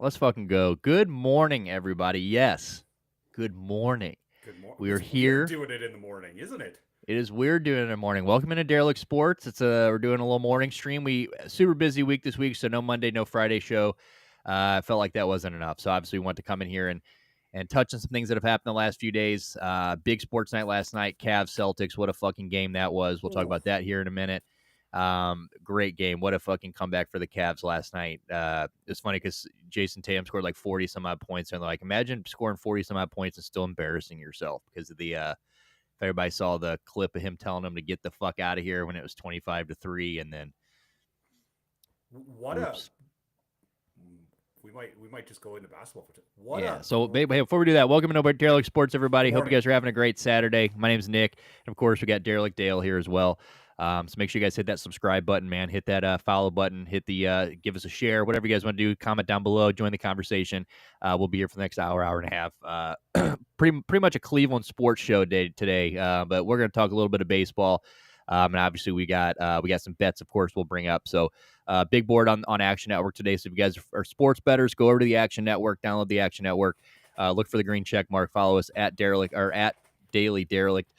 Let's fucking go. Good morning, everybody. Yes. Good morning. Good morning. We are It's weird here. doing it in the morning, isn't it? It is weird doing it in the morning. Welcome into Derelict Sports. We're doing a little morning stream. We super busy week this week, so no Monday, no Friday show. I felt like that wasn't enough. So obviously we want to come in here and touch on some things that have happened the last few days. Big sports night last night. Cavs Celtics. What a fucking game that was. We'll talk Ooh. about that here in a minute. Great game. What a fucking comeback for the Cavs last night. It's funny because Jason Tatum scored like 40 some odd points, and like imagine scoring 40 some odd points and still embarrassing yourself because of the if everybody saw the clip of him telling him to get the fuck out of here when it was 25-3, and then What a oops. we might just go into basketball for what Yeah. a So before we do that, welcome to Derelict Sports, everybody. Hope you morning. guys are having a great Saturday. My name's Nick, and of course we got Derelict Dale here as well. So make sure you guys hit that subscribe button, man. Hit that follow button. Hit the give us a share, whatever you guys want to do. Comment down below. Join the conversation. We'll be here for the next hour and a half. Pretty much a Cleveland sports show day today, but we're going to talk a little bit of baseball. And obviously we got some bets, of course, we'll bring up. So big board on Action Network today. So if you guys are sports bettors, go over to the Action Network, download the Action Network, look for the green check mark, follow us at Derelict or at Daily Derelict.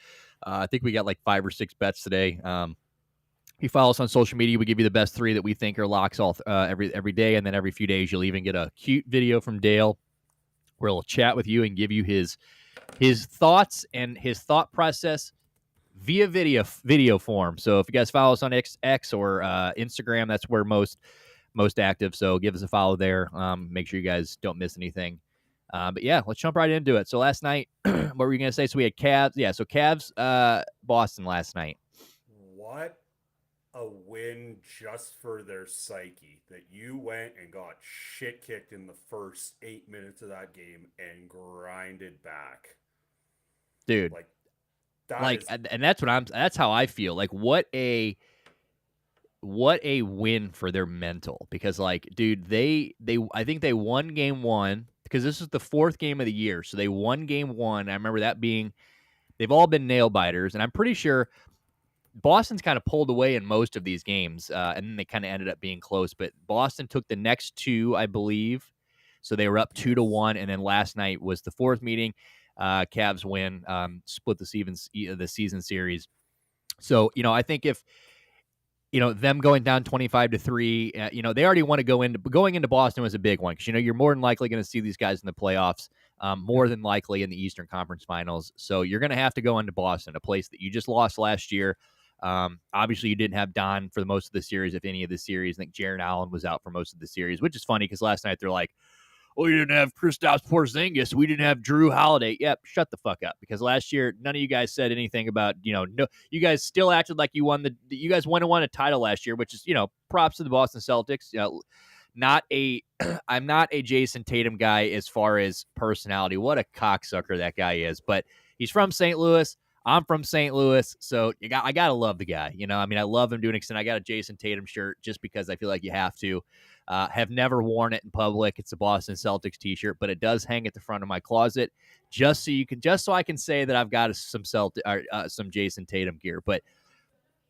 I think we got like 5 or 6 bets today. If you follow us on social media, we give you the best 3 that we think are locks all every day, and then every few days you'll even get a cute video from Dale where he'll chat with you and give you his thoughts and his thought process via video form. So if you guys follow us on X or Instagram, that's where most active. So give us a follow there. Make sure you guys don't miss anything. But yeah, let's jump right into it. So last night, what were you gonna say? So we had Cavs. Yeah, so Cavs, Boston last night. What a win just for their psyche that you went and got shit kicked in the first 8 minutes of that game and grinded back. Dude. Like that Like, is and that's how I feel. Like, what a win for their mental, because like, dude, they I think they won game 1 because this is the 4th game of the year. So they won game 1. I remember that being, they've all been nail biters, and I'm pretty sure Boston's kind of pulled away in most of these games, and then they kind of ended up being close. But Boston took the next 2, I believe, so they were up 2-1, and then last night was the 4th meeting. Cavs win, split the season series. So I think if them going down 25-3, they already want to going into Boston was a big one because you're more than likely going to see these guys in the playoffs, more than likely in the Eastern Conference Finals. So you're going to have to go into Boston, a place that you just lost last year. Obviously, you didn't have Don for the most of the series, if any of the series. I think Jaron Allen was out for most of the series, which is funny because last night they're like, "Oh, you didn't have Kristaps Porzingis. We didn't have Drew Holiday." Yep, shut the fuck up. Because last year, none of you guys said anything about, no, you guys still acted like you guys won a title last year, which is, props to the Boston Celtics. I'm not a Jason Tatum guy as far as personality. What a cocksucker that guy is. But he's from St. Louis. I'm from St. Louis, so I gotta love the guy. I love him to an extent. I got a Jason Tatum shirt just because I feel like you have to. Have never worn it in public. It's a Boston Celtics t-shirt, but it does hang at the front of my closet, just so I can say that I've got some Jason Tatum gear. But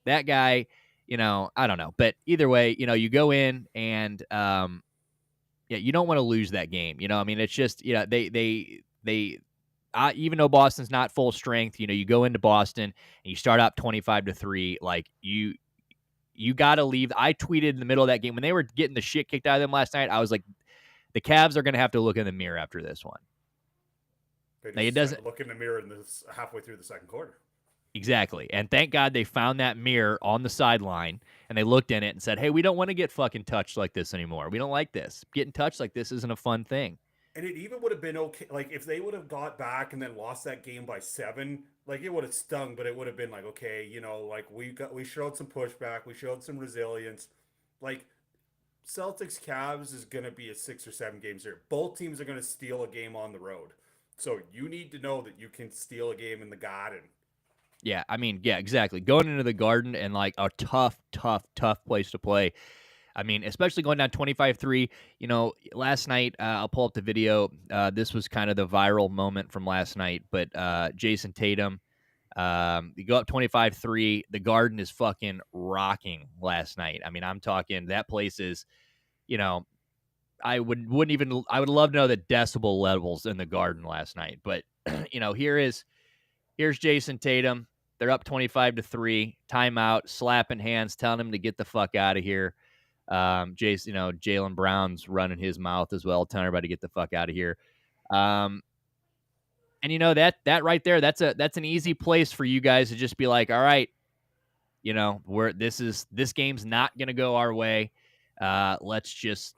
that guy, I don't know. But either way, you go in and yeah, you don't want to lose that game. It's just they even though Boston's not full strength, you go into Boston and you start up 25-3, like you got to leave. I tweeted in the middle of that game when they were getting the shit kicked out of them last night. I was like, the Cavs are going to have to look in the mirror after this one. they Like, it just had doesn't to look in the mirror in this halfway through the second quarter. exactly. And thank God they found that mirror on the sideline and they looked in it and said, "Hey, we don't want to get fucking touched like this anymore. We don't like this. Getting touched like this isn't a fun thing." And it even would have been okay, like if they would have got back and then lost that game by 7, like it would have stung, but it would have been like, okay, like we showed some pushback, we showed some resilience. Like Celtics Cavs is going to be a 6 or 7 game series. Both teams are going to steal a game on the road, so you need to know that you can steal a game in the Garden. Yeah, yeah, exactly. Going into the Garden and like a tough place to play. Especially going down 25-3, last night, I'll pull up the video. This was kind of the viral moment from last night, but Jason Tatum, you go up 25-3, the Garden is fucking rocking last night. I'm talking that place is, you know, I would love to know the decibel levels in the Garden last night. But here's Jason Tatum. They're up 25-3, timeout, slapping hands, telling him to get the fuck out of here. Jaylen Brown's running his mouth as well, telling everybody to get the fuck out of here. And that right there, that's an easy place for you guys to just be like, all right, this game's not gonna go our way. Let's just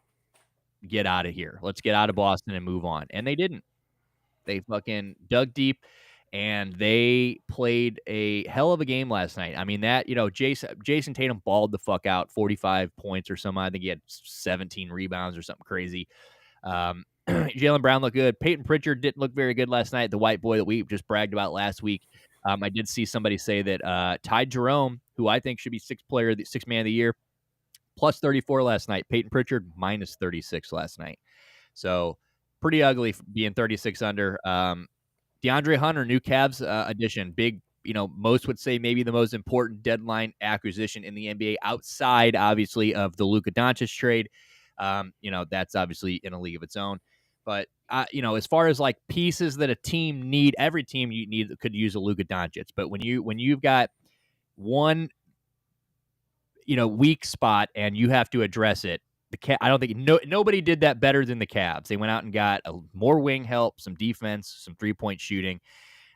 get out of here. Let's get out of Boston and move on. And they didn't. They fucking dug deep and they played a hell of a game last night. I mean, Jason Tatum balled the fuck out, 45 points or something. I think he had 17 rebounds or something crazy. Jaylen Brown looked good. Peyton Pritchard didn't look very good last night, the white boy that we just bragged about last week. I did see somebody say that Ty Jerome, who I think should be sixth man of the year, plus 34 last night. Peyton Pritchard, minus 36 last night. So pretty ugly being 36 under. DeAndre Hunter, new Cavs addition. Big, most would say maybe the most important deadline acquisition in the NBA outside, obviously, of the Luka Doncic trade. That's obviously in a league of its own. But, as far as like pieces that a team need, every team you need could use a Luka Doncic. But when you've got one, weak spot and you have to address it, I don't think nobody did that better than the Cavs. They went out and got more wing help, some defense, some 3-point shooting.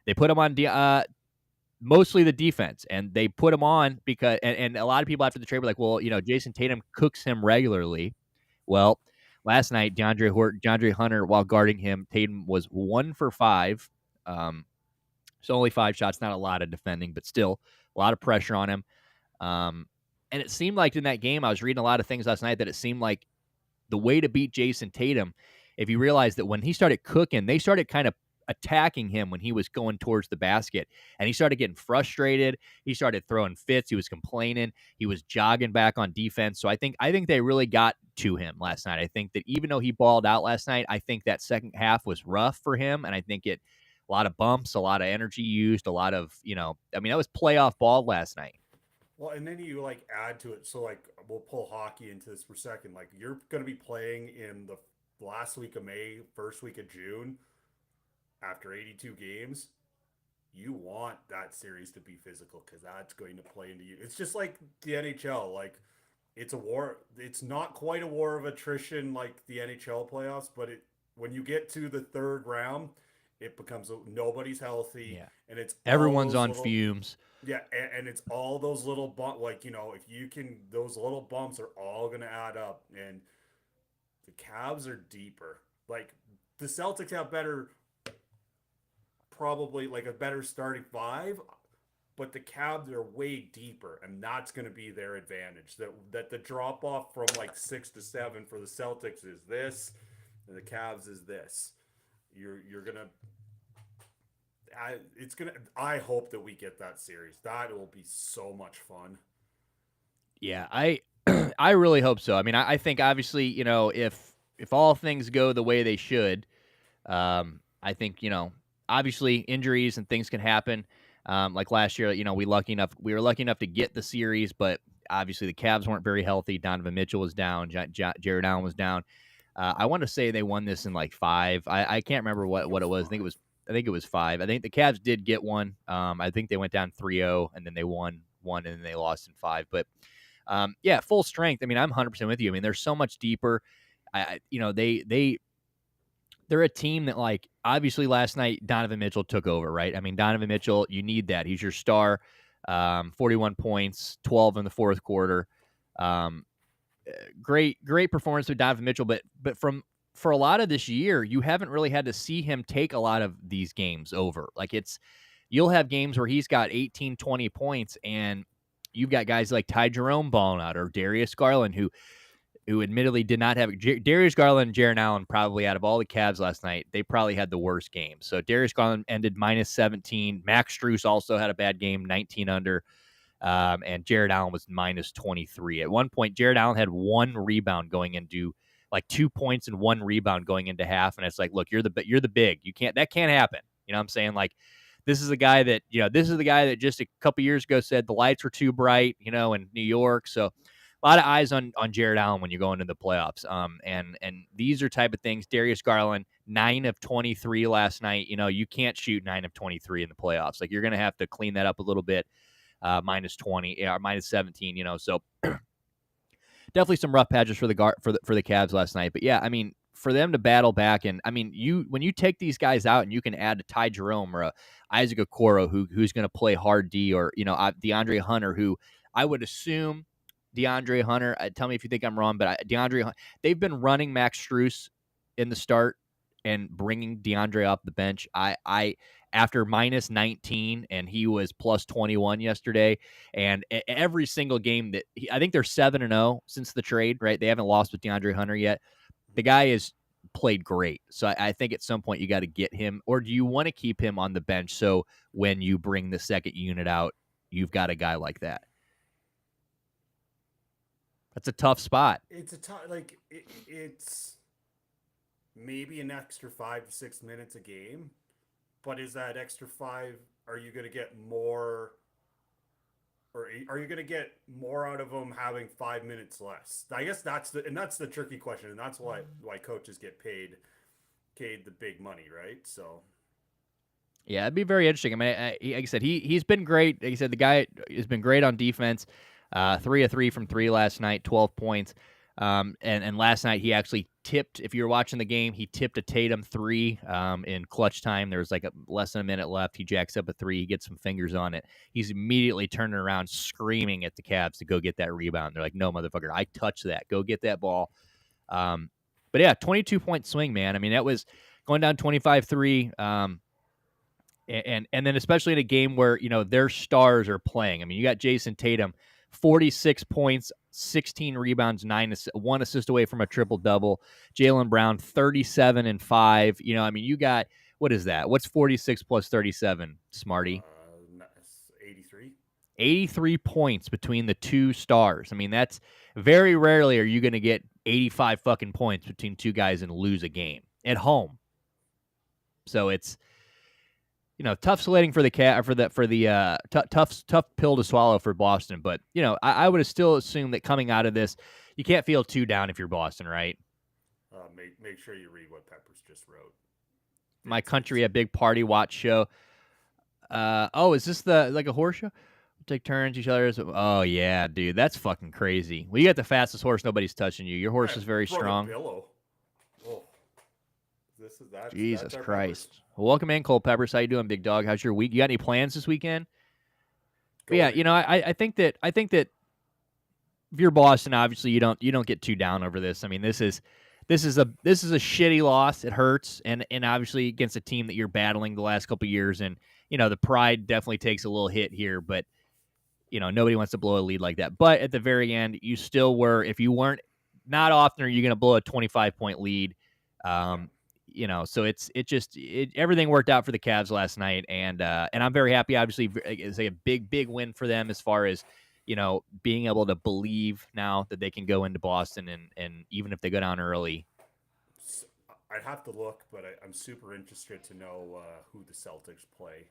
They put them on mostly the defense, and they put them on because and a lot of people after the trade were like, well, Jason Tatum cooks him regularly. Well, last night, DeAndre Hunter, while guarding him, Tatum was 1 for 5. So only 5 shots, not a lot of defending, but still a lot of pressure on him. And it seemed like in that game, I was reading a lot of things last night that it seemed like the way to beat Jason Tatum, if you realize that when he started cooking, they started kind of attacking him when he was going towards the basket. And he started getting frustrated. He started throwing fits. He was complaining. He was jogging back on defense. So I think they really got to him last night. I think that even though he balled out last night, I think that second half was rough for him. And I think a lot of bumps, a lot of energy used, a lot of, that was playoff ball last night. Well, and then you like add to it. So like we'll pull hockey into this for a second. Like you're going to be playing in the last week of May, first week of June, after 82 games. You want that series to be physical because that's going to play into you. It's just like the NHL. Like it's a war. It's not quite a war of attrition like the NHL playoffs, but when you get to the third round, it becomes nobody's healthy, yeah. And it's everyone's on fumes. Yeah, and it's all those little bumps. Like if you can, those little bumps are all going to add up. And the Cavs are deeper. Like the Celtics have probably like a better starting 5, but the Cavs are way deeper, and that's going to be their advantage. That the drop off from like 6 to 7 for the Celtics is this, and the Cavs is this. You're gonna. I hope that we get that series. That will be so much fun. Yeah, I really hope so. I think obviously, if all things go the way they should, I think, obviously injuries and things can happen. Like last year, we were lucky enough to get the series, but obviously the Cavs weren't very healthy. Donovan Mitchell was down. Jared Allen was down. I want to say they won this in like 5. I can't remember what it was. I think it was 5. I think the Cavs did get one. I think they went down 3-0 and then they won one and then they lost in 5. But yeah, full strength. I'm 100% with you. They're so much deeper. They're a team that, like, obviously last night Donovan Mitchell took over, right? Donovan Mitchell, you need that. He's your star. 41 points, 12 in the fourth quarter. Great performance with Donovan Mitchell, but for a lot of this year, you haven't really had to see him take a lot of these games over. Like you'll have games where he's got 18, 20 points, and you've got guys like Ty Jerome balling out or Darius Garland, who admittedly did not have Darius Garland and Jaren Allen probably out of all the Cavs last night, they probably had the worst game. So Darius Garland ended minus 17. Max Strus also had a bad game, 19 under. And Jared Allen was minus 23. At one point, Jared Allen had 1 rebound going into like 2 points and 1 rebound going into half. And it's like, look, you're the big. That can't happen. You know what I'm saying? Like, this is the guy that just a couple years ago said the lights were too bright, in New York. So a lot of eyes on Jared Allen when you go into the playoffs. And these are type of things. Darius Garland, 9 of 23 last night. You can't shoot 9 of 23 in the playoffs. Like, you're going to have to clean that up a little bit. Minus 20 or minus 17. So definitely some rough patches for the Cavs last night. But yeah, I mean, for them to battle back, and I mean, when you take these guys out and you can add a Ty Jerome or a Isaac Okoro who's going to play hard D, or DeAndre Hunter, who I would assume DeAndre Hunter. Tell me if you think I'm wrong, but they've been running Max Strus in the start and bringing DeAndre off the bench. I after minus 19 and he was plus 21 yesterday, and every single game that I think they're 7-0 since the trade, right? They haven't lost with DeAndre Hunter yet. The guy has played great. So I think at some point you got to get him, or do you want to keep him on the bench so when you bring the second unit out, you've got a guy like that? That's a tough spot. It's a tough, like, it's maybe an extra 5 to 6 minutes a game, but is that extra 5, are you going to get more, or are you going to get more out of them having 5 minutes less? I guess that's the tricky question, and that's why coaches get paid the big money, right? So yeah, it'd be very interesting. I mean, like I said, he's been great. Like I said, the guy has been great on defense. 3 of 3 from 3 last night, 12 points. And last night he actually tipped. If you were watching the game, he tipped a Tatum 3 in clutch time. There was like less than a minute left. He jacks up a 3. He gets some fingers on it. He's immediately turning around, screaming at the Cavs to go get that rebound. They're like, "No, motherfucker, I touched that. Go get that ball." But yeah, 22-point swing, man. I mean, that was going down 25-3. And then especially in a game where their stars are playing. I mean, you got Jason Tatum, 46 points, 16 rebounds, 1 assist away from a triple double. Jaylen Brown, 37 and 5. I mean, you got, what is that? What's 46 plus 37, Smarty? 83. 83 points between the two stars. I mean, that's very rarely are you going to get 85 fucking points between two guys and lose a game at home. So it's tough sledding for the tough pill to swallow for Boston. But I would still assume that coming out of this, you can't feel too down if you're Boston, right? Make sure you read what Peppers just wrote. My Country, a Big Party Watch show. Is this like a horse show? Take turns each other. Oh yeah, dude, that's fucking crazy. Well, you got the fastest horse. Nobody's touching you. Your horse is very strong. Oh, this is that. Jesus Christ. Well, welcome in, Cole Peppers. How you doing, big dog? How's your week? You got any plans this weekend? Yeah, I think that if you're Boston, obviously you don't get too down over this. I mean, this is a shitty loss. It hurts, and obviously against a team that you're battling the last couple of years, and the pride definitely takes a little hit here. But nobody wants to blow a lead like that. But at the very end, you still were. If you weren't, not often are you going to blow a 25-point lead. So everything worked out for the Cavs last night, and I'm very happy. Obviously, it's like a big win for them as far as being able to believe now that they can go into Boston, and even if they go down early. I'd have to look, but I'm super interested to know who the Celtics play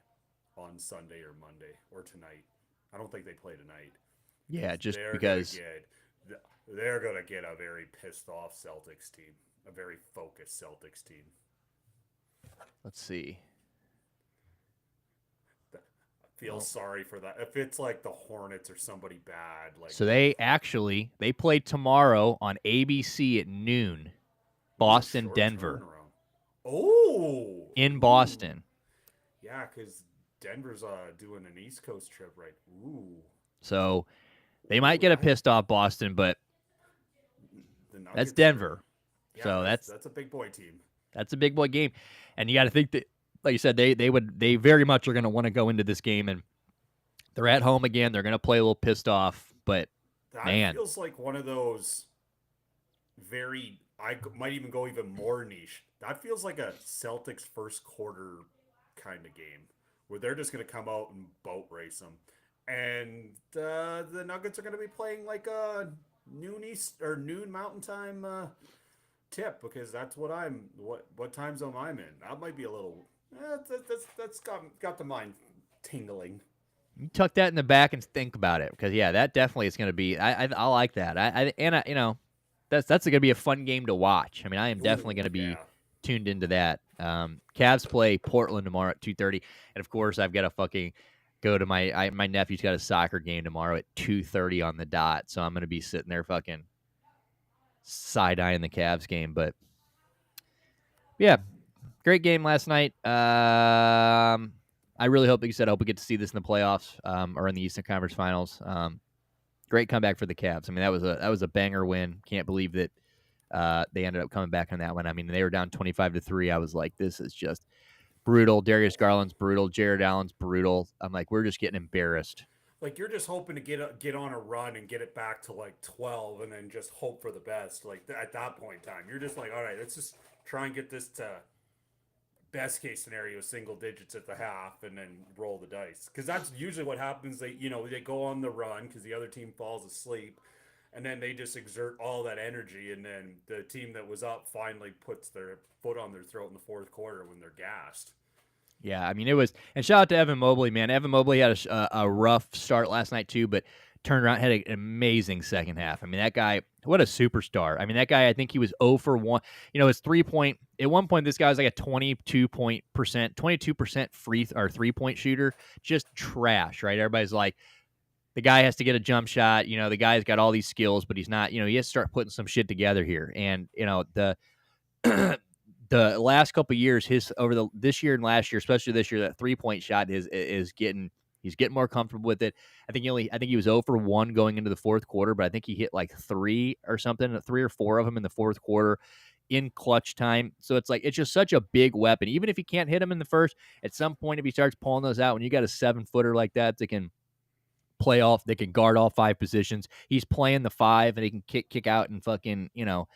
on Sunday or Monday or tonight. I don't think they play tonight. Yeah, just because they're going to get a very pissed off Celtics team. A very focused Celtics team. Let's see. I feel sorry for that. If it's like the Hornets or somebody bad, like so they play tomorrow on ABC at noon. Boston, Denver. Oh, in Boston. Yeah, because Denver's doing an East Coast trip, right? Ooh. So they might get a pissed off Boston, but that's Denver. Yeah, so that's a big boy team. That's a big boy game, and you got to think that, like you said, they very much are going to want to go into this game, and they're at home again. They're going to play a little pissed off, but that feels like one of those I might even go even more niche. That feels like a Celtics first quarter kind of game where they're just going to come out and boat race them, and the Nuggets are going to be playing like a noon Mountain Time. Tip, because that's what time zone I'm in. That might be a little that's got the mind tingling. You tuck that in the back and think about it, because yeah, that definitely is going to be. I like that. That's going to be a fun game to watch. I mean, I am definitely Ooh, going to be yeah. tuned into that. Cavs play Portland tomorrow at 2:30, and of course, I've got to fucking go to my nephew's got a soccer game tomorrow at 2:30 on the dot, so I'm going to be sitting there fucking side eyeing the Cavs game. But yeah, great game last night. I really hope, like you said, I hope we get to see this in the playoffs or in the Eastern Conference Finals. Great comeback for the Cavs. I mean, that was a banger win. Can't believe that they ended up coming back on that one. I mean, they were down 25-3. I was like, this is just brutal. Darius Garland's brutal. Jared Allen's brutal. I'm like, we're just getting embarrassed. Like you're just hoping to get on a run and get it back to like 12, and then just hope for the best. Like at that point in time, you're just like, all right, let's just try and get this to best case scenario single digits at the half, and then roll the dice, because that's usually what happens. They go on the run because the other team falls asleep, and then they just exert all that energy, and then the team that was up finally puts their foot on their throat in the fourth quarter when they're gassed. Yeah, I mean, it was, and shout out to Evan Mobley, man. Evan Mobley had a rough start last night too, but turned around, had an amazing second half. I mean, that guy, what a superstar. I mean, that guy, I think he was 0 for 1. You know, his 3-point, at one point, this guy was like a 22% free or 3-point shooter, just trash, right? Everybody's like, the guy has to get a jump shot. You know, the guy's got all these skills, but he's not, you know, he has to start putting some shit together here. And, you know, the last couple of years, this year and last year, especially this year, that 3-point shot is getting, he's getting more comfortable with it. I think he was 0 for 1 going into the fourth quarter, but I think he hit like 3 or something, 3 or 4 of them in the fourth quarter in clutch time. So it's like, it's just such a big weapon. Even if he can't hit him in the first, at some point, if he starts pulling those out, when you got a 7-footer like that can play off, they can guard all 5 positions. He's playing the 5, and he can kick out and fucking, you know,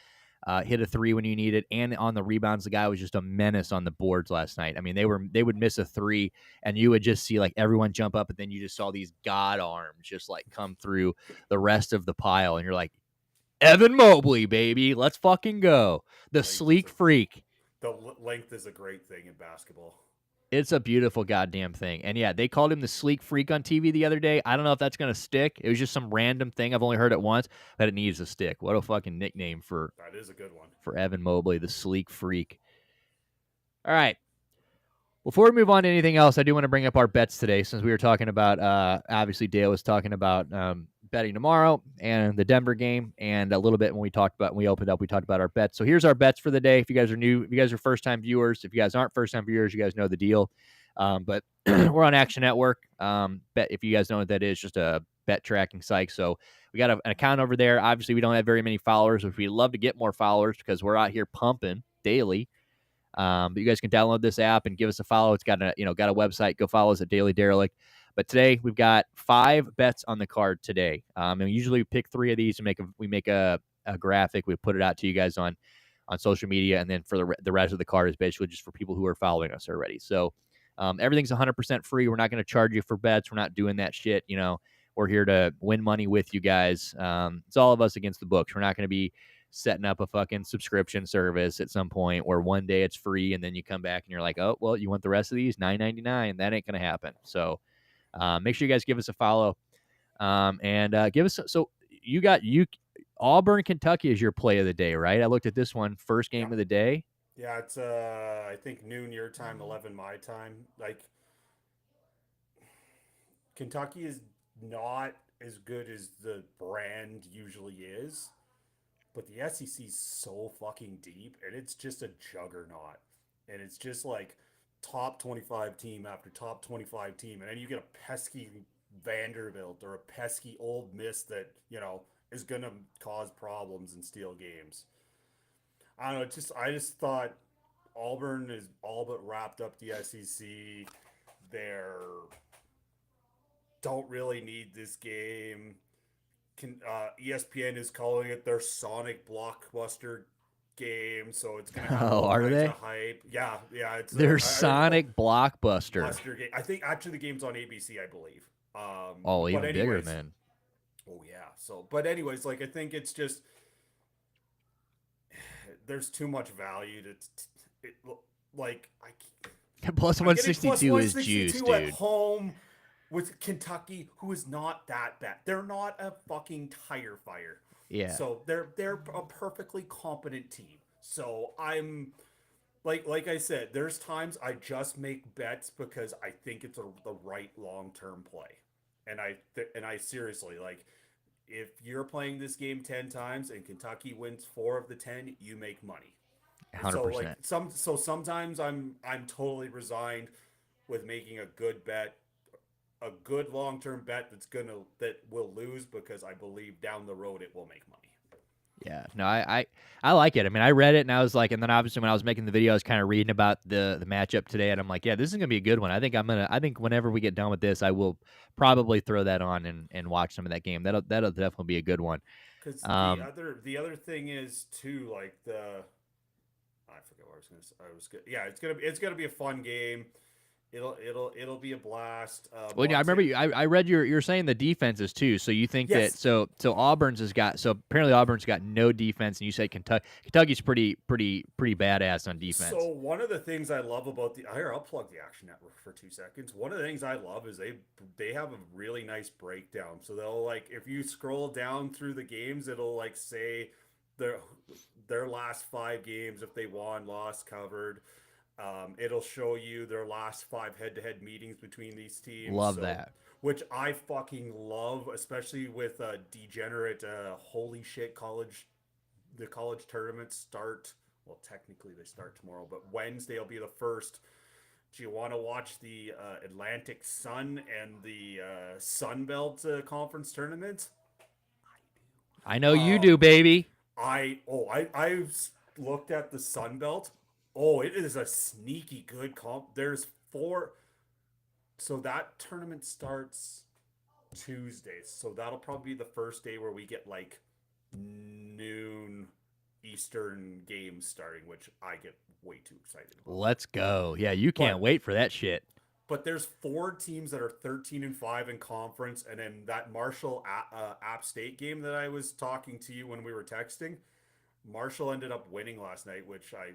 hit a 3 when you need it. And on the rebounds, the guy was just a menace on the boards last night. I mean, they would miss a 3, and you would just see like everyone jump up, and then you just saw these god arms just like come through the rest of the pile, and you're like, Evan Mobley, baby, let's fucking go. The sleek freak. The length is a great thing in basketball. It's a beautiful goddamn thing. And yeah, they called him the sleek freak on TV the other day. I don't know if that's going to stick. It was just some random thing. I've only heard it once, but it needs to stick. What a fucking nickname for That is a good one. For Evan Mobley, the sleek freak. All right. Before we move on to anything else, I do want to bring up our bets today, since we were talking about, obviously Dale was talking about betting tomorrow and the Denver game, and a little bit when we opened up, we talked about our bets. So here's our bets for the day. If you guys are new, if you guys are first-time viewers, if you guys aren't first-time viewers, you guys know the deal. But we're on Action Network. If you guys know what that is, just a bet tracking site. So we got an account over there. Obviously, we don't have very many followers. If we'd love to get more followers, because we're out here pumping daily. But you guys can download this app and give us a follow. It's got a website. Go follow us at Daily Derelict. But today we've got 5 bets on the card today. And usually we pick 3 of these and we make a graphic. We put it out to you guys on social media, and then for the rest of the card is basically just for people who are following us already. So everything's 100% free. We're not going to charge you for bets. We're not doing that shit. You know, we're here to win money with you guys. It's all of us against the books. We're not going to be setting up a fucking subscription service at some point where one day it's free and then you come back and you're like, oh, well, you want the rest of these? $9.99. That ain't going to happen. So make sure you guys give us a follow, and give us. So Auburn, Kentucky is your play of the day, right? I looked at this one, first game of the day. Yeah, it's I think noon your time, 11 my time. Like, Kentucky is not as good as the brand usually is, but the SEC is so fucking deep, and it's just a juggernaut. And it's just like top 25 team after top 25 team, and then you get a pesky Vanderbilt or a pesky Old Miss that, you know, is going to cause problems and steal games. I don't know. I just thought Auburn is all but wrapped up the SEC. They're don't really need this game. ESPN is calling it their Sonic blockbuster game, so it's gonna have all kinds of hype. Yeah, it's their Sonic blockbuster game. I think actually the game's on ABC, I believe. Even bigger, man. Oh yeah. So, but anyways, like I think it's just there's too much value to like plus 162 is juice, dude. At home. with Kentucky, who is not that bad. They're not a fucking tire fire. Yeah, So they're a perfectly competent team. So I'm like I said, there's times I just make bets because I think it's the right long term play, and I seriously like if you're playing this game 10 times and Kentucky wins 4 of the 10, you make money. So like 100%. sometimes I'm totally resigned with making a good bet, a good long term bet that will lose because I believe down the road it will make money. Yeah, no, I like it. I mean, I read it and I was like, and then obviously when I was making the video, I was kind of reading about the matchup today, and I'm like, yeah, this is gonna be a good one. I think whenever we get done with this, I will probably throw that on and watch some of that game. That'll definitely be a good one. Because Um, the other thing is too like the I forget what I was gonna say. I was good. Yeah, it's gonna be a fun game. It'll be a blast. well, yeah, I remember Monte. I read you're saying the defenses too. So you think that Yes. so Auburn's has got so apparently Auburn's got no defense, and you said Kentucky's pretty badass on So defense. one of the things I love about here, I'll plug the Action Network for 2 seconds. One of the things I love is they have a really nice breakdown. So they'll like if you scroll down through the games, it'll like say their their last 5 games if they won, lost, covered. It'll show you their last 5 head-to-head meetings between these teams. Love So, that. which I fucking love, especially with degenerate. Holy shit, the college tournaments start. Well, technically they start tomorrow, but Wednesday will be the first. Do you want to watch the Atlantic Sun and the Sun Belt conference tournament? I know you Um, do, baby. I've looked at the Sun Belt. Oh, it is a sneaky good comp. There's four. So that tournament starts Tuesday. So that'll probably be the first day where we get like noon Eastern games starting, which I get way too excited about. Let's go. Yeah, you can't But wait for that shit. there's 4 teams that are 13-5 in conference, and then that Marshall App State game that I was talking to you when we were texting. Marshall ended up winning last night, which I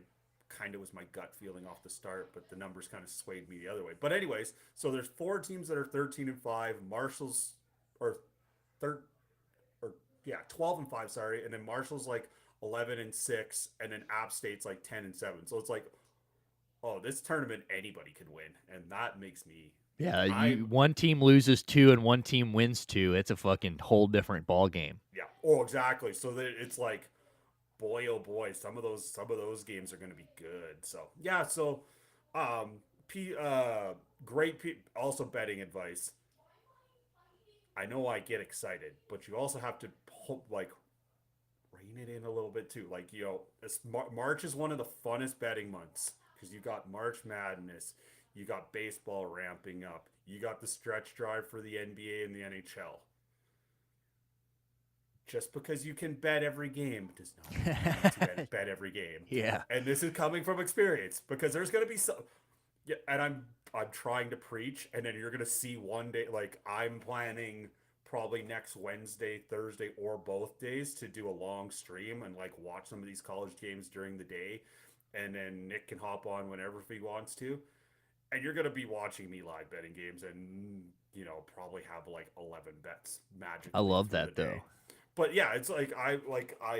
kind of was my gut feeling off the start, but the numbers kind of swayed me the other way. But anyways, so there's 4 teams that are 13-5. Marshall's or third or yeah, 12-5, sorry, and then Marshall's like 11-6, and then App State's like 10-7. So it's like, oh, this tournament anybody could win, and that makes me Yeah, I you one team loses two and one team wins two. It's a fucking whole different ball game. yeah, oh exactly. So that it's like, boy oh boy, some of those games are going to be good. So yeah, so P great also betting advice. I know I get excited, but you also have to like rein it in a little bit too. Like March is one of the funnest betting months because you got March Madness, you got baseball ramping up, you got the stretch drive for the NBA and the NHL. Just because you can bet every game does not mean you need to bet every game. Yeah. And this is coming from experience because there's going to be some. Yeah, and I'm trying to preach, and then you're going to see one day. Like I'm planning probably next Wednesday, Thursday, or both days to do a long stream and like watch some of these college games during the day, and then Nick can hop on whenever if he wants to. And you're going to be watching me live betting games, and probably have like 11 bets I magically love through the that day. though. But yeah, it's like I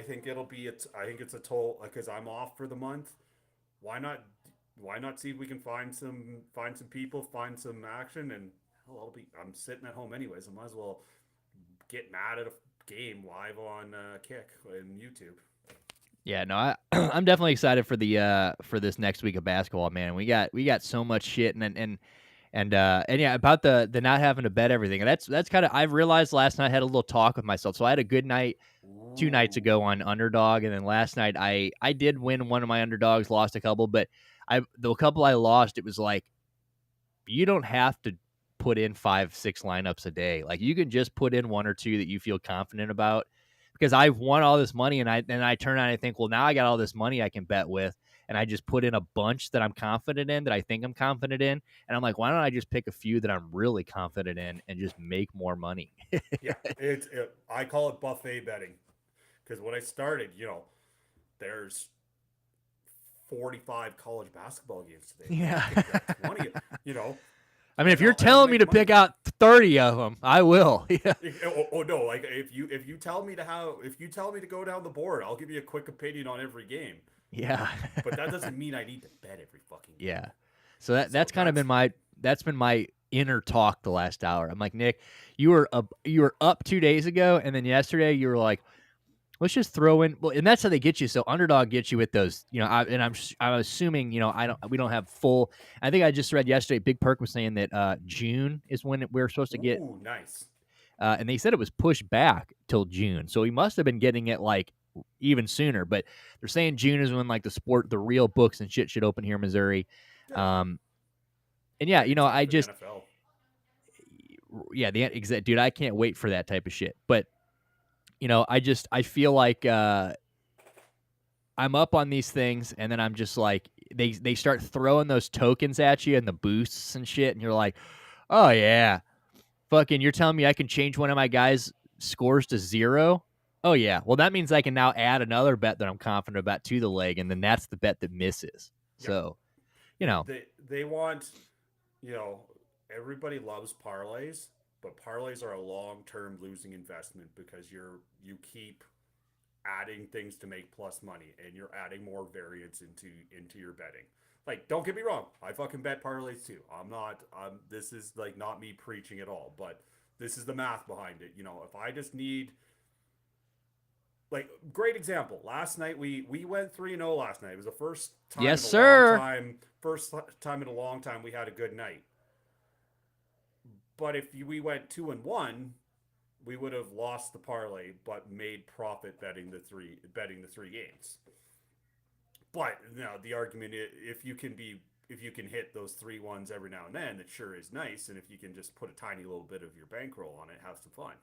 think I think it's a toll because I'm off for the month. Why not see if we can find some people, find some action, and hell, I'm sitting at home anyways. I might as well get mad at a game live on Kick and YouTube. Yeah, no, I'm definitely excited for this next week of basketball, man. We got so much shit and yeah, about the not having to bet everything. And that's kind of I've realized last night I had a little talk with myself. So I had a good night 2 nights Ooh, ago on underdog, and then last night I did win one of my underdogs, lost a couple, but the couple I lost, it was like you don't have to put in 5, 6 lineups a day. Like you can just put in one or two that you feel confident about. Because I've won all this money, and I turn on and I think, well, now I got all this money I can bet with, and I just put in a bunch that I'm confident in, that I think I'm confident in, and I'm like, why don't I just pick a few that I'm really confident in and just make more money? yeah, I call it buffet betting because when I started, there's 45 college basketball games today. Well, I Yeah. could bet 20, I mean, if and you're I'll telling me make to pick money. out 30 of them. I will. Yeah. Oh no, like if you tell me to go down the board, I'll give you a quick opinion on every game. Yeah. But that doesn't mean I need to bet every fucking game. Yeah. So that's kind of been my inner talk the last hour. I'm like, Nick, you were up 2 days ago, and then yesterday you were like, let's just throw in. Well, and that's how they get you. So underdog gets you with those, I'm assuming, we don't have full. I think I just read yesterday. Big Perk was saying that June is when we're supposed to get. Ooh, nice. And they said it was pushed back till June, so we must have been getting it like even sooner. But they're saying June is when like the real books and shit should open here in Missouri. Yeah. And yeah, I The just, NFL. yeah, the exact dude. I can't wait for that type of shit. But I feel like I'm up on these things, and then I'm just like they start throwing those tokens at you and the boosts and shit, and you're like, oh yeah, fucking, you're telling me I can change one of my guys' scores to 0? Oh yeah, well that means I can now add another bet that I'm confident about to the leg, and then that's the bet that misses. Yep. So, they want, everybody loves parlays, but parlays are a long-term losing investment because you keep adding things to make plus money, and you're adding more variance into your betting. Like, don't get me wrong, I fucking bet parlays too. This is like not me preaching at all, but this is the math behind it. If I just need, like, great example. Last night we went 3-0 last night. It was the first time yes, in a sir. long time. First time in a long time we had a good night. But if we went 2-1, we would have lost the parlay, but made profit betting the three games. But the argument is, if you can hit those 3-1s every now and then, it sure is nice. And if you can just put a tiny little bit of your bankroll on it, have some fun.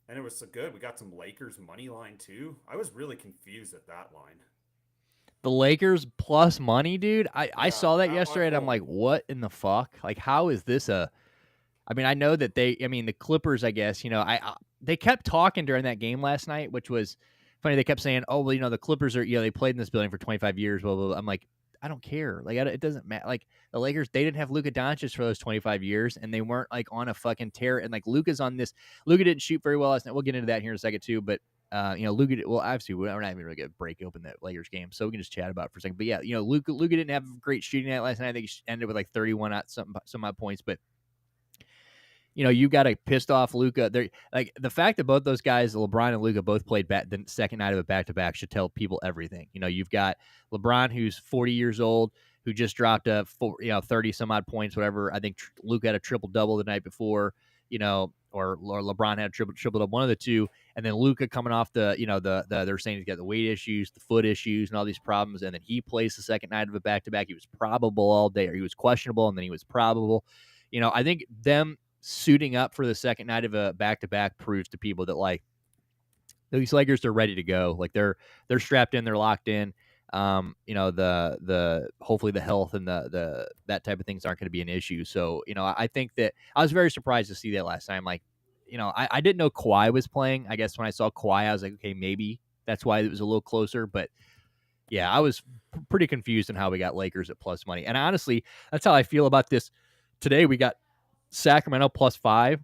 And it was so good. We got some Lakers money line too. I was really confused at that line. The Lakers plus money, dude. I saw that yesterday, and I'm like, what in the fuck? Like, how is this I mean, I know that the Clippers, I guess, they kept talking during that game last night, which was funny. They kept saying, oh, well, the Clippers are, they played in this building for 25 years, blah, blah, blah. I'm like, I don't care. Like, it doesn't matter. Like, the Lakers, they didn't have Luka Doncic for those 25 years, and they weren't, like, on a fucking tear. And, like, Luka's on this. Luka didn't shoot very well last night. We'll get into that here in a second, too. But, Luka, well, obviously, we're not even really going to break open that Lakers game, so we can just chat about it for a second. But, yeah, Luka didn't have a great shooting night last night. I think he ended with, like, 31 some odd points. But, you got a pissed off Luka. Like, the fact that both those guys, LeBron and Luka, both played the second night of a back-to-back should tell people everything. You've got LeBron, who's 40 years old, who just dropped 30 some odd points, whatever. I think Luka had a triple-double the night before, or LeBron had a triple-double, one of the two. And then Luka coming off they're saying he's got the weight issues, the foot issues, and all these problems. And then he plays the second night of a back-to-back. He was probable all day, or he was questionable, and then he was probable. I think them suiting up for the second night of a back-to-back proves to people that, like, these Lakers are ready to go. Like, they're strapped in, they're locked in. The hopefully the health and the that type of things aren't going to be an issue. So, I think that I was very surprised to see that last time. Like, I didn't know Kawhi was playing. I guess when I saw Kawhi, I was like, okay, maybe that's why it was a little closer. But yeah, I was pretty confused on how we got Lakers at plus money. And honestly, that's how I feel about this. Today we got Sacramento +5.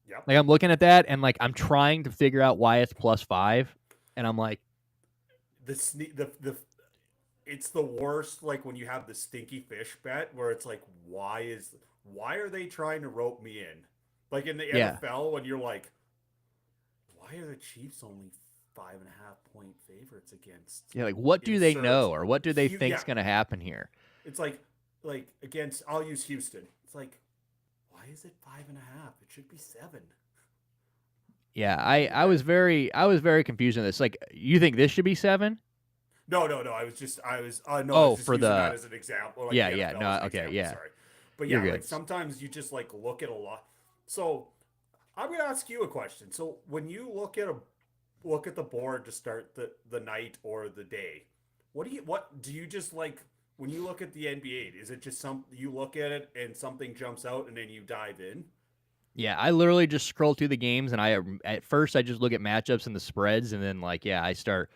Yep. Like, I'm looking at that, and, like, I'm trying to figure out why it's +5, and I'm like, it's the worst. Like, when you have the stinky fish bet where it's like, why are they trying to rope me in? Like, in the NFL, when you're like, why are the Chiefs only 5.5 point favorites against? Yeah, like, what do they know, or what do they think's going to happen here? It's like against, I'll use Houston. It's like, why is it 5.5? It should be 7. Yeah, I was very confused on this. Like, you think this should be 7? No. I was just for that as an example. Like, yeah. No, okay, example, yeah. Sorry, but like, sometimes you just, like, look at a lot. So I'm gonna ask you a question. So when you look at the board to start the night or the day, what do you just, like, when you look at the NBA? Is it just you look at it and something jumps out and then you dive in? Yeah, I literally just scroll through the games, and at first I just look at matchups and the spreads, and then, like, I start,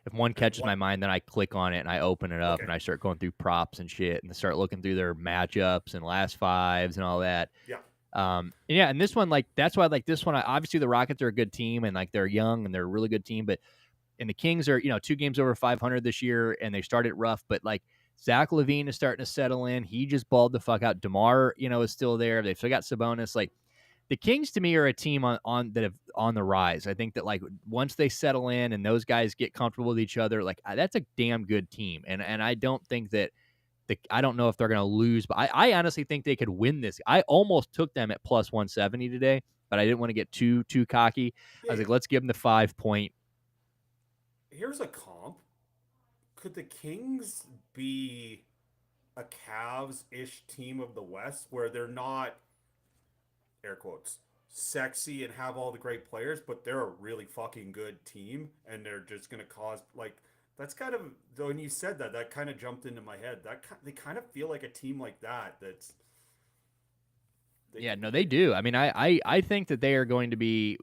If one And catches my what? mind, then I click on it and I open it up Okay. and I start going through props and shit and start looking through their matchups and last fives and all that. Yeah. And yeah, and this one, like, that's why I like this one. Obviously, the Rockets are a good team and like they're young and they're a really good team, but and the Kings are, 2 games over 500 this year and they started rough, but like Zach LaVine is starting to settle in. He just balled the fuck out. DeMar, is still there. They've still got Sabonis. Like the Kings to me are a team on that have on the rise. I think that like once they settle in and those guys get comfortable with each other, like that's a damn good team. And I don't think that I don't know if they're going to lose, but I honestly think they could win this. I almost took them at plus 170 today, but I didn't want to get too cocky. I Yeah. was Yeah. like, let's give them the 5 point. Here's a comp. Could the Kings be a Cavs-ish team of the West where they're not, air quotes, sexy and have all the great players, but they're a really fucking good team and they're just going to cause like that's kind of when you said that that kind of jumped into my head. They kind of feel like a team like that that's Yeah, no, they do. I mean, I think that they are going to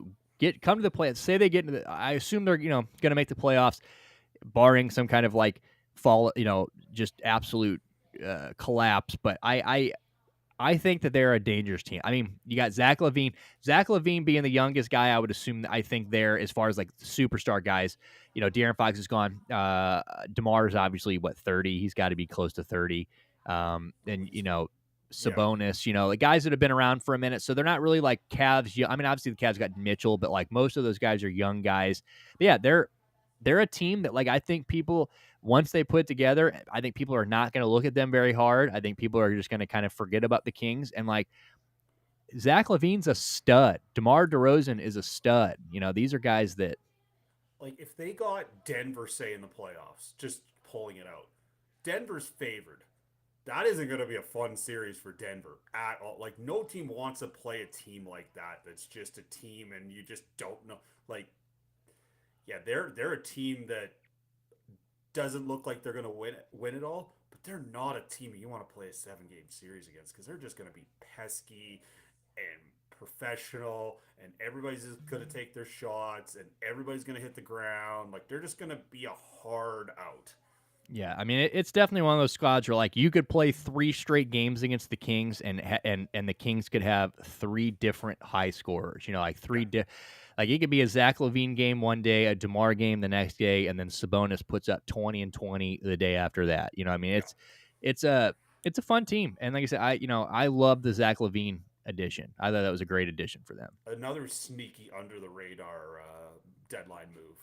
come to the play. Say they get into I assume they're going to make the playoffs, barring some kind of like fall, just absolute collapse. But I think that they're a dangerous team. I mean, you got Zach LaVine. Zach LaVine being the youngest guy, I would assume. I think they're as far as like superstar guys. De'Aaron Fox is gone. DeMar is obviously 30. He's got to be close to 30. And yeah. Sabonis. The guys that have been around for a minute, so they're not really like Cavs. I mean, obviously the Cavs got Mitchell, but like most of those guys are young guys. But yeah, they're a team that like I think people once they put it together, I think people are not going to look at them very hard. I think people are just going to kind of forget about the Kings. And like Zach LaVine's a stud. DeMar DeRozan is a stud. These are guys that Like if they got Denver say in the playoffs, just pulling it out. Denver's favored. That isn't going to be a fun series for Denver at all. Like no team wants to play a team like that. That's just a team, and you just don't know. Like, yeah, they're a team that doesn't look like they're going to win it all, but they're not a team you want to play a 7-game series against because they're just going to be pesky and professional, and everybody's just going to take their shots, and everybody's going to hit the ground. Like they're just going to be a hard out. yeah, I mean it's definitely one of those squads where like you could play 3 straight games against the Kings and the Kings could have 3 different high scorers. Like Yeah. like it could be a Zach LaVine game one day, a DeMar game the next day, and then Sabonis puts up 20 and 20 the day after that. I mean Yeah. it's a fun team, and like I said, I love the Zach LaVine addition. I thought that was a great addition for them. Another sneaky under the radar deadline move.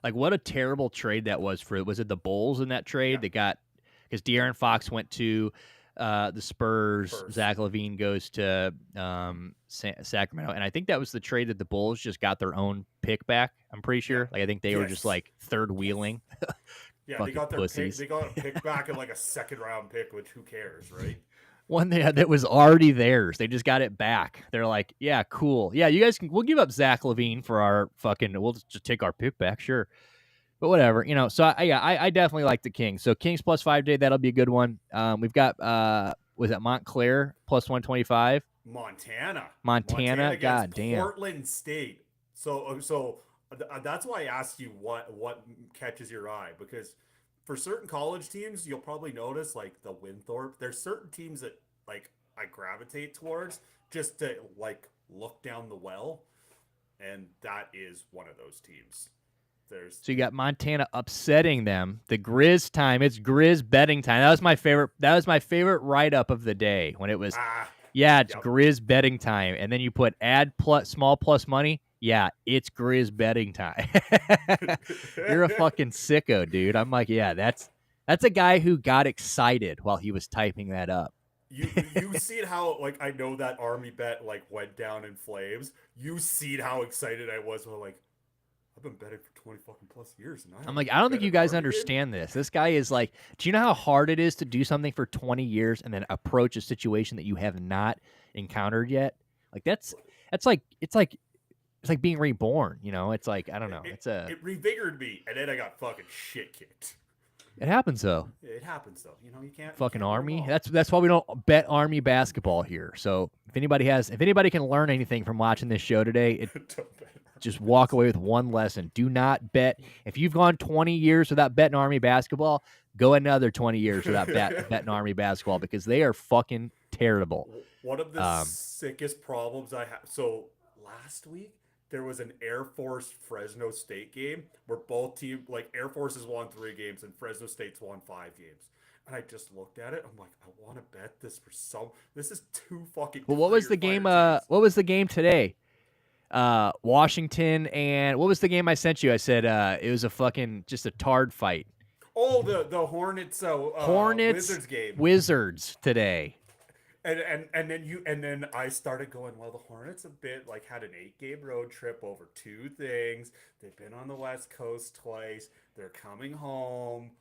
Like what a terrible trade that was it the Bulls in that trade Yeah. that got because De'Aaron Fox went to the Spurs. Zach LaVine goes to Sacramento, and I think that was the trade that the Bulls just got their own pick back. I'm pretty sure. Like I think they were just like third wheeling. Yeah, they got their pussies. pick. They got a pick back in like a second round pick, which who cares, right? One they had that was already theirs. They just got it back. They're like, yeah, cool. Yeah, you guys we'll give up Zach LaVine for our we'll just take our pick back, sure. But whatever, So I definitely like the Kings. So Kings plus 5 day, that'll be a good one. We've got was that Montclair plus 125? Montana, god damn. Portland State. So that's why I asked you what catches your eye, because for certain college teams, you'll probably notice like the Winthrop. There's certain teams that like I gravitate towards just to like look down the well, and that is one of those teams. So you got Montana upsetting them. The Grizz time. It's Grizz betting time. That was my favorite. That was my favorite write up of the day when it was. It's Grizz betting time, and then you put small plus money. Yeah, it's Grizz betting time. You're a fucking sicko, dude. I'm like, yeah, that's a guy who got excited while he was typing that up. You see how like I know that Army bet like went down in flames. You see how excited I was when like. I've been betting for 20 fucking plus years. And I'm like, I don't think you guys understand this. This guy is like, do you know how hard it is to do something for 20 years and then approach a situation that you have not encountered yet? Like it's like being reborn, It's like, I don't know. It revigorated me, and then I got fucking shit kicked. It happens though. It happens though. You can't fucking you can't Army. That's why we don't bet Army basketball here. So if anybody can learn anything from watching this show today, don't bet just walk away with one lesson. Do not bet. If you've gone 20 years without betting Army basketball, go another 20 years without betting Army basketball because they are fucking terrible. One of the sickest problems I have. So last week there was an Air Force Fresno State game where both teams, like Air Force has won 3 games and Fresno State's won 5 games. And I just looked at it. I'm like, I want to bet this for some. This is two fucking. Well, what was the game? What was the game today? Washington and what was the game I sent you? I said it was a fucking just a tard fight. Oh, the Hornets. Hornets Wizards game. Wizards today. And then I started going, well, the Hornets a bit like had an 8-game road trip over 2 things. They've been on the West Coast twice. They're coming home.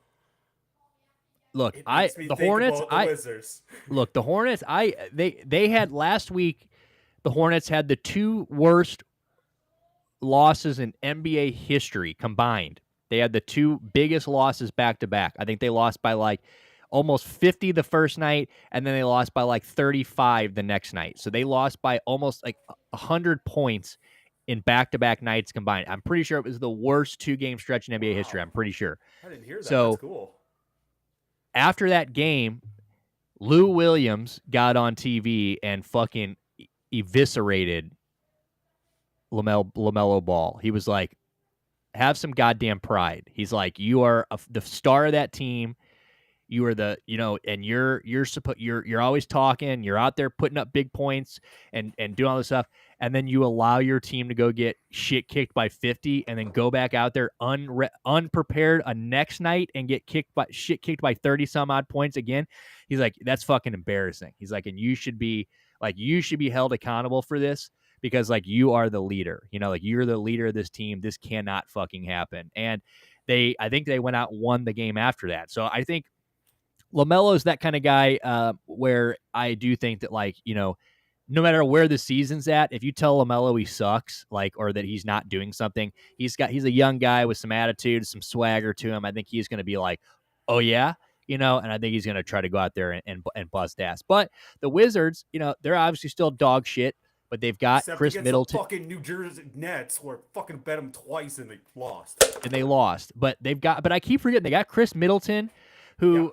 Look, the Hornets. Look, the Hornets. They had last week. The Hornets had the 2 worst losses in NBA history combined. They had the 2 biggest losses back to back. I think they lost by like almost 50 the first night, and then they lost by like 35 the next night. So they lost by almost like 100 points in back-to-back nights combined. I'm pretty sure it was the worst 2-game stretch in NBA history. I'm pretty sure. I didn't hear that. So, that's cool. After that game, Lou Williams got on TV and fucking eviscerated LaMelo Ball. He was like, have some goddamn pride. He's like, you are the star of that team. You are and you're always talking. You're out there putting up big points and doing all this stuff, and then you allow your team to go get shit kicked by 50, and then go back out there unprepared a next night and get kicked by 30 some odd points again. He's like, that's fucking embarrassing. He's like, and you should be held accountable for this because like you are the leader. Like you're the leader of this team. This cannot fucking happen. And I think they went out and won the game after that. So I think LaMelo is that kind of guy where I do think that, like, no matter where the season's at, if you tell LaMelo he sucks, like, or that he's not doing something, he's a young guy with some attitude, some swagger to him. I think he's going to be like, oh yeah, and I think he's going to try to go out there and bust ass. But the Wizards, they're obviously still dog shit, but they've got Chris Middleton. The fucking New Jersey Nets where fucking bet them twice and they lost. But I keep forgetting they got Chris Middleton, who. Yeah.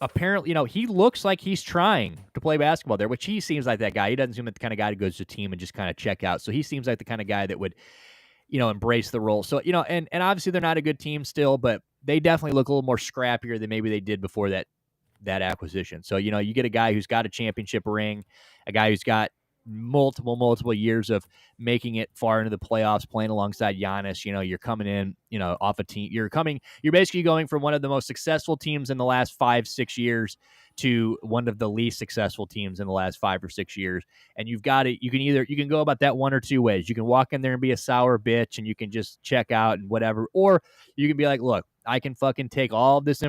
Apparently, he looks like he's trying to play basketball there, which he seems like that guy. He doesn't seem like the kind of guy who goes to a team and just kind of check out. So he seems like the kind of guy that would, embrace the role. So, and obviously they're not a good team still, but they definitely look a little more scrappier than maybe they did before that acquisition. So, you get a guy who's got a championship ring, a guy who's got multiple years of making it far into the playoffs, playing alongside Giannis. You're coming in, off a team. You're basically going from one of the most successful teams in the last 5-6 years to one of the least successful teams in the last 5 or 6 years. And you've got it. You can go about that one or two ways. You can walk in there and be a sour bitch and you can just check out and whatever, or you can be like, look, I can fucking take all this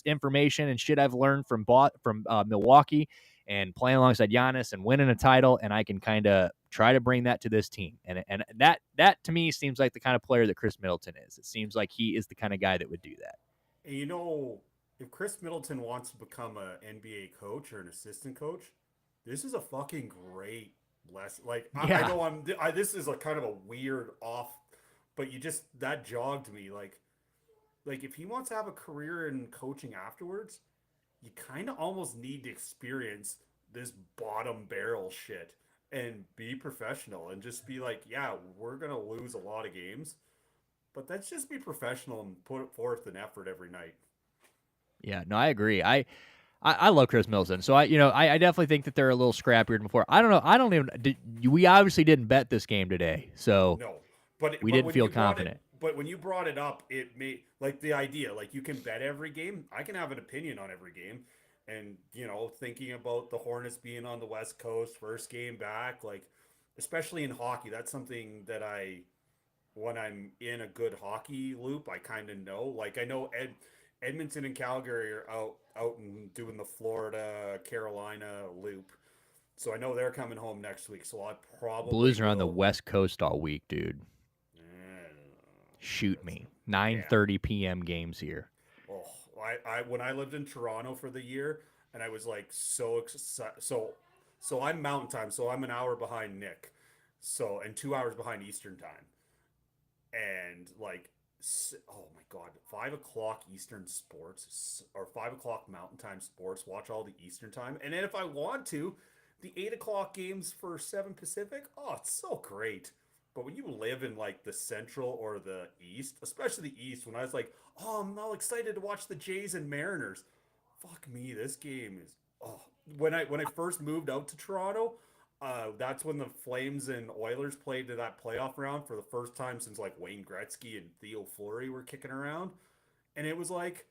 information and shit I've learned from Milwaukee and playing alongside Giannis and winning a title, and I can kind of try to bring that to this team. And that to me seems like the kind of player that Chris Middleton is. It seems like he is the kind of guy that would do that. And if Chris Middleton wants to become an NBA coach or an assistant coach, this is a fucking great lesson. Like, yeah. I know this is a kind of a weird off, but that jogged me. Like if he wants to have a career in coaching afterwards, you kind of almost need to experience this bottom barrel shit and be professional and just be like, yeah, we're going to lose a lot of games, but let's just be professional and put forth an effort every night. Yeah, no, I agree. I love Chris Middleton. So I definitely think that they're a little scrappier than before. I don't know. We obviously didn't bet this game today. So no, we didn't feel confident. But when you brought it up, it made like the idea, like you can bet every game. I can have an opinion on every game. And, thinking about the Hornets being on the West Coast, first game back, like, especially in hockey, that's something that when I'm in a good hockey loop, I kind of know. Like, I know Edmonton and Calgary are out and doing the Florida, Carolina loop. So I know they're coming home next week. So I probably Blues are on the West Coast all week, dude. Shoot me. 9:30 p.m. games here. Oh, when I lived in Toronto for the year, and I was like so excited. So I'm Mountain Time, so I'm an hour behind Nick. And 2 hours behind Eastern Time. and like, oh my God, 5 o'clock Eastern sports or 5 o'clock Mountain Time sports, watch all the Eastern time. And then if I want to, the 8 o'clock games for 7 Pacific, oh, it's so great. But when you live in like the Central or the East, especially the East, when I was like, oh, I'm all excited to watch the Jays and Mariners. Fuck me, this game is, oh, when I first moved out to Toronto, that's when the Flames and Oilers played to that playoff round for the first time since like Wayne Gretzky and Theo Fleury were kicking around. And it was like,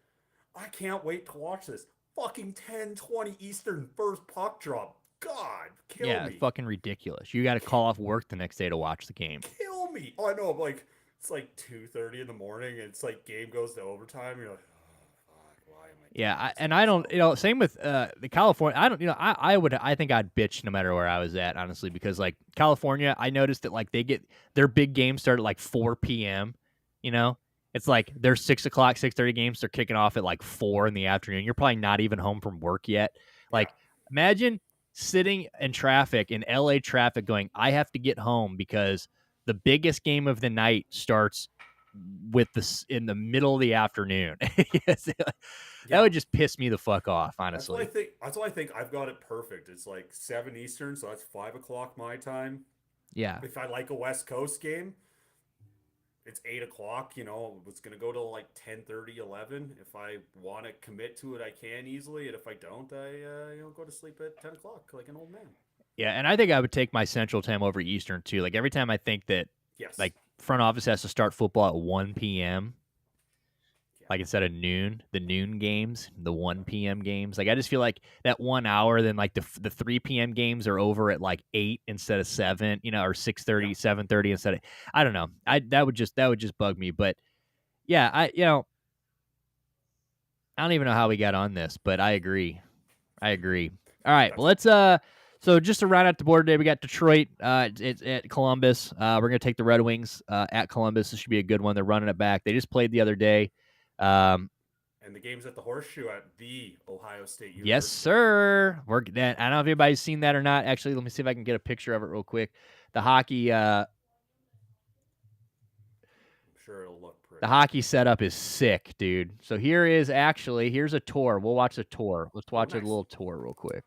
I can't wait to watch this. Fucking 10:20 Eastern first puck drop. God, kill me. Yeah, it's fucking ridiculous. You got to call off work the next day to watch the game. Kill me. Oh, I know. Like, it's like 2:30 in the morning, and it's like game goes to overtime. You're like, oh, fuck, why am I? Yeah, I don't, same with the California. I don't, I think I'd bitch no matter where I was at, honestly, because like California, I noticed that like they get their big games start at like 4 p.m. It's like their 6 o'clock, 6:30 games. They're kicking off at like 4 in the afternoon. You're probably not even home from work yet. Like, imagine sitting in traffic, in LA traffic, going, I have to get home because the biggest game of the night starts with this in the middle of the afternoon. That would just piss me the fuck off, honestly. That's why I think I've got it perfect. It's like 7 Eastern, so that's 5 o'clock my time. Yeah. If I like a West Coast game, it's 8 o'clock. It's going to go to like 10:30, 11. If I want to commit to it, I can easily. And if I don't, I go to sleep at 10 o'clock like an old man. Yeah, and I think I would take my Central time over Eastern, too. Like, every time I think that, like, front office has to start football at 1 p.m., like instead of noon, the noon games, the 1 p.m. games. Like, I just feel like that 1 hour, then like the 3 p.m. games are over at like 8 instead of 7, or 6:30, 7:30 instead of, I don't know. That would just bug me. But yeah, I don't even know how we got on this, but I agree. All right, well, let's so just to round out the board today, we got Detroit. It's at Columbus. We're gonna take the Red Wings at Columbus. This should be a good one. They're running it back. They just played the other day. And the game's at the Horseshoe at the Ohio State University. Yes, sir. I don't know if anybody's seen that or not. Actually, let me see if I can get a picture of it real quick. The hockey. I'm sure it'll look pretty. The hockey setup is sick, dude. So here's a tour. We'll watch a tour. Let's watch a little tour real quick.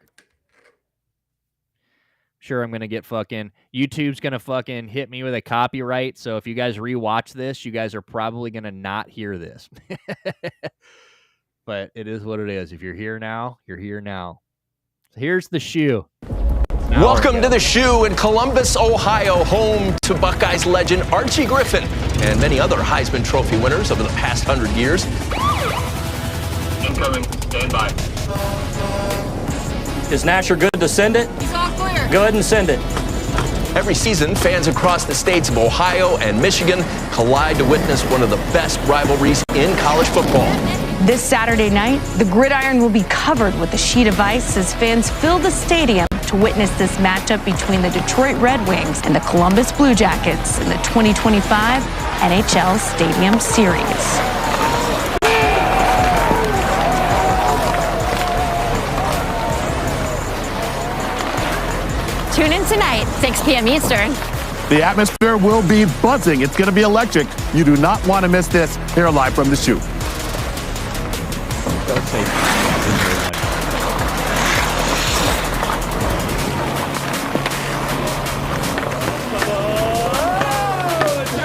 Sure, I'm going to get YouTube's going to fucking hit me with a copyright. So if you guys rewatch this, you guys are probably going to not hear this. But it is what it is. If you're here now, you're here now. So here's the shoe. Welcome to the Shoe in Columbus, Ohio, home to Buckeyes legend Archie Griffin and many other Heisman Trophy winners over the past 100 years. Incoming. Stand by. Is Nasher good to send it? He's all clear. Go ahead and send it. Every season, fans across the states of Ohio and Michigan collide to witness one of the best rivalries in college football. This Saturday night, the gridiron will be covered with a sheet of ice as fans fill the stadium to witness this matchup between the Detroit Red Wings and the Columbus Blue Jackets in the 2025 NHL Stadium Series. Tune in tonight, 6 p.m. Eastern. The atmosphere will be buzzing. It's going to be electric. You do not want to miss this. Here live from the Shoe.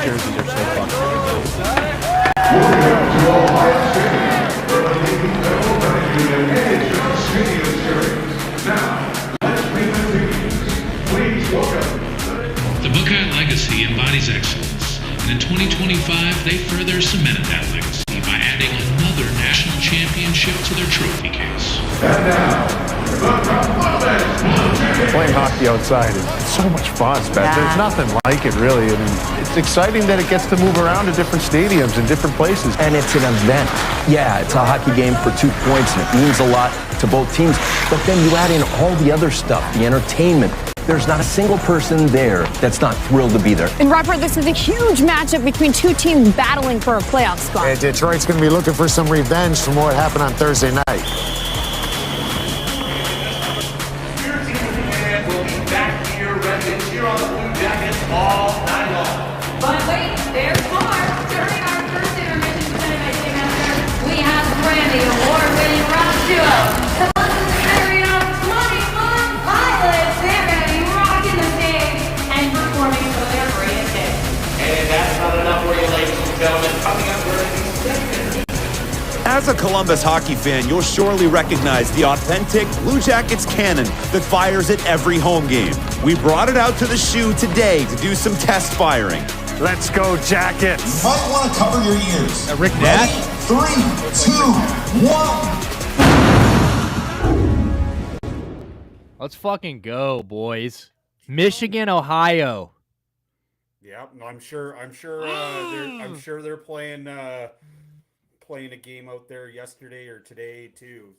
Jerseys are so fucking The Buckeye legacy embodies excellence, and in 2025 they further cemented that legacy by adding another national championship to their trophy case. Playing hockey outside is so much fun, Spencer. There's nothing like it, really. I mean, it's exciting that it gets to move around to different stadiums and different places. And it's an event. Yeah, it's a hockey game for 2 points, and it means a lot to both teams. But then you add in all the other stuff, the entertainment. There's not a single person there that's not thrilled to be there. And Robert, this is a huge matchup between two teams battling for a playoff spot. And Detroit's going to be looking for some revenge from what happened on Thursday night. Your team will be back to your residence here on the Blue Jackets all night long. But wait, there's one. As a Columbus hockey fan, you'll surely recognize the authentic Blue Jackets cannon that fires at every home game. We brought it out to the shoe today to do some test firing. Let's go, Jackets. You might want to cover your ears. Rick Nash? 3, 2, 1. Let's fucking go, boys. Michigan, Ohio. Yeah, I'm sure they're playing a game out there yesterday or today too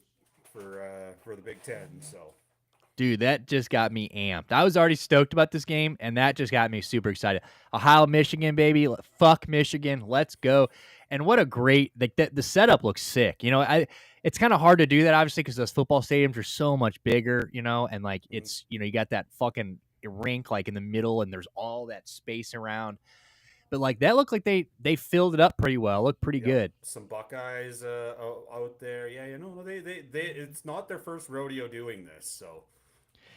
for the Big Ten. So, dude, that just got me amped. I was already stoked about this game, and that just got me super excited. Ohio, Michigan, baby. Fuck Michigan. Let's go. And what a great the setup looks sick. You know, it's kind of hard to do that obviously because those football stadiums are so much bigger. You know, and like it's you got that fucking rink like in the middle, and there's all that space around. But like that looked like they filled it up pretty well. Looked pretty good. Some Buckeyes out there. Yeah, they it's not their first rodeo doing this. So,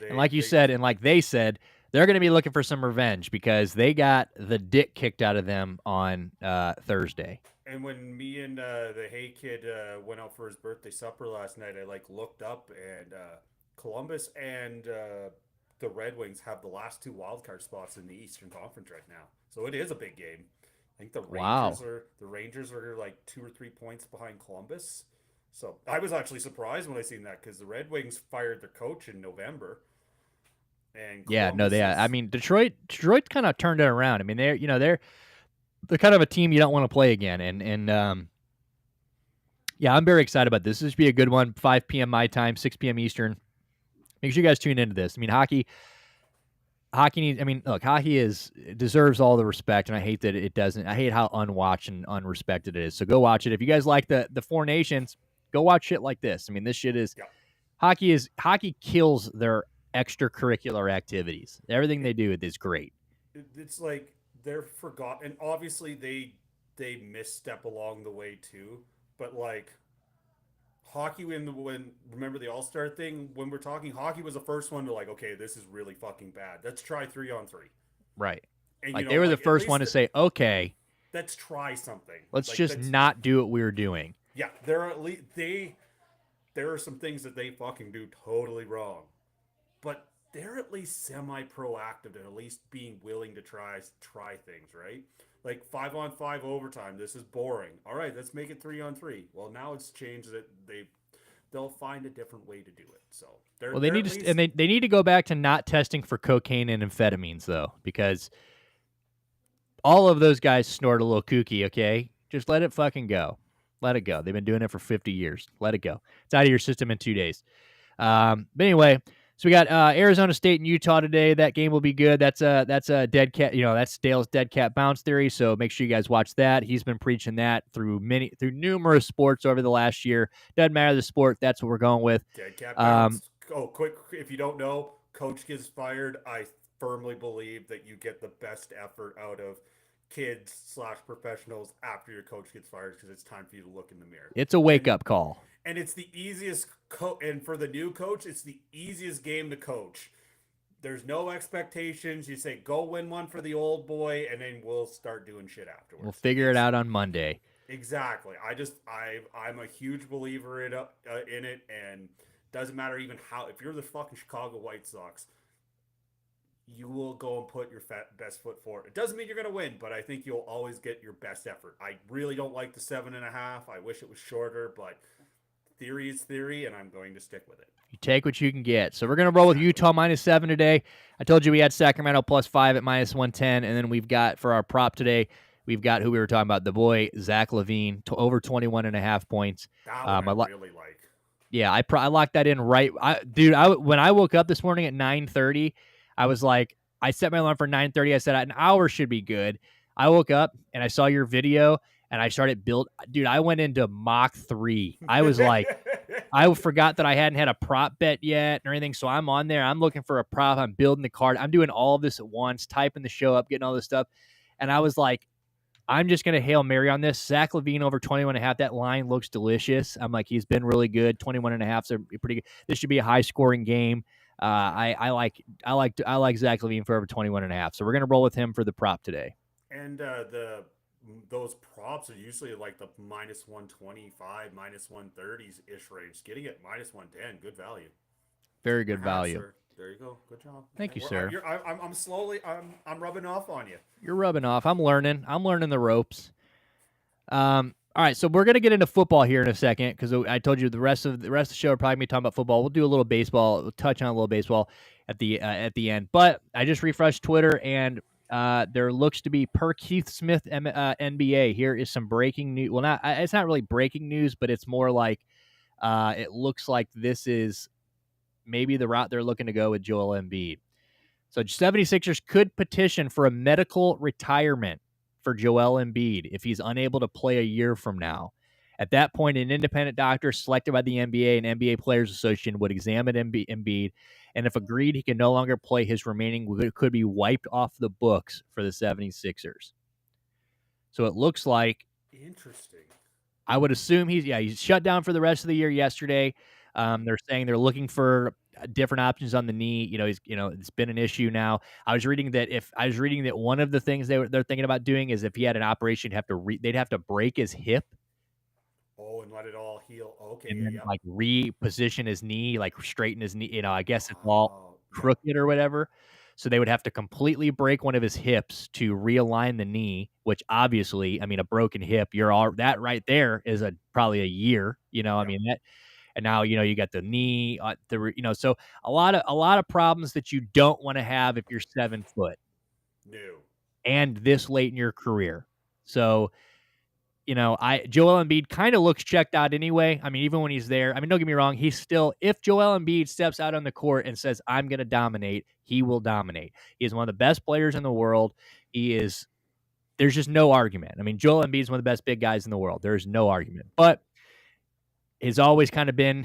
and like you said, and like they said, they're going to be looking for some revenge because they got the dick kicked out of them on Thursday. And when me and the Hay kid went out for his birthday supper last night, I like looked up and Columbus and the Red Wings have the last 2 wildcard spots in the Eastern Conference right now. So it is a big game. I think the Rangers are like 2 or 3 points behind Columbus. So I was actually surprised when I seen that because the Red Wings fired their coach in November. And I mean, Detroit kind of turned it around. I mean, they're kind of a team you don't want to play again. And I'm very excited about this. This should be a good one. 5 p.m. my time, 6 p.m. Eastern. Make sure you guys tune into this. I mean, hockey needs. I mean, look, hockey deserves all the respect, and I hate that it doesn't. I hate how unwatched and unrespected it is. So go watch it. If you guys like the Four Nations, go watch shit like this. I mean, this shit is hockey kills their extracurricular activities. Everything they do is great. It's like they're forgotten. Obviously, they misstep along the way too. But like hockey, when remember the All-Star thing? When we're talking, hockey was the first one to like, okay, this is really fucking bad. Let's try 3-on-3. Right. And, like they were the first one to say, okay, let's try something. Let's not do what we were doing. Yeah, there are some things that they fucking do totally wrong, but they're at least semi-proactive and at least being willing to try things, right? Like 5-on-5 overtime. This is boring. All right, let's make it 3-on-3. Well, now it's changed that they'll find a different way to do it. So they need to go back to not testing for cocaine and amphetamines though, because all of those guys snort a little kooky. Okay, just let it fucking go. Let it go. They've been doing it for 50 years. Let it go. It's out of your system in 2 days. But anyway. So we got Arizona State and Utah today. That game will be good. That's a dead cat. That's Dale's dead cat bounce theory. So make sure you guys watch that. He's been preaching that through numerous sports over the last year. Doesn't matter the sport. That's what we're going with. Dead cat bounce. Quick! If you don't know, coach gets fired. I firmly believe that you get the best effort out of kids/professionals after your coach gets fired because it's time for you to look in the mirror. It's a wake up call. And it's the easiest and for the new coach, it's the easiest game to coach. There's no expectations. You say, go win one for the old boy, and then we'll start doing shit afterwards. We'll figure it out on Monday. Exactly. I'm a huge believer in it, and doesn't matter even how. If you're the fucking Chicago White Sox, you will go and put your best foot forward. It doesn't mean you're going to win, but I think you'll always get your best effort. I really don't like the 7.5. I wish it was shorter, but theory is theory, and I'm going to stick with it. You take what you can get. So we're going to roll with Utah -7 today. I told you we had Sacramento +5 at -110, and then we've got, for our prop today, we've got who we were talking about, the boy, Zach LaVine, over 21.5 points. That one I really like. Yeah, I locked that in right. When I woke up this morning at 9:30, I was like, I set my alarm for 9:30. I said an hour should be good. I woke up, and I saw your video, and I started dude, I went into Mach 3. I was like, I forgot that I hadn't had a prop bet yet or anything. So I'm on there. I'm looking for a prop. I'm building the card. I'm doing all of this at once, typing the show up, getting all this stuff. And I was like, I'm just going to Hail Mary on this. Zach LaVine over 21.5. That line looks delicious. I'm like, he's been really good. 21.5 are pretty good. This should be a high scoring game. I like Zach LaVine for over 21.5. So we're going to roll with him for the prop today. And the those props are usually like the minus 125, minus 130s ish range. Getting it minus 110, good value. Very Tip good my hat, value. sir. There you go. Good job. Thank you, We're- sir. I'm slowly. I'm rubbing off on you. You're rubbing off. I'm learning. I'm learning the ropes. All right, so we're gonna get into football here in a second because I told you the rest of the show are probably gonna be talking about football. We'll do a little baseball. We'll touch on a little baseball at the end. But I just refreshed Twitter and there looks to be per Keith Smith NBA. Here is some breaking news. Well, it's not really breaking news, but it's more like it looks like this is maybe the route they're looking to go with Joel Embiid. So 76ers could petition for a medical retirement for Joel Embiid if he's unable to play a year from now. At that point, an independent doctor selected by the NBA and NBA Players Association would examine Embiid, and if agreed, he can no longer play, his remaining could be wiped off the books for the 76ers. So it looks like, Interesting. I would assume he's shut down for the rest of the year yesterday. They're saying they're looking for different options on the knee. It's been an issue now. I was reading that one of the things they're thinking about doing is if he had an operation, they'd have to break his hip Oh, and let it all heal. Okay, and then yeah. like reposition his knee, like straighten his knee. I guess it's all crooked or whatever. So they would have to completely break one of his hips to realign the knee, which obviously, a broken hip, that right there is probably a year, I mean, that, and now, you got the knee, so a lot of problems that you don't want to have if you're 7 foot. No. And this late in your career. So, Joel Embiid kind of looks checked out anyway. Even when he's there, don't get me wrong. He's still, if Joel Embiid steps out on the court and says, I'm going to dominate, he will dominate. He is one of the best players in the world. There's just no argument. Joel Embiid is one of the best big guys in the world. There's no argument, but it's always kind of been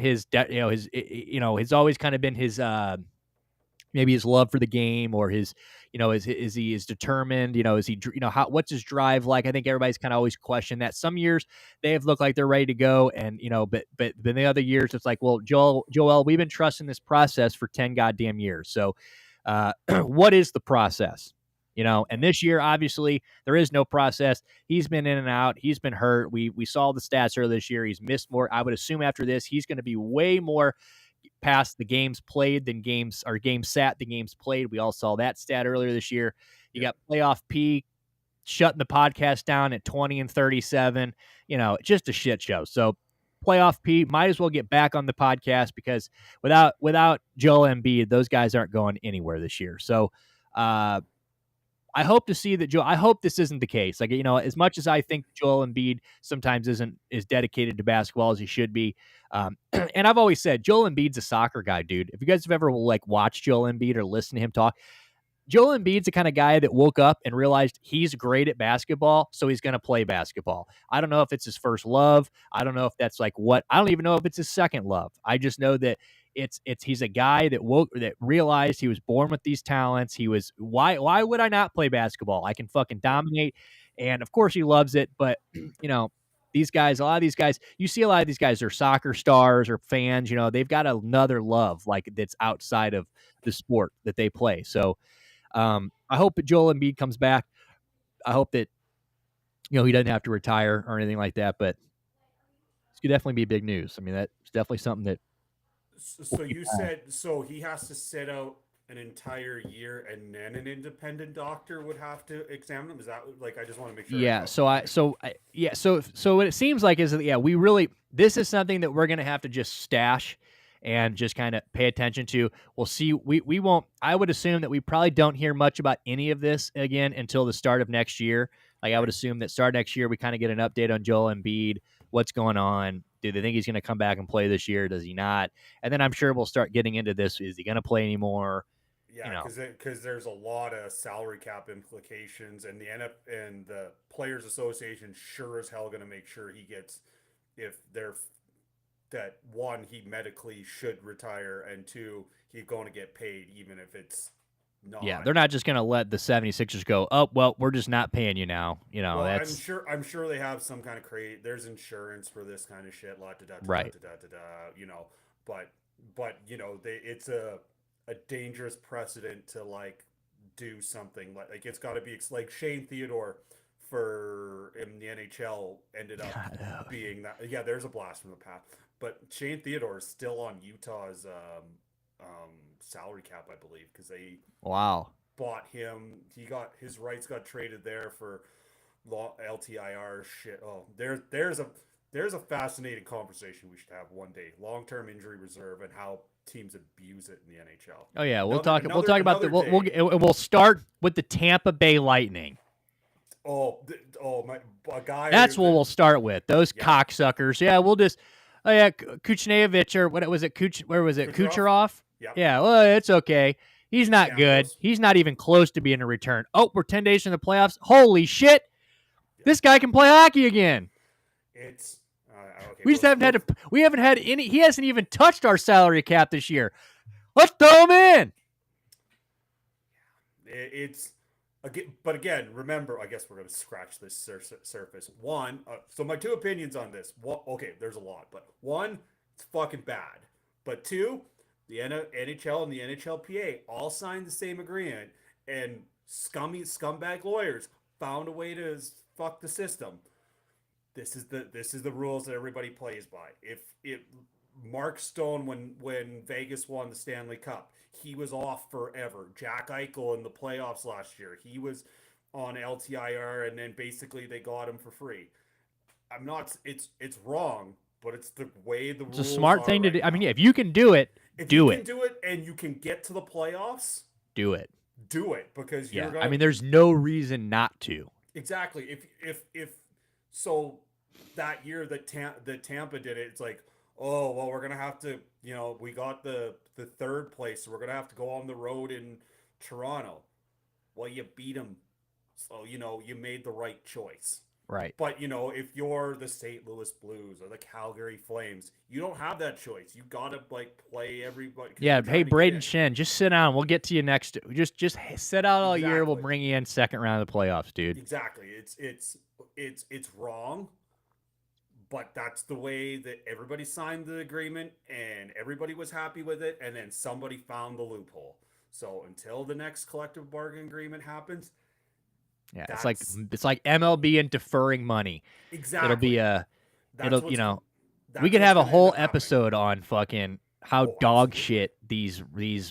maybe his love for the game, or is he determined, is he, what's his drive like? I think everybody's kind of always questioned that. Some years they have looked like they're ready to go, and but the other years it's like, well, Joel, we've been trusting this process for 10 goddamn years. So what is the process? And this year, obviously, there is no process. He's been in and out. He's been hurt. We saw the stats earlier this year. He's missed more. I would assume after this, he's going to be way more past the games played than games sat than games played. We all saw that stat earlier this year. You got playoff P shutting the podcast down at 20 and 37. Just a shit show. So playoff P might as well get back on the podcast, because without Joel Embiid, those guys aren't going anywhere this year. So I hope to see that I hope this isn't the case. Like, as much as I think Joel Embiid sometimes isn't as dedicated to basketball as he should be. And I've always said, Joel Embiid's a soccer guy, dude. If you guys have ever watched Joel Embiid or listened to him talk, Joel Embiid's the kind of guy that woke up and realized he's great at basketball, so he's going to play basketball. I don't know if it's his first love. I don't know if that's I don't even know if it's his second love. I just know that he's a guy that realized he was born with these talents. He was, why would I not play basketball? I can fucking dominate. And of course he loves it, but these guys, a lot of these guys, you see a lot of these guys are soccer stars or fans, they've got another love that's outside of the sport that they play. So I hope that Joel Embiid comes back. I hope that, he doesn't have to retire or anything like that, but it's could definitely be big news. That's definitely something that. So you said, so he has to sit out an entire year and then an independent doctor would have to examine him? Is that I just want to make sure. Yeah. So what it seems like is that, this is something that we're going to have to just stash and just kind of pay attention to. We'll see. We won't, I would assume that we probably don't hear much about any of this again until the start of next year. I would assume that start next year, we kind of get an update on Joel Embiid. What's going on? Do they think he's going to come back and play this year? Does he not? And then I'm sure we'll start getting into this. Is he going to play anymore? Yeah, because there's a lot of salary cap implications, and and the Players Association sure as hell going to make sure he gets, if they're that one, he medically should retire, and two, he's going to get paid even if it's not. Yeah, they're not just going to let the 76ers go, oh, well, we're just not paying you now. Well, that's. I'm sure they have some kind of there's insurance for this kind of shit, right. But it's a dangerous precedent to do something like it's got to be like Shane Theodore for in the NHL ended up being that. Yeah, there's a blast from the past. But Shane Theodore is still on Utah's salary cap, I believe, because they bought him. His rights got traded there for LTIR shit. Oh, there's a fascinating conversation we should have one day. Long-term injury reserve and how teams abuse it in the NHL. Oh yeah, we'll talk about we'll start with the Tampa Bay Lightning. My guy. That's what we'll start with. Those cocksuckers. Yeah, we'll just. Oh yeah, Kucherov or what was it? Where was it? Kucherov. Yeah. Well, it's okay. He's not good. He's not even close to being a return. Oh, we're 10 days from the playoffs. Holy shit! This guy can play hockey again. It's okay. We just haven't had any. He hasn't even touched our salary cap this year. Let's throw him in. But again, remember, I guess we're going to scratch this surface. One, so my two opinions on this. Okay, there's a lot, but one, it's fucking bad. But two, the NHL and the NHLPA all signed the same agreement, and scumbag lawyers found a way to fuck the system. This is the rules that everybody plays by. If Mark Stone, when Vegas won the Stanley Cup, he was off forever. Jack Eichel in the playoffs last year, he was on LTIR, and then basically they got him for free. It's wrong, but it's the way the rules. It's a smart thing to do. I mean, if you can do it, do it. Do it, and you can get to the playoffs. Do it. Do it, because you're gonna. I mean, there's no reason not to. Exactly. If so, that year that Tampa did it, it's like, oh, well, we're going to have to, we got the third place, so we're going to have to go on the road in Toronto. Well, you beat them, so, you made the right choice. Right. But, if you're the St. Louis Blues or the Calgary Flames, you don't have that choice. You got to, play everybody. Yeah, hey, Braden Shen, just sit down. We'll get to you next. Just sit out all year. We'll bring you in second round of the playoffs, dude. Exactly. It's wrong. But that's the way that everybody signed the agreement, and everybody was happy with it, and then somebody found the loophole. So until the next collective bargaining agreement happens, it's like MLB and deferring money. Exactly. It'll be we could have a whole episode on fucking how dog shit these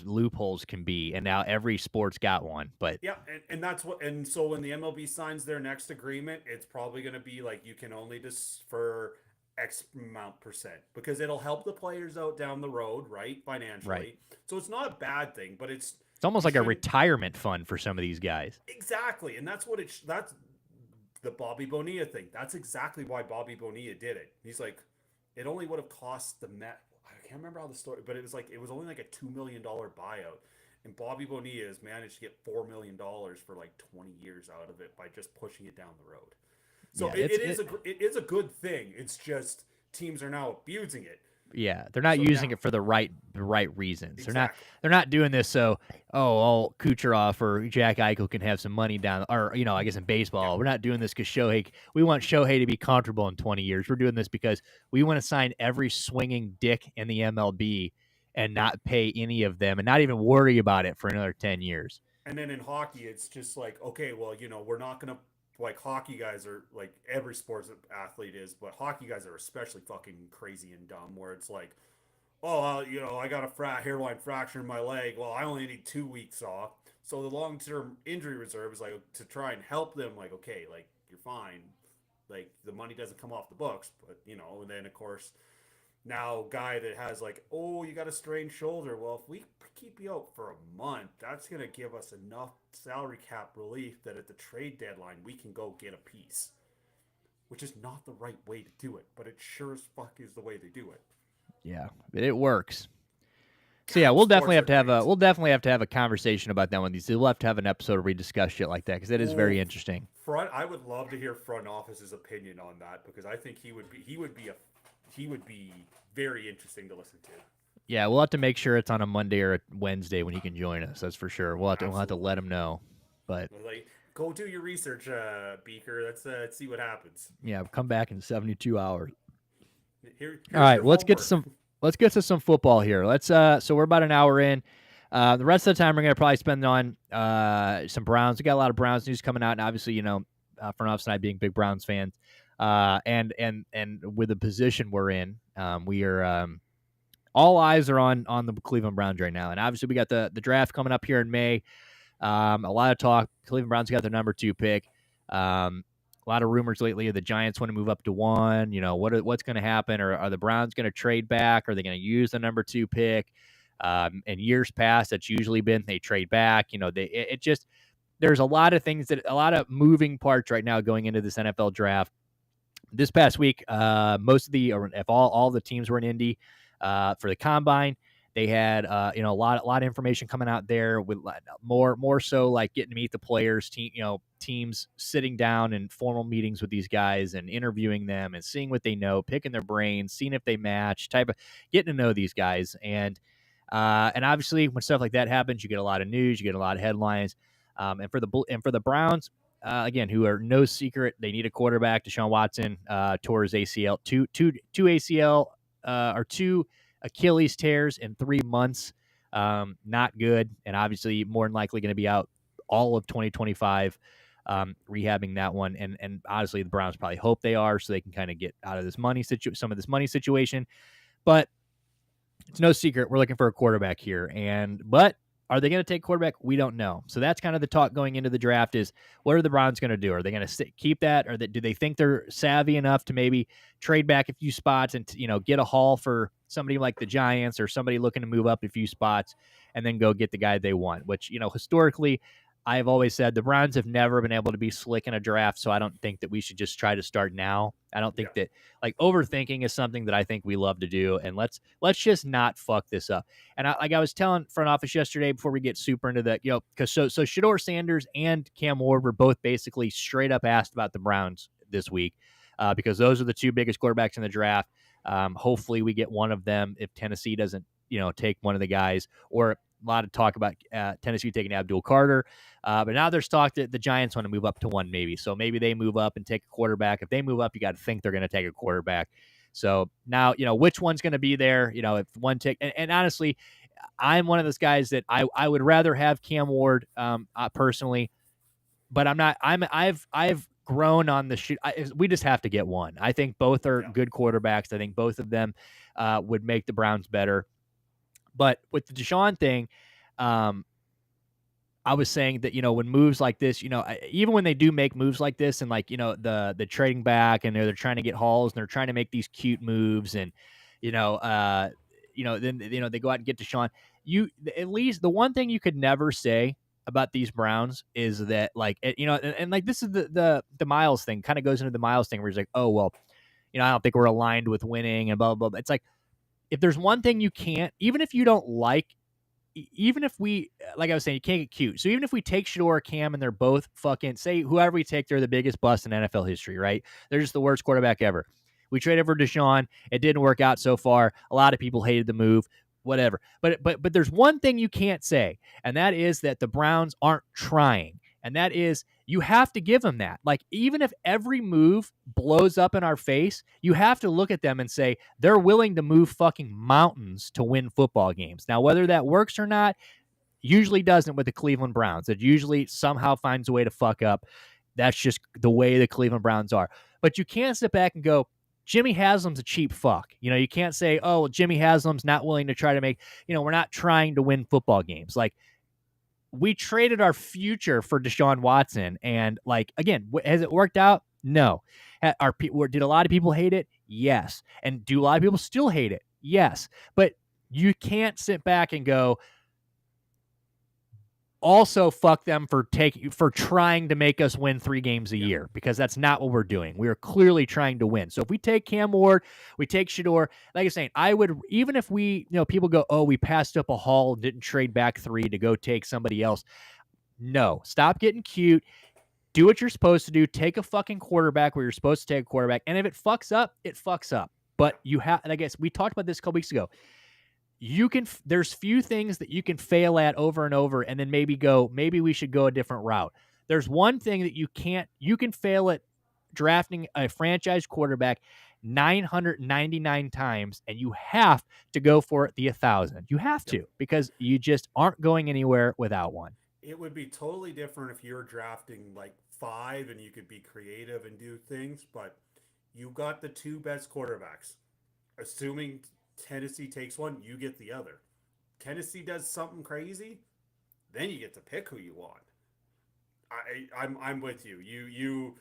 loopholes can be, and now every sport's got one. But yeah, and that's what. And so when the MLB signs their next agreement, it's probably going to be like you can only defer X amount %, because it'll help the players out down the road, right, financially. Right. So it's not a bad thing, but it's almost like a retirement fund for some of these guys. Exactly, and that's what that's the Bobby Bonilla thing. That's exactly why Bobby Bonilla did it. He's like, it only would have cost the Met. I can't remember how the story, but it was only like a $2 million buyout, and Bobby Bonilla has managed to get $4 million for like 20 years out of it by just pushing it down the road. So it is a good thing. It's just teams are now abusing it. Yeah, they're not using it for the right reasons. Exactly. They're not doing this so Kucherov or Jack Eichel can have some money down, or I guess in baseball. Yeah. We're not doing this because we want Shohei to be comfortable in 20 years. We're doing this because we want to sign every swinging dick in the MLB and not pay any of them and not even worry about it for another 10 years. And then in hockey, it's just like, okay, well, we're not going to, like, hockey guys are, like, every sports athlete is, but hockey guys are especially fucking crazy and dumb, where it's like, I got a hairline fracture in my leg. Well, I only need 2 weeks off. So the long-term injury reserve is like to try and help them, like, okay, like, you're fine. Like, the money doesn't come off the books, but, and then, of course, now guy that has like, you got a strained shoulder. Well, if we keep you out for a month, that's going to give us enough salary cap relief that at the trade deadline, we can go get a piece, which is not the right way to do it, but it sure as fuck is the way they do it. Yeah, it works. So yeah, we'll definitely have to have a conversation about that one. We'll have to have an episode where we discuss shit like that, because it is very interesting. I would love to hear front office's opinion on that, because I think he would be very interesting to listen to. Yeah, we'll have to make sure it's on a Monday or a Wednesday when he can join us. That's for sure. We'll have to let him know. But go do your research, Beaker. Let's see what happens. Yeah, come back in 72 hours. All right, let's get to some football here. Let's so we're about an hour in. The rest of the time we're gonna probably spend on some Browns. We got a lot of Browns news coming out, and obviously, front office and I being big Browns fans, and with the position we're in, we are all eyes are on the Cleveland Browns right now, and obviously we got the draft coming up here in May. A lot of talk. Cleveland Browns got their number 2 pick. A lot of rumors lately. The Giants want to move up to 1. You know, what's going to happen? Or are the Browns going to trade back? Are they going to use the number 2 pick? In years past, that's usually been they trade back. You know, it just there's a lot of things a lot of moving parts right now going into this NFL draft. This past week, most of if all the teams were in Indy for the combine. They had, a lot of information coming out there with more so like getting to meet the players, teams sitting down in formal meetings with these guys and interviewing them and seeing what they know, picking their brains, seeing if they match, getting to know these guys. And obviously when stuff like that happens, you get a lot of news, you get a lot of headlines. And for the Browns, again, who are no secret, they need a quarterback. Deshaun Watson tore his ACL, two ACL or 2 Achilles tears in 3 months. Not good. And obviously more than likely going to be out all of 2025, rehabbing that one. And honestly, the Browns probably hope they are so they can kind of get out of this some of this money situation. But it's no secret we're looking for a quarterback here. But are they going to take quarterback? We don't know. So that's kind of the talk going into the draft is what are the Browns going to do? Are they going to keep that? Or do they think they're savvy enough to maybe trade back a few spots and, get a haul for somebody like the Giants or somebody looking to move up a few spots and then go get the guy they want, which, historically, I've always said the Browns have never been able to be slick in a draft, so I don't think that we should just try to start now. I don't think that overthinking is something that I think we love to do, and let's just not fuck this up. And I was telling front office yesterday before we get super into that, because so Shedeur Sanders and Cam Ward were both basically straight up asked about the Browns this week because those are the 2 biggest quarterbacks in the draft. Hopefully we get one of them if Tennessee doesn't, take one of the guys, or a lot of talk about Tennessee taking Abdul Carter. But now there's talk that the Giants want to move up to 1 maybe. So maybe they move up and take a quarterback. If they move up, you got to think they're going to take a quarterback. So now, which one's going to be there? If one take, and honestly, I'm one of those guys that I would rather have Cam Ward personally, but I'm not. I've grown on the shoot. We just have to get one. I think both are good quarterbacks. I think both of them would make the Browns better. But with the Deshaun thing, I was saying that, when moves like this, even when they do make moves like this and the trading back and they're trying to get hauls and they're trying to make these cute moves and, then, they go out and get Deshaun. At least the one thing you could never say about these Browns is that this is the Myles thing kind of goes into the Myles thing where he's like, oh, well, I don't think we're aligned with winning and blah, blah, blah. It's like, if there's one thing you can't, even if you don't even if we, like I was saying, you can't get cute. So even if we take Shedeur or Cam and they're both fucking, say whoever we take, they're the biggest bust in NFL history, right? They're just the worst quarterback ever. We traded for Deshaun. It didn't work out so far. A lot of people hated the move, whatever. But there's one thing you can't say, and that is that the Browns aren't trying. And that is, you have to give them that. Like, even if every move blows up in our face, you have to look at them and say, they're willing to move fucking mountains to win football games. Now, whether that works or not, usually doesn't with the Cleveland Browns. It usually somehow finds a way to fuck up. That's just the way the Cleveland Browns are. But you can't sit back and go, Jimmy Haslam's a cheap fuck. You can't say, oh, well, Jimmy Haslam's not willing to try to make, we're not trying to win football games. Like, we traded our future for Deshaun Watson. And again, has it worked out? No. Did a lot of people hate it? Yes. And do a lot of people still hate it? Yes. But you can't sit back and go, also fuck them for trying to make us win 3 games a year, because that's not what we're doing. We are clearly trying to win. So if we take Cam Ward, we take Shedeur, like I'm saying, I would, even if we, people go, oh, we passed up a haul, didn't trade back 3 to go take somebody else. No, stop getting cute. Do what you're supposed to do. Take a fucking quarterback where you're supposed to take a quarterback. And if it fucks up, it fucks up. But you have, and I guess we talked about this a couple weeks ago. There's few things that you can fail at over and over and then maybe we should go a different route. There's one thing that you can fail at drafting a franchise quarterback 999 times, and you have to go for it the 1,000. You have to, because you just aren't going anywhere without one. It would be totally different if you're drafting 5 and you could be creative and do things, but you got the 2 best quarterbacks. Assuming Tennessee takes one, you get the other. Tennessee does something crazy, then you get to pick who you want. I'm with you. You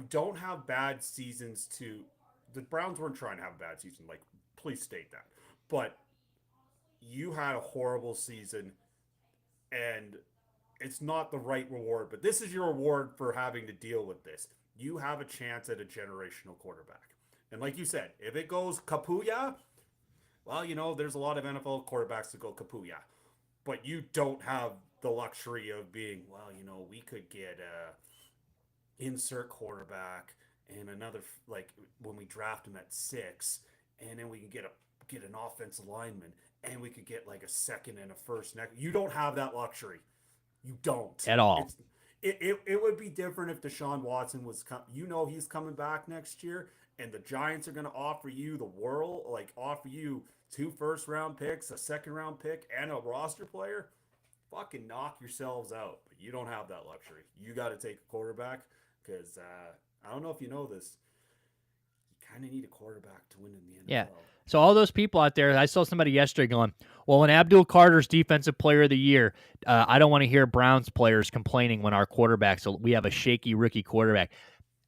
don't have bad seasons to. The Browns weren't trying to have a bad season. Like, please state that. But you had a horrible season, and it's not the right reward. But this is your reward for having to deal with this. You have a chance at a generational quarterback. And like you said, if it goes Kapuya, well, you know, there's a lot of NFL quarterbacks that go Kapuya. But you don't have the luxury of being, well, you know, we could get a insert quarterback and another, like, when we draft him at 6, and then we can get an offensive lineman, and we could get like a second and a first next. You don't have that luxury. You don't at all. It would be different if Deshaun Watson was he's coming back next year, and the Giants are going to offer you the world, like offer you 2 first-round picks, a second-round pick, and a roster player. Fucking knock yourselves out. But you don't have that luxury. You got to take a quarterback because I don't know if you know this. You kind of need a quarterback to win in the NFL. Yeah. So all those people out there, I saw somebody yesterday going, well, when Abdul Carter's Defensive Player of the Year, I don't want to hear Browns players complaining when our quarterback, so we have a shaky rookie quarterback.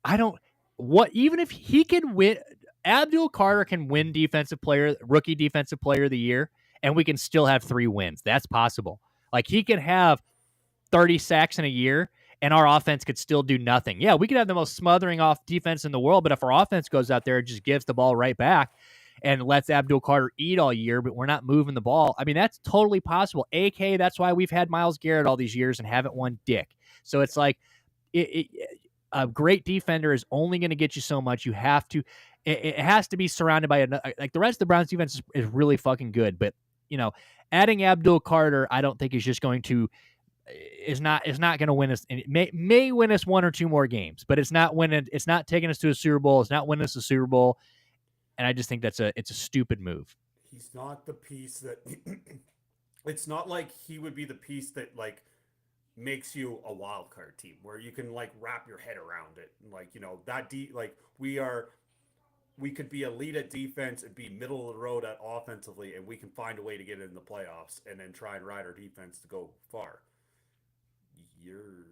Even if he can win, Abdul Carter can win rookie Defensive Player of the Year, and we can still have 3 wins. That's possible. Like, he can have 30 sacks in a year, and our offense could still do nothing. Yeah, we could have the most smothering off defense in the world, but if our offense goes out there and just gives the ball right back and lets Abdul Carter eat all year, but we're not moving the ball, I mean, that's totally possible. AK, that's why we've had Myles Garrett all these years and haven't won dick. So it's like a great defender is only going to get you so much. You have to – it has to be surrounded by – like, the rest of the Browns defense is really fucking good, but, you know, adding Abdul Carter, I don't think is just going to – is not going to win us. And it may win us 1 or 2 more games, but it's not winning. It's not taking us to a Super Bowl. It's not winning us a Super Bowl. And I just think it's a stupid move. He's not the piece that it's not like he would be the piece that like makes you a wild card team where you can like wrap your head around it. Like, you know, we could be elite at defense and be middle of the road at offensively, and we can find a way to get in the playoffs and then try and ride our defense to go far. You're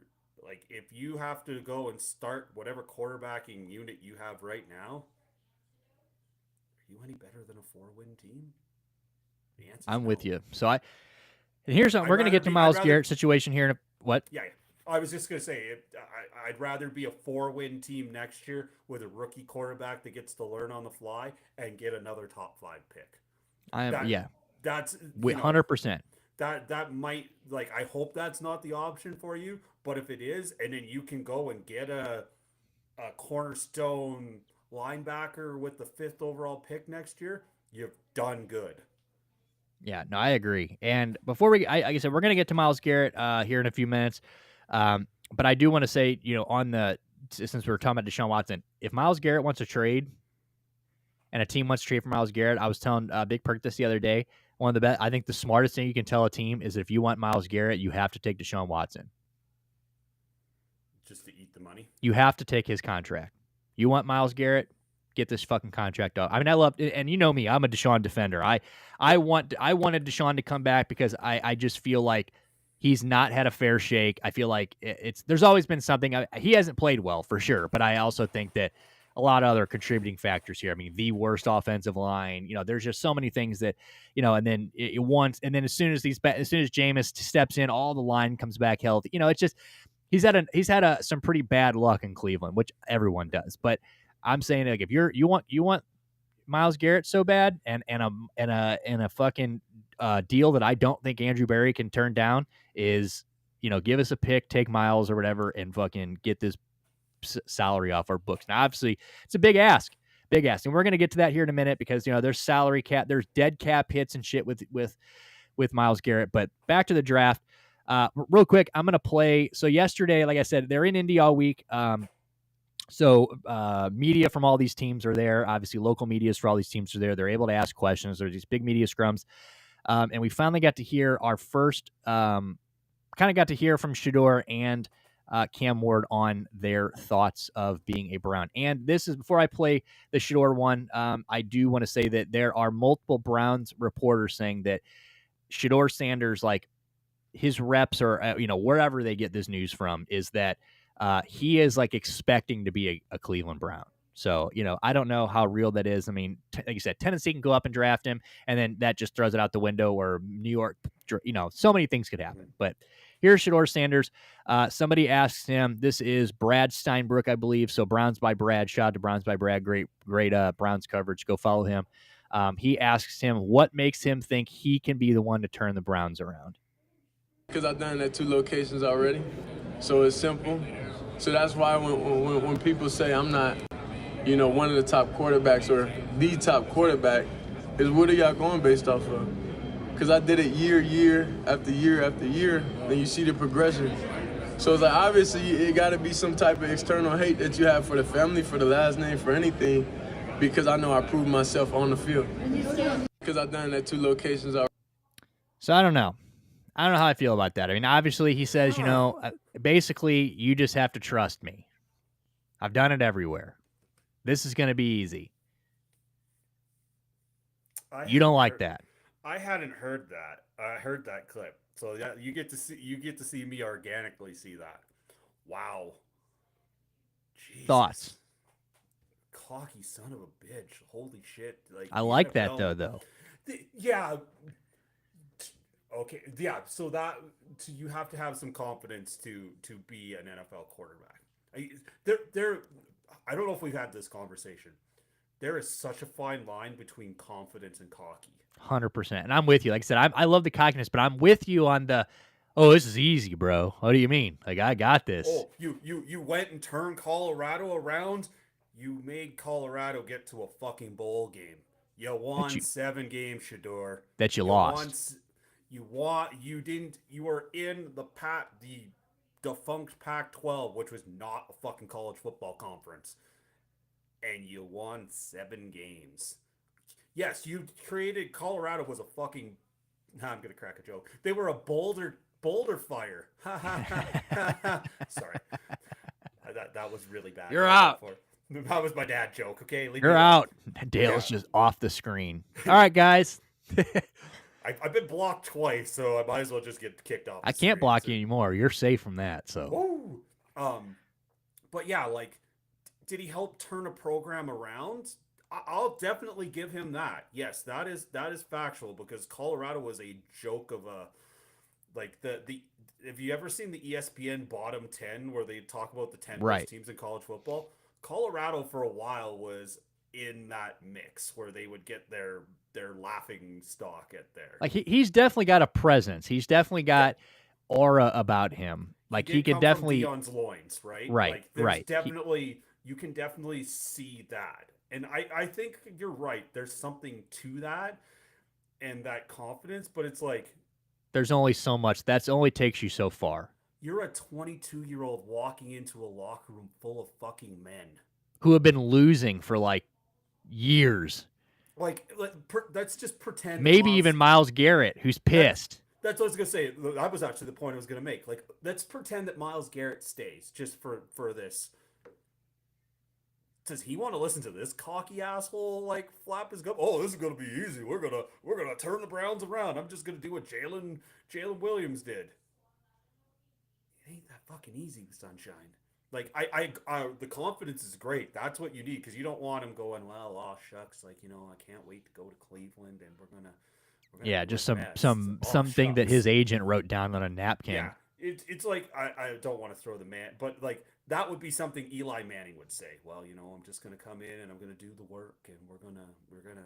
like, if you have to go and start whatever quarterbacking unit you have right now, are you any better than a 4-win team? The answer. I'm with you. So and here's something. We're going to get to Myles Garrett situation here in what? Yeah. I was just going to say, I'd rather be a 4-win team next year with a rookie quarterback that gets to learn on the fly and get another top 5 pick. That's 100%. That might, like, I hope that's not the option for you, but if it is, and then you can go and get a cornerstone linebacker with the 5th overall pick next year, you've done good. Yeah, no, I agree. And before like I said, we're going to get to Myles Garrett here in a few minutes. But I do want to say, you know, since we were talking about Deshaun Watson, if Myles Garrett wants to trade and a team wants to trade for Myles Garrett, I was telling Big Perk this the other day, one of the best, I think the smartest thing you can tell a team is if you want Myles Garrett, you have to take Deshaun Watson. Just to eat the money? You have to take his contract. You want Myles Garrett, get this fucking contract up. I mean, I love it, and you know me, I'm a Deshaun defender. I wanted Deshaun to come back because I just feel like he's not had a fair shake. I feel like there's always been something. He hasn't played well for sure, but I also think that a lot of other contributing factors here. I mean, the worst offensive line. You know, there's just so many things that, you know, and then as soon as Jameis steps in, all the line comes back healthy. You know, it's just he's had some pretty bad luck in Cleveland, which everyone does. But I'm saying, like, if you want Myles Garrett so bad, and a fucking deal that I don't think Andrew Berry can turn down is, you know, give us a pick, take Myles or whatever, and fucking get this salary off our books. Now, obviously, it's a big ask, and we're gonna get to that here in a minute because, you know, there's salary cap, there's dead cap hits and shit with Myles Garrett. But back to the draft, real quick, I'm gonna play. So yesterday, like I said, they're in Indy all week. So media from all these teams are there. Obviously, local medias for all these teams are there. They're able to ask questions. There's these big media scrums. And we finally got to hear our first kind kind of got to hear from Shedeur and Cam Ward on their thoughts of being a Brown. And this is before I play the Shedeur one. I do want to say that there are multiple Browns reporters saying that Shedeur Sanders, like his reps or wherever they get this news from, is that he is like expecting to be a Cleveland Brown. So, I don't know how real that is. I mean, like you said, Tennessee can go up and draft him, and then that just throws it out the window, or New York, so many things could happen. But here's Shedeur Sanders. Somebody asks him, this is Brad Steinbrook, I believe. So Browns by Brad. Shout out to Browns by Brad. Great Browns coverage. Go follow him. He asks him, what makes him think he can be the one to turn the Browns around? Because I've done it at 2 locations already, so it's simple. So that's why when people say I'm not, one of the top quarterbacks or the top quarterback, is what are y'all going based off of? Because I did it year after year after year, then you see the progression. So it's like, obviously it got to be some type of external hate that you have for the family, for the last name, for anything, because I know I proved myself on the field. Because I've done it at 2 locations already. So I don't know how I feel about that. I mean, obviously he says, basically you just have to trust me. I've done it everywhere. This is going to be easy. You don't like that. I hadn't heard that. I heard that clip. So yeah, you get to see me organically see that. Wow. Jesus. Thoughts? Cocky son of a bitch. Holy shit. Like, I like that though. Yeah. Okay. Yeah. So you have to have some confidence to be an NFL quarterback. I don't know if we've had this conversation. There is such a fine line between confidence and cocky. 100%. And I'm with you. Like I said, I love the cockiness, but I'm with you on the, this is easy, bro. What do you mean? Like, I got this. Oh, you went and turned Colorado around. You made Colorado get to a fucking bowl game. You won 7 games, Shedeur. That you lost. You were in the defunct Pac-12, which was not a fucking college football conference. And you won 7 games. Yes, you created Colorado was a fucking. I'm gonna crack a joke. They were a boulder fire. Sorry, that was really bad. You're out. That was my dad joke. Okay, you're out. Dale's just off the screen. All right, guys. I've been blocked twice, so I might as well just get kicked off. I can't block you anymore. You're safe from that. So. Woo. But yeah, like, did he help turn a program around? I'll definitely give him that. Yes, that is factual, because Colorado was a joke of a, like, the have you ever seen the ESPN bottom 10 where they talk about the 10 best teams in college football? Colorado for a while was in that mix where they would get their laughing stock at there. Like he's definitely got a presence. He's definitely got aura about him. Like he could definitely from Deion's loins, right? Right, like, there's right. Definitely you can definitely see that. And I think you're right. There's something to that and that confidence, but it's like there's only so much. That's only takes you so far. You're a 22-year-old walking into a locker room full of fucking men who have been losing for like years. Like that's just pretend. Maybe even Myles Garrett, who's pissed. That's what I was gonna say. That was actually the point I was gonna make. Like, let's pretend that Myles Garrett stays just for this. Does he want to listen to this cocky asshole like flap his gum? Oh, this is gonna be easy. We're gonna turn the Browns around. I'm just gonna do what Jalen Williams did. It ain't that fucking easy, sunshine. Like I the confidence is great. That's what you need, because you don't want him going, well, oh shucks, like, I can't wait to go to Cleveland and we're gonna just something that his agent wrote down on a napkin. Yeah, it's like I don't want to throw the man, but like that would be something Eli Manning would say. Well, I'm just gonna come in and I'm gonna do the work, and we're gonna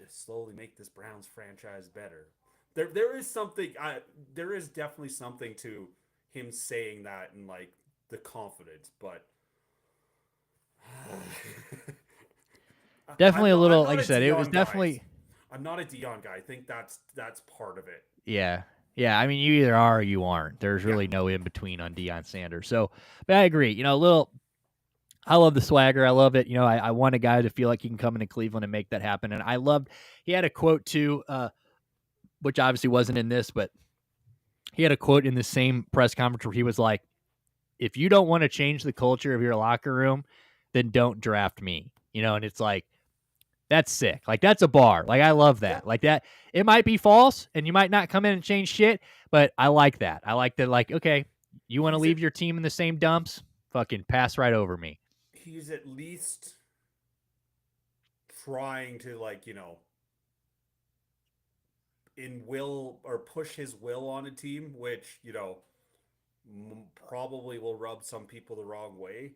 slowly make this Browns franchise better. There is something. There is definitely something to him saying that, and like the confidence, but definitely a little. Like I said, it was definitely. I'm not a Deion guy. I think that's part of it. Yeah. I mean, you either are or you aren't. There's really no in between on Deion Sanders. So, but I agree. I love the swagger. I love it. I want a guy to feel like he can come into Cleveland and make that happen. And he had a quote too, which obviously wasn't in this, but he had a quote in the same press conference where he was like, if you don't want to change the culture of your locker room, then don't draft me. And it's like, that's sick. Like, that's a bar. Like, I love that. Like, that, it might be false and you might not come in and change shit, but I like that. I like that. Like, okay, you want to leave your team in the same dumps? Fucking pass right over me. He's at least trying to, like, in will or push his will on a team, which, probably will rub some people the wrong way.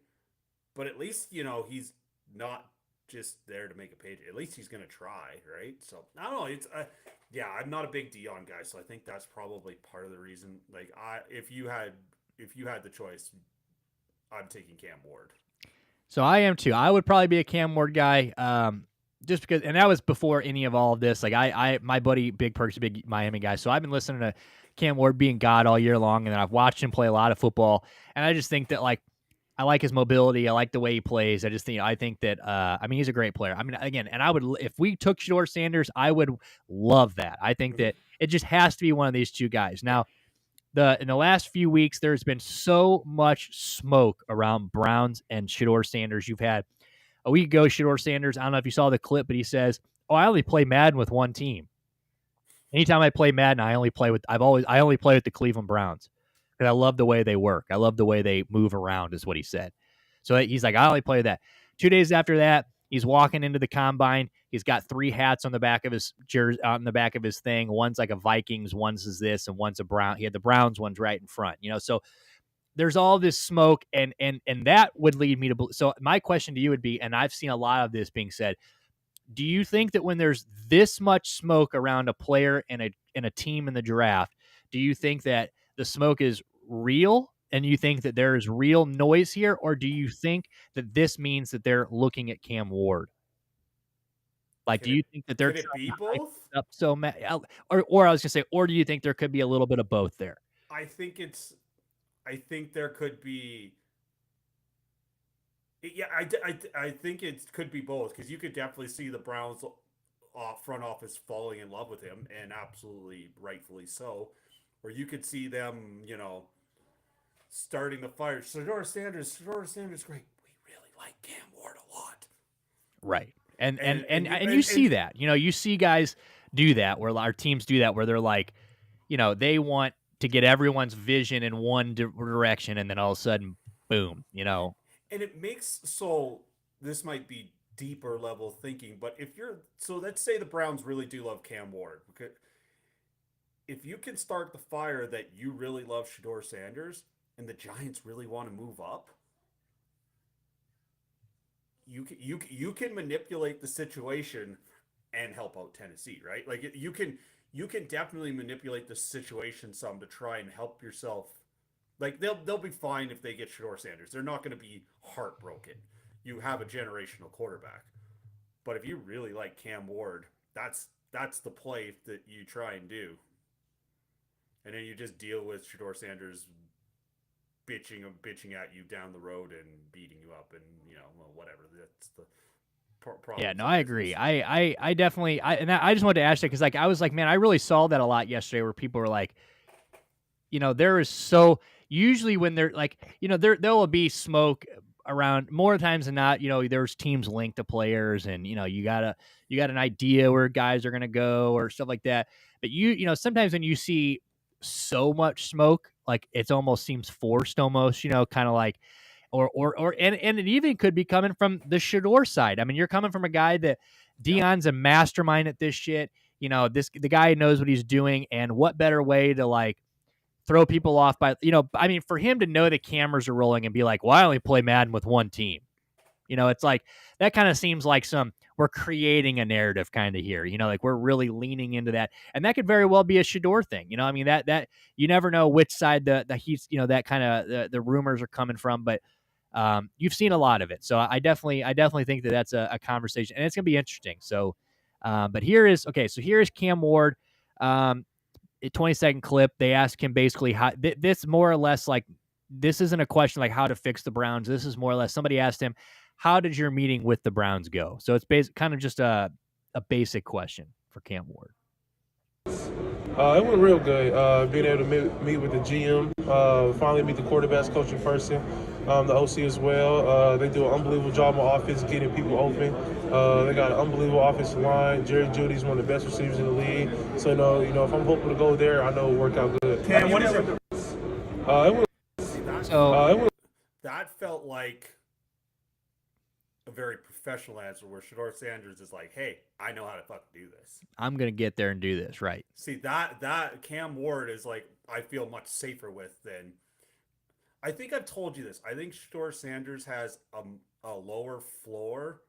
But at least, he's not just there to make a page. At least he's going to try, right? So, I don't know. It's, I'm not a big Dion guy, so I think that's probably part of the reason. Like, if you had the choice, I'm taking Cam Ward. So I am too. I would probably be a Cam Ward guy. Just because, and that was before any of all of this. Like my buddy Big Perk's a big Miami guy, so I've been listening to Cam Ward being God all year long, and then I've watched him play a lot of football, and I just think that, like, I like his mobility, I like the way he plays. I think that he's a great player. I mean, again, and if we took Shedeur Sanders, I would love that. I think that it just has to be one of these two guys. Now, in the last few weeks, there's been so much smoke around Browns and Shedeur Sanders. You've had a week ago, Shedeur Sanders, I don't know if you saw the clip, but he says, I only play Madden with one team. Anytime I play Madden, I only play with the Cleveland Browns because I love the way they work. I love the way they move around is what he said. So he's like, I only play that. 2 days after that, he's walking into the combine. He's got 3 hats on the back of his jersey, on the back of his thing. One's like a Vikings, one's is this, and one's a Brown. He had the Browns ones right in front, so there's all this smoke, and that would lead me to. So my question to you would be, and I've seen a lot of this being said, do you think that when there's this much smoke around a player and a team in the draft, do you think that the smoke is real, and you think that there is real noise here, or do you think that this means that they're looking at Cam Ward? Like, do you think that they're could it be both? Up so or I was gonna say, or do you think there could be a little bit of both there? I think there could be. Yeah, I think it could be both, because you could definitely see the Browns front office falling in love with him, and absolutely rightfully so. Or you could see them, starting the fire. Shedeur Sanders, great. We really like Cam Ward a lot. Right. And you see that. You see guys do that, where our teams do that, where they're like, they want to get everyone's vision in one direction, and then all of a sudden, boom, And it makes, so this might be deeper level thinking, but let's say the Browns really do love Cam Ward. Okay, if you can start the fire that you really love Shedeur Sanders, and the Giants really want to move up, you can manipulate the situation and help out Tennessee, right? Like, you can definitely manipulate the situation some to try and help yourself. Like, they'll be fine if they get Shedeur Sanders. They're not going to be heartbroken. You have a generational quarterback. But if you really like Cam Ward, that's the play that you try and do. And then you just deal with Shedeur Sanders bitching at you down the road and beating you up, and whatever. That's the problem. Yeah, no, I agree. I definitely, I just wanted to ask that because, like, I was like, man, I really saw that a lot yesterday, where people were like, there is so usually when they're like, there will be smoke around more times than not. There's teams linked to players, and you got an idea where guys are gonna go or stuff like that. But sometimes when you see so much smoke, like, it almost seems forced, almost, kind of like, and it even could be coming from the Shedeur side. I mean, you're coming from a guy that Dion's a mastermind at this shit. The guy knows what he's doing, and what better way to, like, throw people off by, for him to know the cameras are rolling and be like, well, I only play Madden with one team. It's like, that kind of seems like we're creating a narrative kind of here, like we're really leaning into that. And that could very well be a Shedeur thing. That you never know which side the he's, that kind of the rumors are coming from, but you've seen a lot of it. So I definitely think that that's a conversation, and it's going to be interesting. So, but here's Cam Ward. A 20-second clip. They ask him basically how this more or less, like, this isn't a question like how to fix the Browns. This is more or less somebody asked him, how did your meeting with the Browns go? So it's kind of just a basic question for Cam Ward. It went real good. Being able to meet with the GM, finally meet the quarterbacks coaching person, the OC as well. They do an unbelievable job on offense, getting people open. They got an unbelievable offensive line. Jerry Judy's one of the best receivers in the league. So, if I'm hoping to go there, I know it'll work out good. Cam, what is it? That felt like a very professional answer where Shedeur Sanders is like, hey, I know how to fucking do this. I'm going to get there and do this, right? See, that Cam Ward is like, I feel much safer with than, I think I've told you this. I think Shedeur Sanders has a lower floor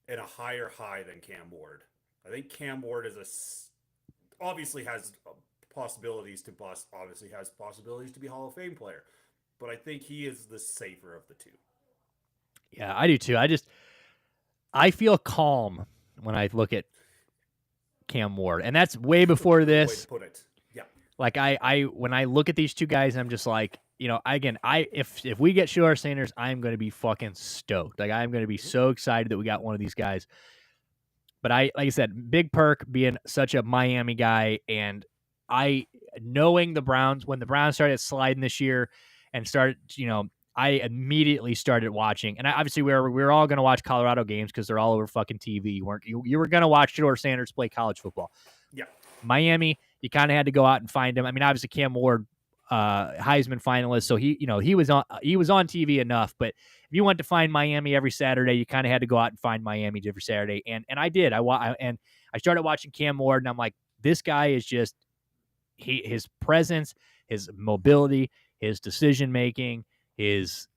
and a higher high than Cam Ward. I think Cam Ward obviously has possibilities to bust, obviously has possibilities to be Hall of Fame player, but I think he is the safer of the two. Yeah, I do too. I feel calm when I look at Cam Ward, and that's way before this. Way to put it. Yeah. Like when I look at these two guys, I'm just like, if we get Shedeur Sanders, I'm going to be fucking stoked. Like I'm going to be so excited that we got one of these guys. But like I said, Big Perk being such a Miami guy, and knowing the Browns when the Browns started sliding this year and started, I immediately started watching, and obviously we were all going to watch Colorado games because they're all over fucking TV. You were going to watch Shedeur Sanders play college football. Yeah. Miami, you kind of had to go out and find him. I mean, obviously Cam Ward, Heisman finalist, so he was on TV enough. But if you wanted to find Miami every Saturday, you kind of had to go out and find Miami every Saturday, and I did. I started watching Cam Ward, and I'm like, this guy is just his presence, his mobility, his decision making. His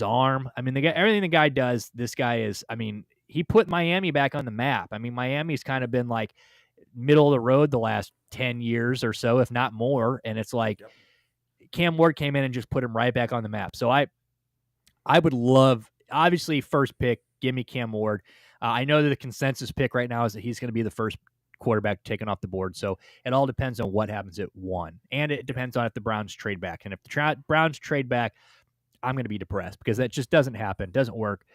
arm. I mean, everything the guy does, this guy is, I mean, he put Miami back on the map. I mean, Miami's kind of been like middle of the road the last 10 years or so, if not more. And it's like Cam Ward came in and just put him right back on the map. So I would love, obviously, first pick, give me Cam Ward. I know that the consensus pick right now is that he's going to be the first quarterback taken off the board. So it all depends on what happens at 1. And it depends on if the Browns trade back. And if the Browns trade back, I'm going to be depressed because that just doesn't happen. Doesn't work.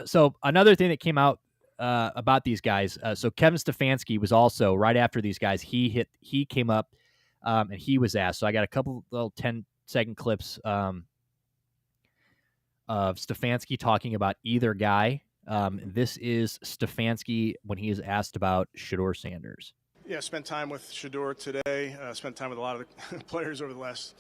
So another thing that came out about these guys. So Kevin Stefanski was also right after these guys. He came up and he was asked. So I got a couple little 10-second clips of Stefanski talking about either guy. This is Stefanski when he is asked about Shedeur Sanders. Yeah, spent time with Shedeur today. Spent time with a lot of the players over the last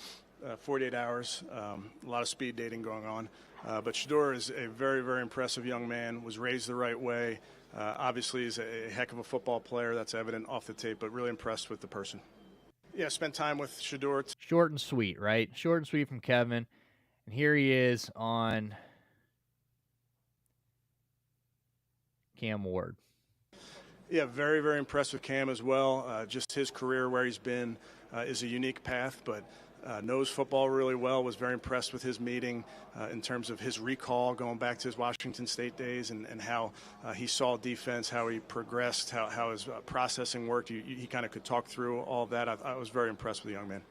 48 hours. A lot of speed dating going on. But Shedeur is a very, very impressive young man, was raised the right way. Obviously, is a heck of a football player. That's evident off the tape, but really impressed with the person. Yeah, spent time with Shedeur. Short and sweet, right? Short and sweet from Kevin. And here he is on Cam Ward. Yeah, very, very impressed with Cam as well. Just his career, where he's been, is a unique path, but knows football really well. Was very impressed with his meeting in terms of his recall, going back to his Washington State days and how he saw defense, how he progressed, how his processing worked. He kind of could talk through all of that. I was very impressed with the young man.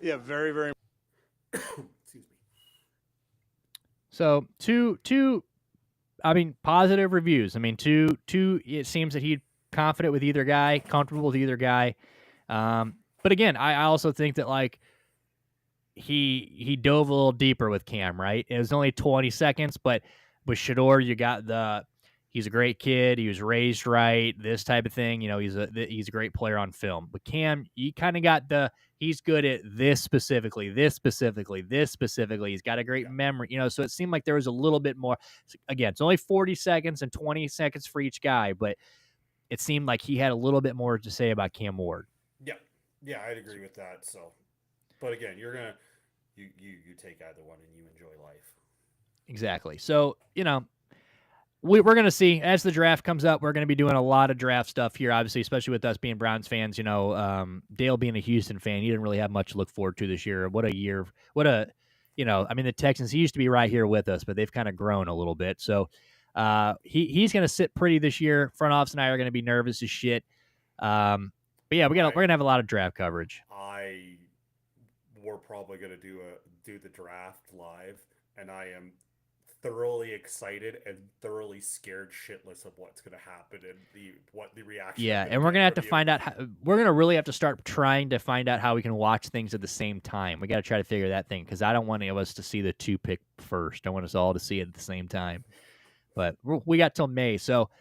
Yeah, very, very. Excuse me. So two. I mean, positive reviews. I mean, two. It seems that he's confident with either guy, comfortable with either guy. But again, I also think that like he dove a little deeper with Cam. Right? It was only 20 seconds, but with Shedeur, you got he's a great kid. He was raised right. This type of thing. You know, he's a great player on film. But Cam, you kind of got he's good at this specifically, this specifically, this specifically. He's got a great memory, you know, so it seemed like there was a little bit more. Again, it's only 40 seconds and 20 seconds for each guy, but it seemed like he had a little bit more to say about Cam Ward. Yeah, I'd agree with that. So, but again, you take either one and you enjoy life. Exactly. So, you know, we're going to see as the draft comes up. We're going to be doing a lot of draft stuff here, obviously, especially with us being Browns fans. You know, Dale being a Houston fan, he didn't really have much to look forward to this year. What a year. I mean, the Texans, he used to be right here with us, but they've kind of grown a little bit. So he's going to sit pretty this year. Front office and I are going to be nervous as shit. But yeah, we're going to have a lot of draft coverage. We're probably going to do the draft live, and I am thoroughly excited and thoroughly scared shitless of what's going to happen and what the reaction. Yeah, and we're gonna have to find out. We're gonna really have to start trying to find out how we can watch things at the same time. We got to try to figure that thing because I don't want any of us to see the 2 pick first. I want us all to see it at the same time. But we got till May, so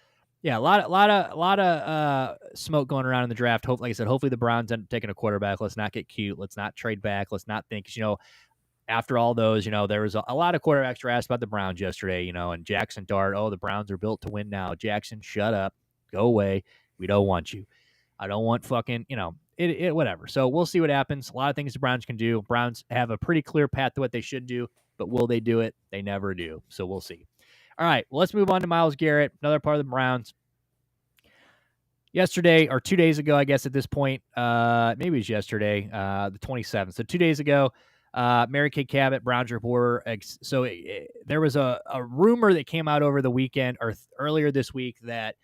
yeah, a lot of smoke going around in the draft. Hopefully, like I said, hopefully the Browns end up taking a quarterback. Let's not get cute. Let's not trade back. Let's not think. After all those, there was a lot of quarterbacks were asked about the Browns yesterday. And Jackson Dart. Oh, the Browns are built to win now. Jackson, shut up. Go away. We don't want you. I don't want fucking, whatever. So we'll see what happens. A lot of things the Browns can do. Browns have a pretty clear path to what they should do, but will they do it? They never do. So we'll see. All right, well, let's move on to Myles Garrett, another part of the Browns. Yesterday, or 2 days ago, I guess at this point, maybe it was yesterday, the 27th. So 2 days ago, Mary Kay Cabot, Browns reporter. There was a rumor that came out over the weekend or earlier this week that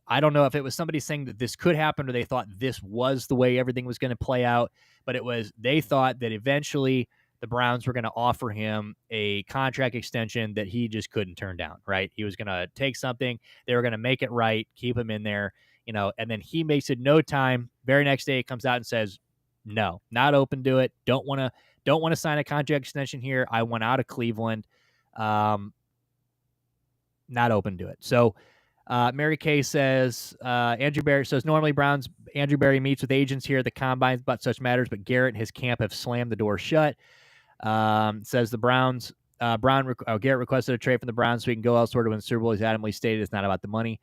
I don't know if it was somebody saying that this could happen or they thought this was the way everything was going to play out, but they thought that eventually the Browns were going to offer him a contract extension that he just couldn't turn down, right? He was going to take something. They were going to make it right, keep him in there, and then he makes it no time. Very next day, he comes out and says, no, not open to it. Don't want to sign a contract extension here. I want out of Cleveland. Not open to it. So Mary Kay says, Andrew Berry says, normally Andrew Berry meets with agents here at the combines about such matters, but Garrett and his camp have slammed the door shut. Says the Browns, Garrett requested a trade from the Browns so he can go elsewhere to win the Super Bowl. He's adamantly stated it's not about the money.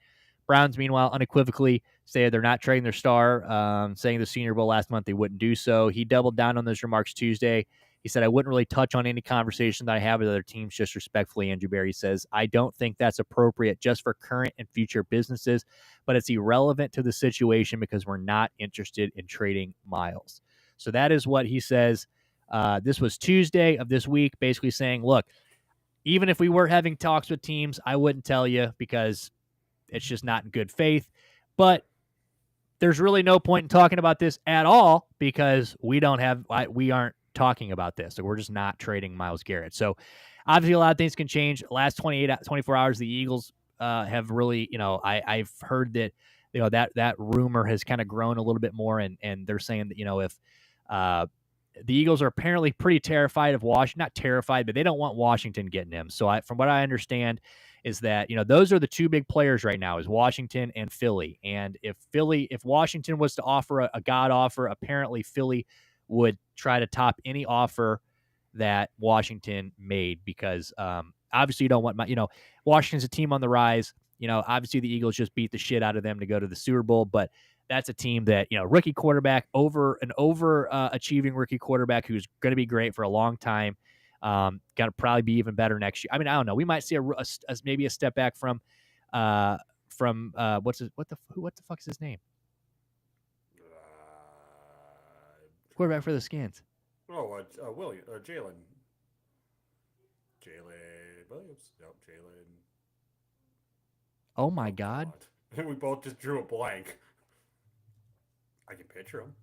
Browns, meanwhile, unequivocally stated they're not trading their star, saying the Senior Bowl last month they wouldn't do so. He doubled down on those remarks Tuesday. He said, I wouldn't really touch on any conversation that I have with other teams, just respectfully. Andrew Berry says, I don't think that's appropriate just for current and future businesses, but it's irrelevant to the situation because we're not interested in trading Myles. So that is what he says. This was Tuesday of this week, basically saying, look, even if we were having talks with teams, I wouldn't tell you because it's just not in good faith. But there's really no point in talking about this at all because we aren't talking about this. So we're just not trading Myles Garrett. So obviously a lot of things can change. Last 24 hours, the Eagles have really, I've heard that, that rumor has kind of grown a little bit more. And they're saying that, if the Eagles are apparently pretty terrified of Washington, not terrified, but they don't want Washington getting him. So from what I understand is that, those are the two big players right now is Washington and Philly. And if Washington was to offer a God offer, apparently Philly would try to top any offer that Washington made because obviously you don't want Washington's a team on the rise. Obviously the Eagles just beat the shit out of them to go to the Super Bowl, but that's a team that, rookie quarterback achieving rookie quarterback who's going to be great for a long time. Got to probably be even better next year. I mean, I don't know. We might see maybe a step back from what the fuck is his name? Quarterback for the Skins. Oh, Jalen Williams. Nope, Jalen. Oh my God. We both just drew a blank. I can picture him.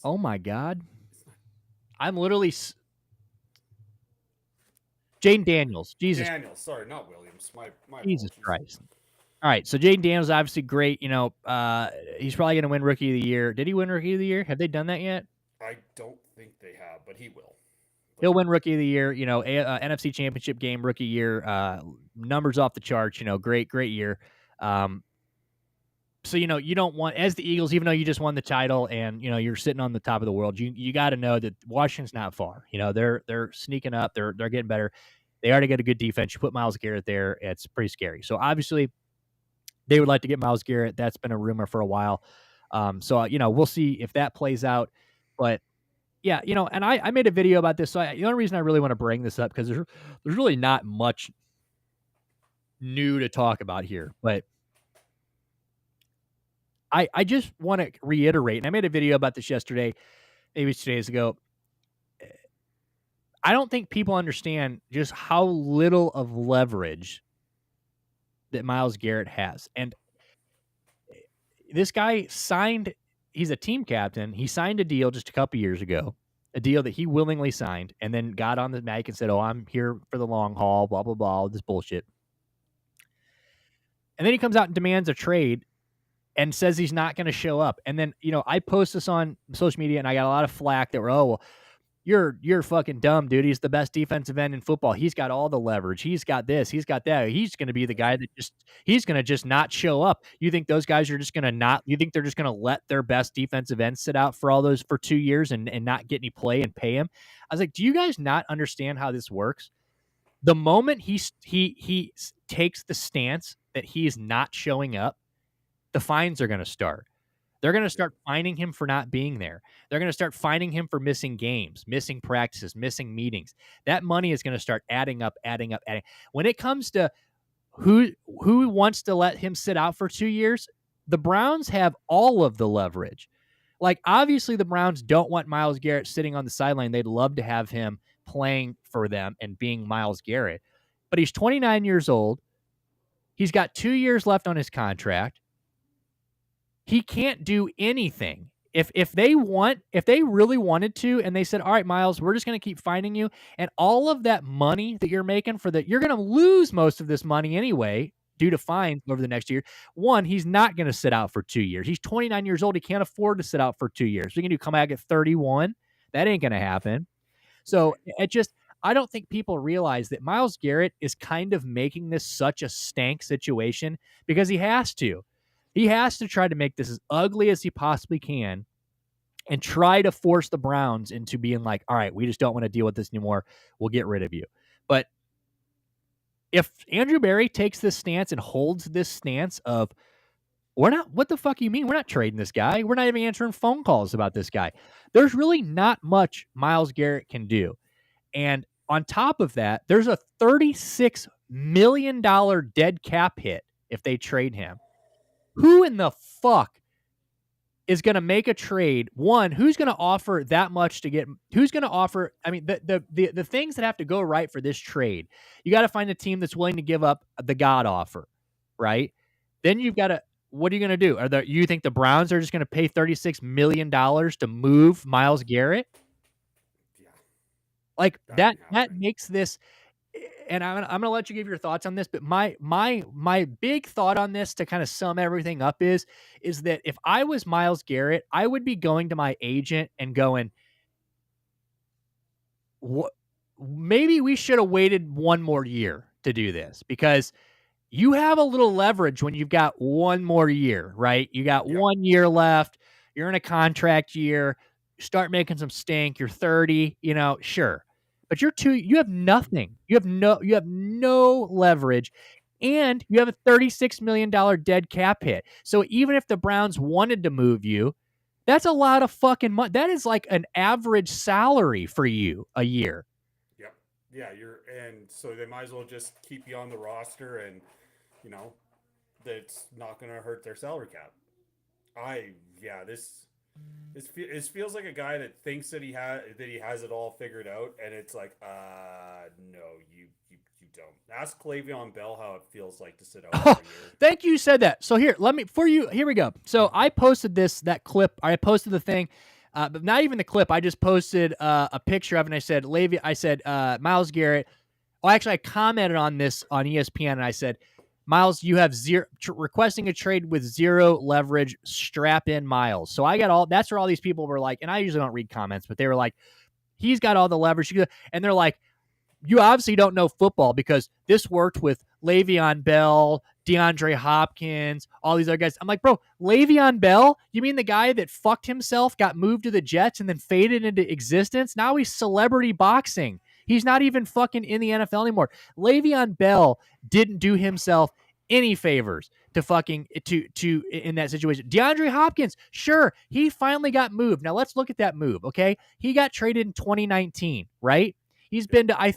Oh my God. I'm literally Jaden Daniels. Jesus. Daniels, sorry, not Williams. My Jesus apologies. Christ. All right, so Jaden Daniels obviously great. He's probably going to win Rookie of the Year. Did he win Rookie of the Year? Have they done that yet? I don't think they have, but he will. He'll win Rookie of the Year. NFC Championship game, Rookie Year, numbers off the charts. Great year. So, you don't want, as the Eagles, even though you just won the title and, you're sitting on the top of the world, you got to know that Washington's not far. They're sneaking up. They're getting better. They already got a good defense. You put Myles Garrett there, it's pretty scary. So, obviously, they would like to get Myles Garrett. That's been a rumor for a while. So, we'll see if that plays out. But, yeah, and I made a video about this. So, the only reason I really want to bring this up, because there's really not much new to talk about here. But I just want to reiterate, and I made a video about this yesterday, maybe 2 days ago. I don't think people understand just how little of leverage that Myles Garrett has. And this guy he's a team captain. He signed a deal just a couple years ago. a deal that he willingly signed and then got on the mic and said, oh, I'm here for the long haul, blah, blah, blah, all this bullshit. And then he comes out and demands a trade and says he's not going to show up. And then, I post this on social media and I got a lot of flack that were, oh, well, you're fucking dumb, dude. He's the best defensive end in football. He's got all the leverage. He's got this. He's got that. He's going to be the guy that he's going to just not show up. You think those guys are just going to you think they're just going to let their best defensive end sit out for 2 years and not get any play and pay him? I was like, do you guys not understand how this works? The moment he takes the stance that he is not showing up, the fines are going to start. They're going to start fining him for not being there. They're going to start fining him for missing games, missing practices, missing meetings. That money is going to start adding up. When it comes to who wants to let him sit out for 2 years, the Browns have all of the leverage. Like, obviously, the Browns don't want Myles Garrett sitting on the sideline. They'd love to have him playing for them and being Myles Garrett. But he's 29 years old. He's got 2 years left on his contract. He can't do anything. If they really wanted to, and they said, all right, Myles, we're just going to keep finding you, and all of that money that you're making you're going to lose most of this money anyway due to fines over the next year. One, he's not going to sit out for 2 years. He's 29 years old. He can't afford to sit out for 2 years. We can come back at 31. That ain't going to happen. So I don't think people realize that Myles Garrett is kind of making this such a stank situation because he has to. He has to try to make this as ugly as he possibly can and try to force the Browns into being like, all right, we just don't want to deal with this anymore. We'll get rid of you. But if Andrew Berry takes this stance and holds this stance of, what the fuck you mean? We're not trading this guy. We're not even answering phone calls about this guy. There's really not much Myles Garrett can do. And on top of that, there's a $36 million dead cap hit if they trade him. Who in the fuck is going to make a trade? One, who's going to offer that much to get? Who's going to offer? I mean, the things that have to go right for this trade, you got to find a team that's willing to give up the God offer, right? Then you've got to. What are you going to do? You think the Browns are just going to pay $36 million to move Myles Garrett? Yeah, like that makes this. And I'm going to let you give your thoughts on this, but my big thought on this to kind of sum everything up is that if I was Myles Garrett, I would be going to my agent and going, maybe we should have waited one more year to do this, because you have a little leverage when you've got one more year, right? You got 1 year left. You're in a contract year. You start making some stink. You're 30, sure. But you have nothing. You have no leverage, and you have a $36 million dead cap hit. So even if the Browns wanted to move you, that's a lot of fucking money. That is like an average salary for you a year. Yep. Yeah, and so they might as well just keep you on the roster, and that's not going to hurt their salary cap. This feels like a guy that thinks that he has it all figured out, and it's like, no, you don't. Ask Le'Veon Bell how it feels like to sit out for a year. Thank you, said that. So here we go. So I posted that clip. I posted the thing, but not even the clip. I just posted a picture of it, and I said, Myles Garrett. Well, actually, I commented on this on ESPN, and I said, Myles, you have requesting a trade with zero leverage. Strap in, Myles. So I got that's where all these people were like, and I usually don't read comments, but they were like, he's got all the leverage. And they're like, you obviously don't know football, because this worked with Le'Veon Bell, DeAndre Hopkins, all these other guys. I'm like, bro, Le'Veon Bell? You mean the guy that fucked himself, got moved to the Jets, and then faded into existence? Now he's celebrity boxing. He's not even fucking in the NFL anymore. Le'Veon Bell didn't do himself any favors to in that situation. DeAndre Hopkins, sure, he finally got moved. Now let's look at that move, okay? He got traded in 2019, right? He's been to, I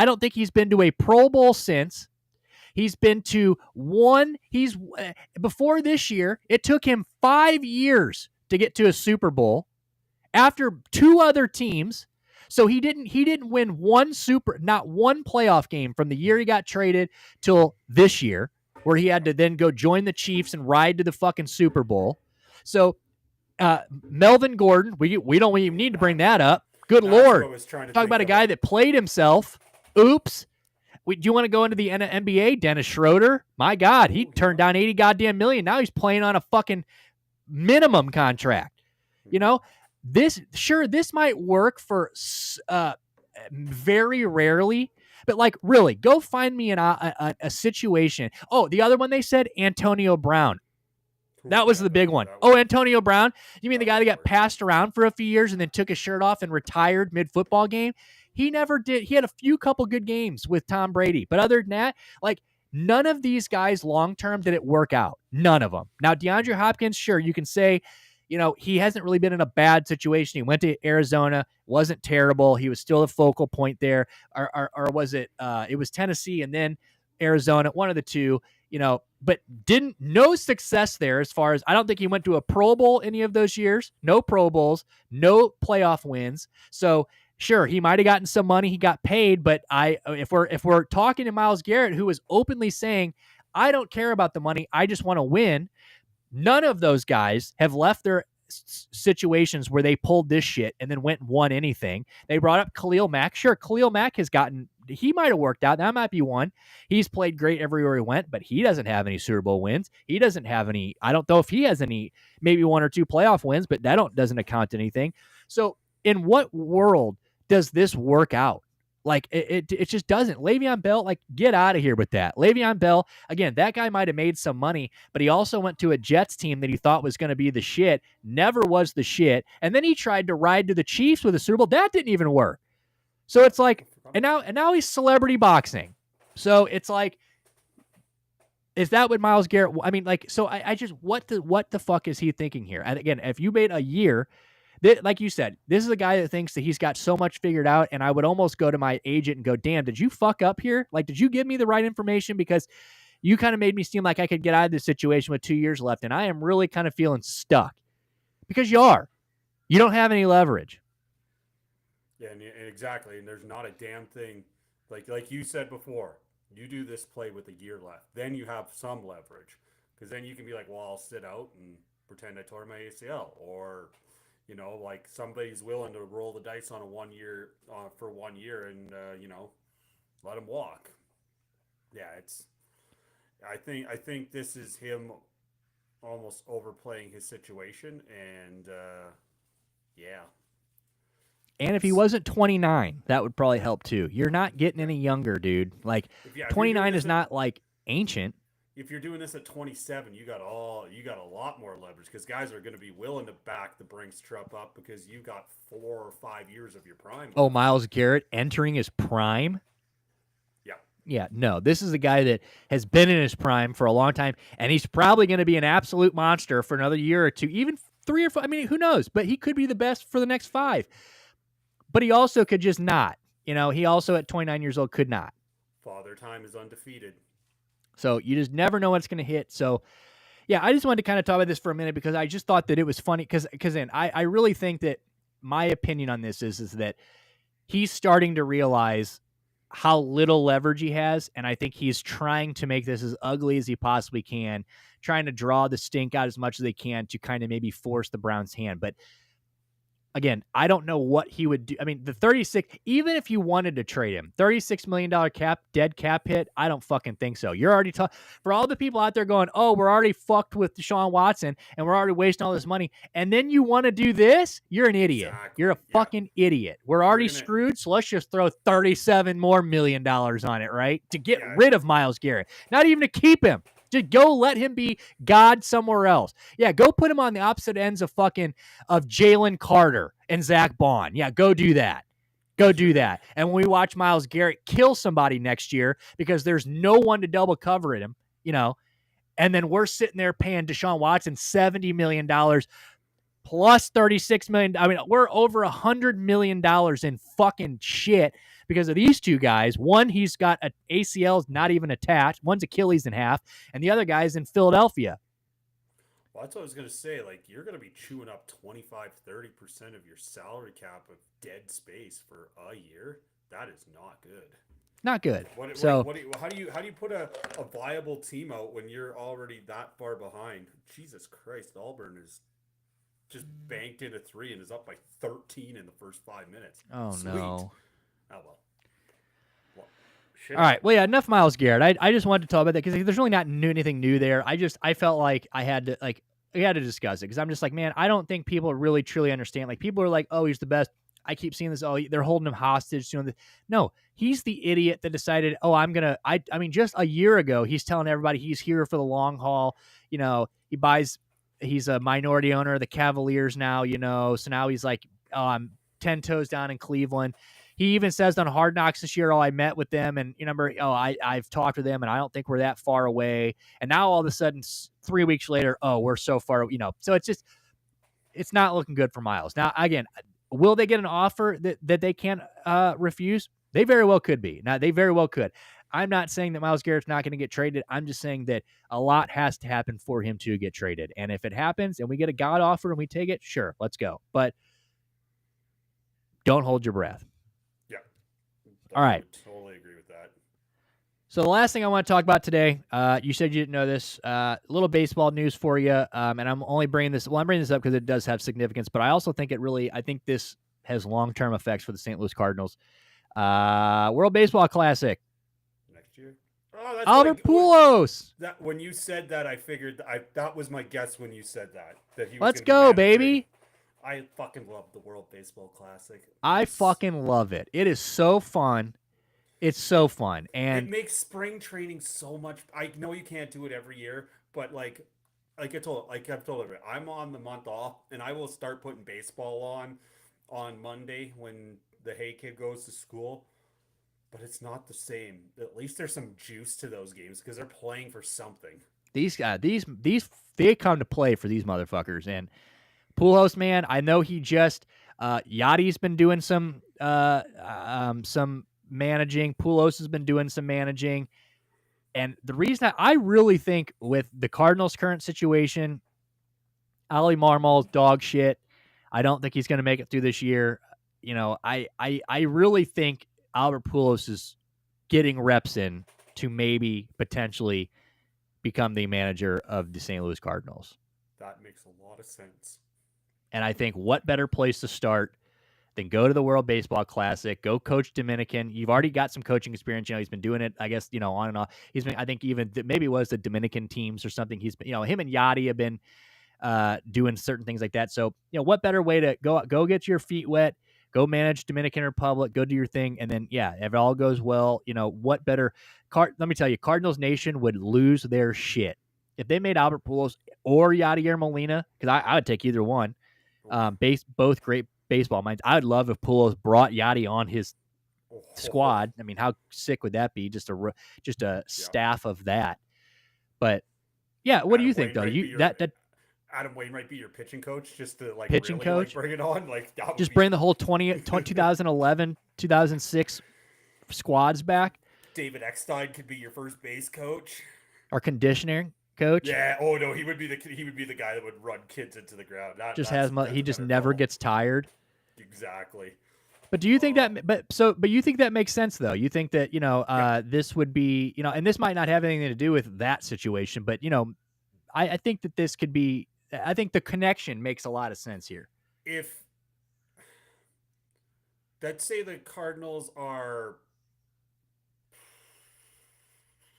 don't think he's been to a Pro Bowl since. He's been to before this year, it took him 5 years to get to a Super Bowl after two other teams. So he didn't win not one playoff game from the year he got traded till this year, where he had to then go join the Chiefs and ride to the fucking Super Bowl. So Melvin Gordon, we don't even need to bring that up. Good That's what I Lord. was trying to Talk think about a of. guy that played himself. Oops. Do you want to go into the NBA? Dennis Schroeder? My God, he turned down 80 goddamn million. Now he's playing on a fucking minimum contract. You know, this might work for very rarely, but like really, go find me a situation. Oh, the other one they said, Antonio Brown. That was the big one. Oh, Antonio Brown? You mean the guy that got passed around for a few years and then took his shirt off and retired mid-football game? He never did. He had a couple good games with Tom Brady. But other than that, like none of these guys long-term did it work out. None of them. Now, DeAndre Hopkins, sure, you can say, you know, he hasn't really been in a bad situation. He went to Arizona, wasn't terrible. He was still a focal point there. Or was it, it was Tennessee and then Arizona, one of the two, you know, but no success there as far as, I don't think he went to a Pro Bowl any of those years. No Pro Bowls, no playoff wins. So sure, he might have gotten some money. He got paid, but if we're talking to Myles Garrett, who is openly saying, I don't care about the money, I just want to win. None of those guys have left their situations where they pulled this shit and then went and won anything. They brought up Khalil Mack. Sure, Khalil Mack he might have worked out. That might be one. He's played great everywhere he went, but he doesn't have any Super Bowl wins. He doesn't have any, I don't know if he has any, maybe one or two playoff wins, but that doesn't account to anything. So in what world does this work out? Like it just doesn't. Le'Veon Bell, like get out of here with that. Le'Veon Bell, again, that guy might have made some money, but he also went to a Jets team that he thought was going to be the shit, never was the shit, and then he tried to ride to the Chiefs with a Super Bowl. That didn't even work. So it's like, and now he's celebrity boxing. So it's like, is that what Myles Garrett? I mean, like, so I just what the fuck is he thinking here? And again, if you made a year. Like you said, this is a guy that thinks that he's got so much figured out, and I would almost go to my agent and go, damn, did you fuck up here? Like, did you give me the right information? Because you kind of made me seem like I could get out of this situation with 2 years left, and I am really kind of feeling stuck. Because you are. You don't have any leverage. Yeah, and exactly, and there's not a damn thing. Like you said before, you do this play with a year left, then you have some leverage. Because then you can be like, well, I'll sit out and pretend I tore my ACL, or... You know, like somebody's willing to roll the dice on for 1 year and, you know, let him walk. Yeah, I think this is him almost overplaying his situation. And, yeah. And if he wasn't 29, that would probably help too. You're not getting any younger, dude. Like 29 is not like ancient. If you're doing this at 27, you got a lot more leverage because guys are going to be willing to back the Brinks truck up because you got 4 or 5 years of your prime. Oh, Myles Garrett entering his prime? Yeah. Yeah, no. This is a guy that has been in his prime for a long time, and he's probably going to be an absolute monster for another year or two, even 3 or 4. I mean, who knows? But he could be the best for the next 5. But he also could just not. You know, he also at 29 years old could not. Father Time is undefeated. So you just never know what's going to hit. So, yeah, I just wanted to kind of talk about this for a minute because I just thought that it was funny because then I really think that my opinion on this is that he's starting to realize how little leverage he has, and I think he's trying to make this as ugly as he possibly can, trying to draw the stink out as much as they can to kind of maybe force the Browns' hand. But again, I don't know what he would do. I mean, the 36, even if you wanted to trade him, $36 million dead cap hit, I don't fucking think so. You're already for all the people out there going, oh, we're already fucked with Deshaun Watson and we're already wasting all this money. And then you want to do this? You're an idiot. Exactly. You're a fucking idiot. We're already screwed. So let's just throw $37 more million on it, right? To get rid of Myles Garrett. Not even to keep him. Just go let him be God somewhere else. Yeah, go put him on the opposite ends of Jalen Carter and Zach Bond. Yeah, go do that. Go do that. And when we watch Myles Garrett kill somebody next year because there's no one to double cover him, you know, and then we're sitting there paying Deshaun Watson $70 million plus $36 million. I mean, we're over $100 million in fucking shit because of these two guys. One, he's got an ACL not even attached. One's Achilles in half, and the other guy's in Philadelphia. Well, that's what I was going to say. Like, you're going to be chewing up 25-30% of your salary cap of dead space for a year. That is not good. Not good. How do you put a viable team out when you're already that far behind? Jesus Christ, Auburn is just banked in a 3 and is up by 13 in the first 5 minutes. Oh, Sweet. no. Oh, well. All right. Well, yeah, enough Myles Garrett. I just wanted to talk about that because there's really not anything new there. I felt like we had to discuss it because I'm just like, man, I don't think people really truly understand. Like, people are like, oh, he's the best. I keep seeing this. Oh, they're holding him hostage. No, he's the idiot that decided, oh, I mean, just a year ago, he's telling everybody he's here for the long haul. He's a minority owner of the Cavaliers now, so now he's like, oh, I'm 10 toes down in Cleveland. He even says on Hard Knocks this year, oh, I met with them and I've talked to them and I don't think we're that far away. And now all of a sudden 3 weeks later, oh, we're so far, so it's not looking good for Myles. Now, again, will they get an offer that they can't refuse? They very well could be. Now, they very well could. I'm not saying that Myles Garrett's not going to get traded. I'm just saying that a lot has to happen for him to get traded. And if it happens and we get a God offer and we take it, sure, let's go. But don't hold your breath. Yeah. All right. Totally agree with that. So the last thing I want to talk about today, you said you didn't know this, little baseball news for you, and I'm only bringing this. Well, I'm bringing this up because it does have significance, but I also think I think this has long-term effects for the St. Louis Cardinals. World Baseball Classic. Next year. Oh, that's Albert Pujols. When you said that, I figured that was my guess when you said that he was. Let's go, baby. I fucking love the World Baseball Classic. I fucking love it. It is so fun. It's so fun, and it makes spring training so much. I know you can't do it every year, but like I've told everyone, I'm on the month off, and I will start putting baseball on Monday when the Hay kid goes to school. But it's not the same. At least there's some juice to those games because they're playing for something. These guys, they come to play for these motherfuckers. And Pujols, man, I know he just Yachty's been doing some managing. Pujols has been doing some managing. And the reason I really think with the Cardinals' current situation, Ali Marmol's dog shit. I don't think he's going to make it through this year. I really think Albert Pujols is getting reps in to maybe potentially become the manager of the St. Louis Cardinals. That makes a lot of sense. And I think what better place to start than go to the World Baseball Classic, go coach Dominican. You've already got some coaching experience. He's been doing it, I guess, on and off. He's been, I think even maybe it was the Dominican teams or something. He's been, him and Yachty have been doing certain things like that. So, what better way to go get your feet wet, go manage Dominican Republic, go do your thing. And then, if it all goes well, what better let me tell you, Cardinals Nation would lose their shit if they made Albert Pujols or Yadier Molina, because I would take either one. Both great baseball minds. I would love if Pujols brought Yachty on his squad. I mean, how sick would that be? Just a staff of that. But yeah, what do you think though? Adam Wayne might be your pitching coach, just to pitching really, coach, bring it on. Just bring the whole 2011, 2006 squads back. David Eckstein could be your first base coach. Our conditioning coach. Yeah. Oh no, he would be the guy that would run kids into the ground. He just never gets tired. Exactly. But do you think that? But you think that makes sense though? You think that this would be and this might not have anything to do with that situation, but I think that this could be. I think the connection makes a lot of sense here. If let's say the Cardinals are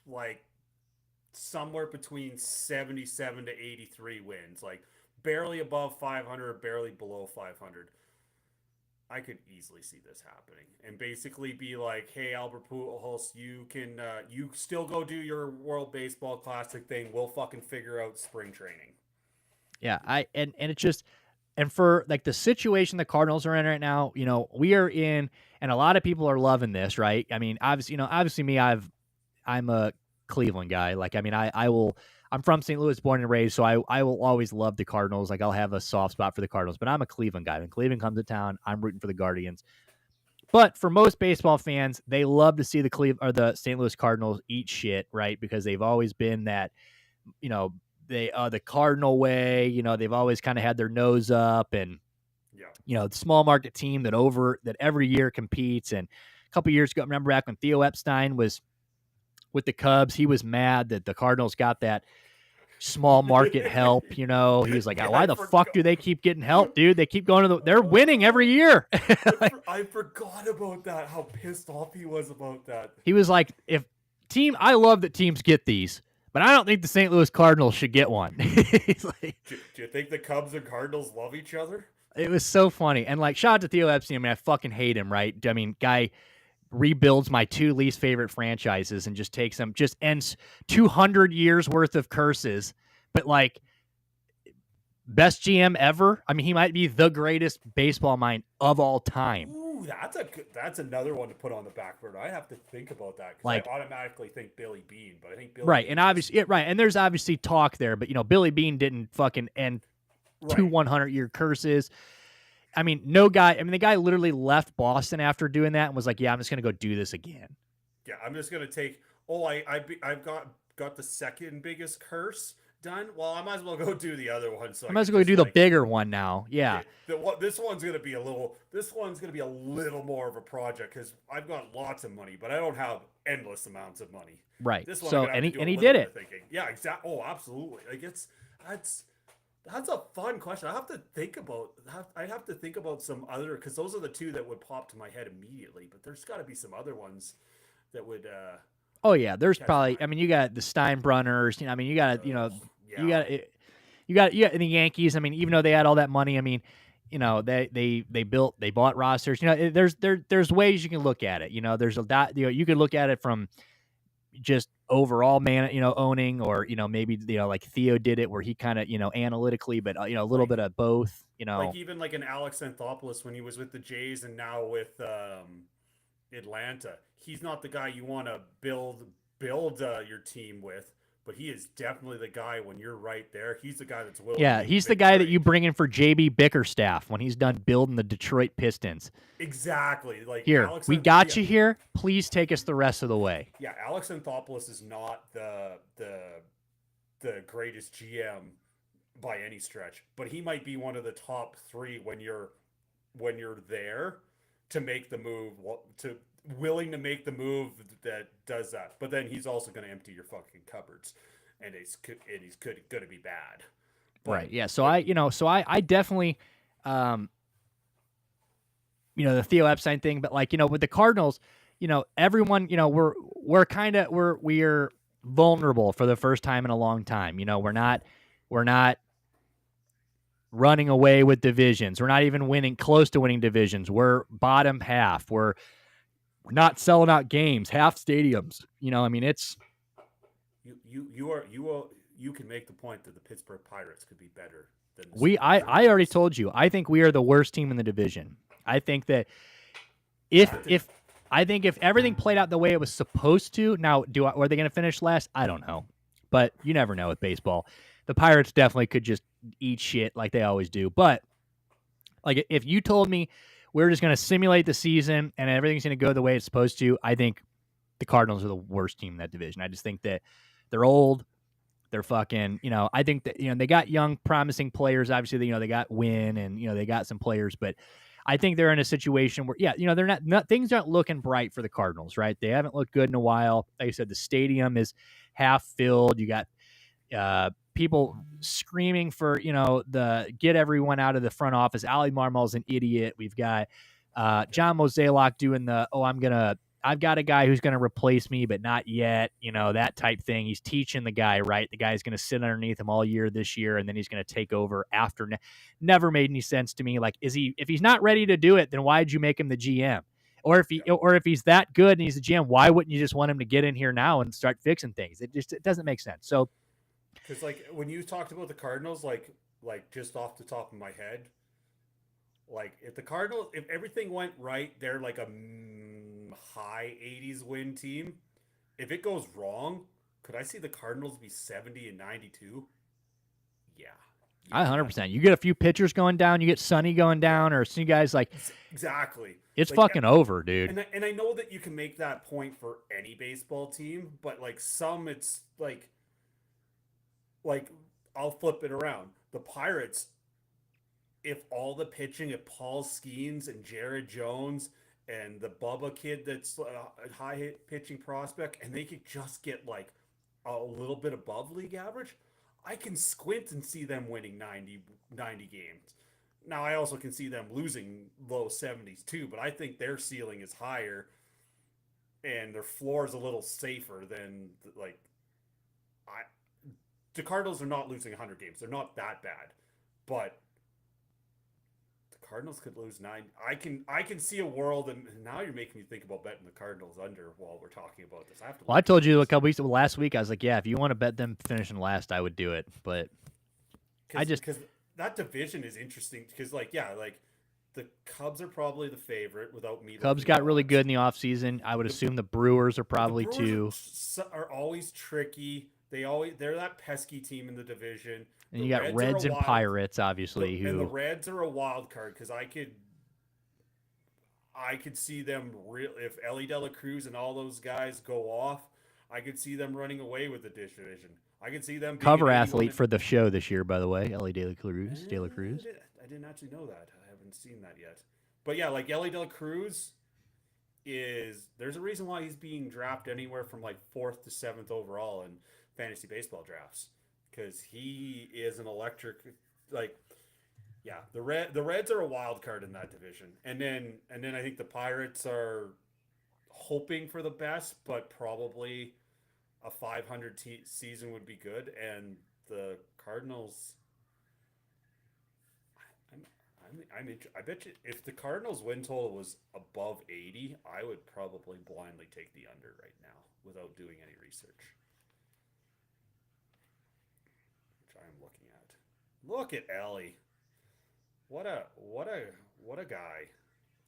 like somewhere between 77 to 83 wins, like barely above 500, barely below 500. I could easily see this happening and basically be like, hey, Albert Pujols, you can, you still go do your World Baseball Classic thing. We'll fucking figure out spring training. Yeah. And it's just, and for like the situation the Cardinals are in right now, we are in, and a lot of people are loving this, right? I mean, obviously me, I'm a Cleveland guy. Like, I mean, I'm from St. Louis, born and raised, so I will always love the Cardinals. Like, I'll have a soft spot for the Cardinals, but I'm a Cleveland guy. When Cleveland comes to town, I'm rooting for the Guardians. But for most baseball fans, they love to see the St. Louis Cardinals eat shit, right? Because they've always been that, the Cardinal way. They've always kind of had their nose up, and the small market team that every year competes. And a couple years ago, remember back when Theo Epstein was with the Cubs, he was mad that the Cardinals got that small market help. You know, he was like, why the fuck do they keep getting help, dude? They keep going to they're winning every year. I forgot about that. How pissed off he was about that. He was like, I love that teams get these, but I don't think the St. Louis Cardinals should get one. He's like, do you think the Cubs and Cardinals love each other? It was so funny. And like, shout out to Theo Epstein. I mean, I fucking hate him, right? I mean, guy rebuilds my 2 least favorite franchises and just takes them, just ends 200 years worth of curses. But like, best GM ever. I mean, he might be the greatest baseball mind of all time. Ooh, that's another one to put on the back burner. I have to think about that because Like, I automatically think Billy Beane, but I think Billy right, Beane and obviously, right, and there's obviously talk there, but you know, Billy Beane didn't fucking end 2 100-year curses. I mean, no guy. I mean, the guy literally left Boston after doing that and was like, "Yeah, I'm just gonna go do this again." Yeah, I'm just gonna take. Oh, I've got the second biggest curse done. Well, I might as well go do the other one. So I might as well go do the bigger one now. Yeah. This one's gonna be a little. This one's gonna be a little more of a project because I've got lots of money, but I don't have endless amounts of money. Right. This one So I'm gonna have to do and a he little did bit it. of thinking. Yeah. Exactly. Oh, absolutely. Like that's a fun question. I have to think about. I have to think about some other because those are the 2 that would pop to my head immediately. But there's got to be some other ones that would. Oh yeah, there's probably. I mean, you got the Steinbrunners. You know, I mean, you got you got the Yankees. I mean, even though they had all that money, I mean, you know, they bought rosters. You know, there's ways you can look at it. You know, there's you could look at it from just overall owning, or you know, maybe like Theo did it where he kind of analytically, but a little bit of both. You know, like even like an Alex Anthopoulos when he was with the Jays and now with Atlanta. He's not the guy you want to build your team with, but he is definitely the guy when you're right there. He's the guy that's willing. Yeah, he's the guy that you bring in for JB Bickerstaff when he's done building the Detroit Pistons. Exactly. Like here, we got you here. Please take us the rest of the way. Yeah, Alex Anthopoulos is not the greatest GM by any stretch, but he might be one of the top 3 when you're there to make the move, willing to make the move that does that. But then he's also going to empty your fucking cupboards, and he's going to be bad. But, right. Yeah. So I definitely, the Theo Epstein thing, but like, with the Cardinals, everyone, we're vulnerable for the first time in a long time. We're not running away with divisions. We're not even winning close to winning divisions. We're bottom half. We're not selling out games, half stadiums. I mean, it's you can make the point that the Pittsburgh Pirates could be better than I already told you. I think we are the worst team in the division. I think that if everything played out the way it was supposed to, now are they going to finish last? I don't know, but you never know with baseball. The Pirates definitely could just eat shit like they always do. But like, if you told me we're just going to simulate the season and everything's going to go the way it's supposed to, I think the Cardinals are the worst team in that division. I just think that they're old. They're fucking, I think that, they got young, promising players. Obviously, they got Wynn and, they got some players, but I think they're in a situation where, they're not things aren't looking bright for the Cardinals, right? They haven't looked good in a while. Like I said, the stadium is half filled. You got people screaming for, get everyone out of the front office. Ali Marmol's an idiot. We've got John Mozeliak doing I've got a guy who's going to replace me, but not yet, that type thing. He's teaching the guy, right? The guy's going to sit underneath him all year this year, and then he's going to take over after. Never made any sense to me. Like, if he's not ready to do it, then why'd you make him the GM? Or if he's that good and he's the GM, why wouldn't you just want him to get in here now and start fixing things? It doesn't make sense. So, because like when you talked about the Cardinals, like just off the top of my head, like if everything went right, they're like a high 80s win team. If it goes wrong, could I see the Cardinals be 70 and 92? Yeah. 100%. You get a few pitchers going down, you get Sonny going down, or some guys like exactly. It's like, fucking over, dude. And I know that you can make that point for any baseball team, but like some, it's like I'll flip it around. The Pirates, if all the pitching, if Paul Skeens and Jared Jones and the Bubba kid that's a high hit pitching prospect, and they could just get like a little bit above league average, I can squint and see them winning 90 games. Now, I also can see them losing low 70s too, but I think their ceiling is higher and their floor is a little safer than, like, the Cardinals are not losing 100 games. They're not that bad, but the Cardinals could lose 9. I can see a world, and now you're making me think about betting the Cardinals under while we're talking about this. I told you a couple weeks last week, I was like, yeah, if you want to bet them finishing last, I would do it, but because that division is interesting because, like, the Cubs are probably the favorite without me. Cubs got really good in the offseason. I would assume the Brewers are probably too. Are always tricky. They're that pesky team in the division. And you got Reds and Pirates, obviously, and the Reds are a wild card because I could see them if Ellie De La Cruz and all those guys go off. I could see them running away with the division. I could see them being cover athlete for the show this year, by the way, Ellie De La Cruz. I didn't actually know that. I haven't seen that yet. But yeah, like Ellie De La Cruz there's a reason why he's being drafted anywhere from like 4th to 7th overall in fantasy baseball drafts because he is an electric, like, yeah, the Reds are a wild card in that division. And then I think the Pirates are hoping for the best, but probably a 500 season would be good. And the Cardinals, I bet you if the Cardinals win total was above 80, I would probably blindly take the under right now without doing any research. Which I am looking at. Look at Ellie. What a guy.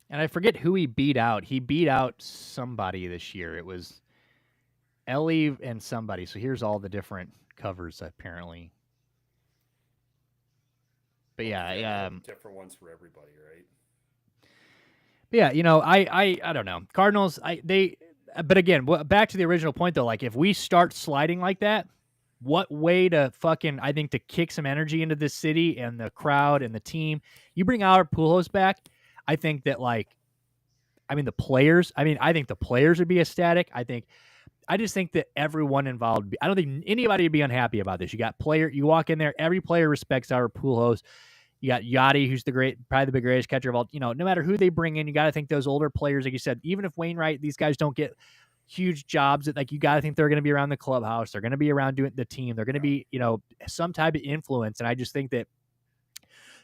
And I forget who he beat out. He beat out somebody this year. It was Ellie and somebody. So here's all the different covers apparently. But yeah, different ones for everybody, right? But yeah, I don't know. Cardinals, but again, back to the original point though, like if we start sliding like that, what way to I think to kick some energy into this city and the crowd and the team. You bring our Pujols back, I think that I think the players would be ecstatic. I just think that everyone involved, I don't think anybody would be unhappy about this. You walk in there, every player respects our Pujols. You got Yachty, who's probably the greatest catcher of all. No matter who they bring in, you got to think those older players, like you said, even if Wainwright, these guys don't get huge jobs, you got to think they're going to be around the clubhouse. They're going to be around doing the team. They're going to be, some type of influence. And I just think that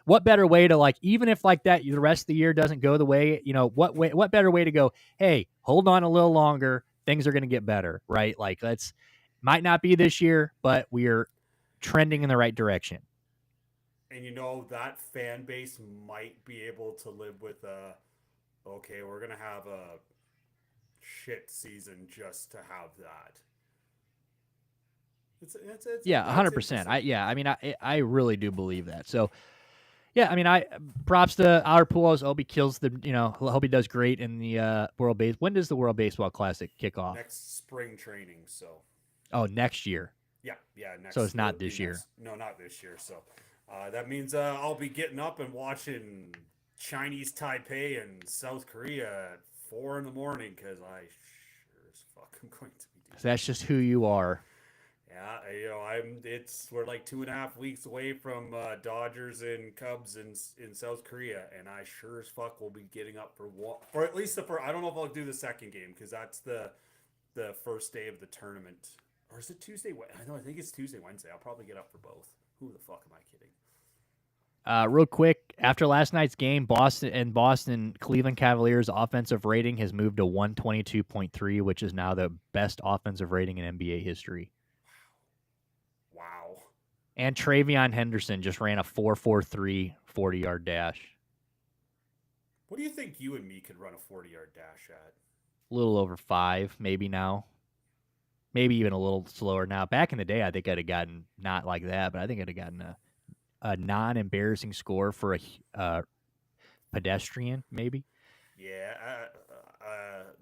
what better way to even if that, the rest of the year doesn't go the way, what better way to go, hey, hold on a little longer. Things are going to get better, right? Might not be this year, but we're trending in the right direction. And that fan base might be able to live with okay, we're going to have a shit season just to have that. It's 100%. I really do believe that. So, yeah, props to our Pujols. Hope he kills hope he does great in the World Base. When does the World Baseball Classic kick off? Next spring training, so. Oh, next year. Yeah, next. So it's not this year. No, not this year. So that means I'll be getting up and watching Chinese Taipei and South Korea at 4 a.m. because I sure as fuck am going to be doing that. That's just who you are. Yeah, we're like 2.5 weeks away from Dodgers and Cubs in South Korea, and I sure as fuck will be getting up for at least the first. I don't know if I'll do the second game because that's the first day of the tournament, or is it Tuesday? I think it's Tuesday, Wednesday. I'll probably get up for both. Who the fuck am I kidding? Real quick, after last night's game, Boston Cleveland Cavaliers offensive rating has moved to 122.3, which is now the best offensive rating in NBA history. Wow. And Travion Henderson just ran a 4.43 40-yard dash. What do you think you and me could run a 40-yard dash at? A little over 5, maybe now. Maybe even a little slower now. Back in the day, I think I'd have gotten not like that, but I think I'd have gotten a non-embarrassing score for a pedestrian, maybe. Yeah,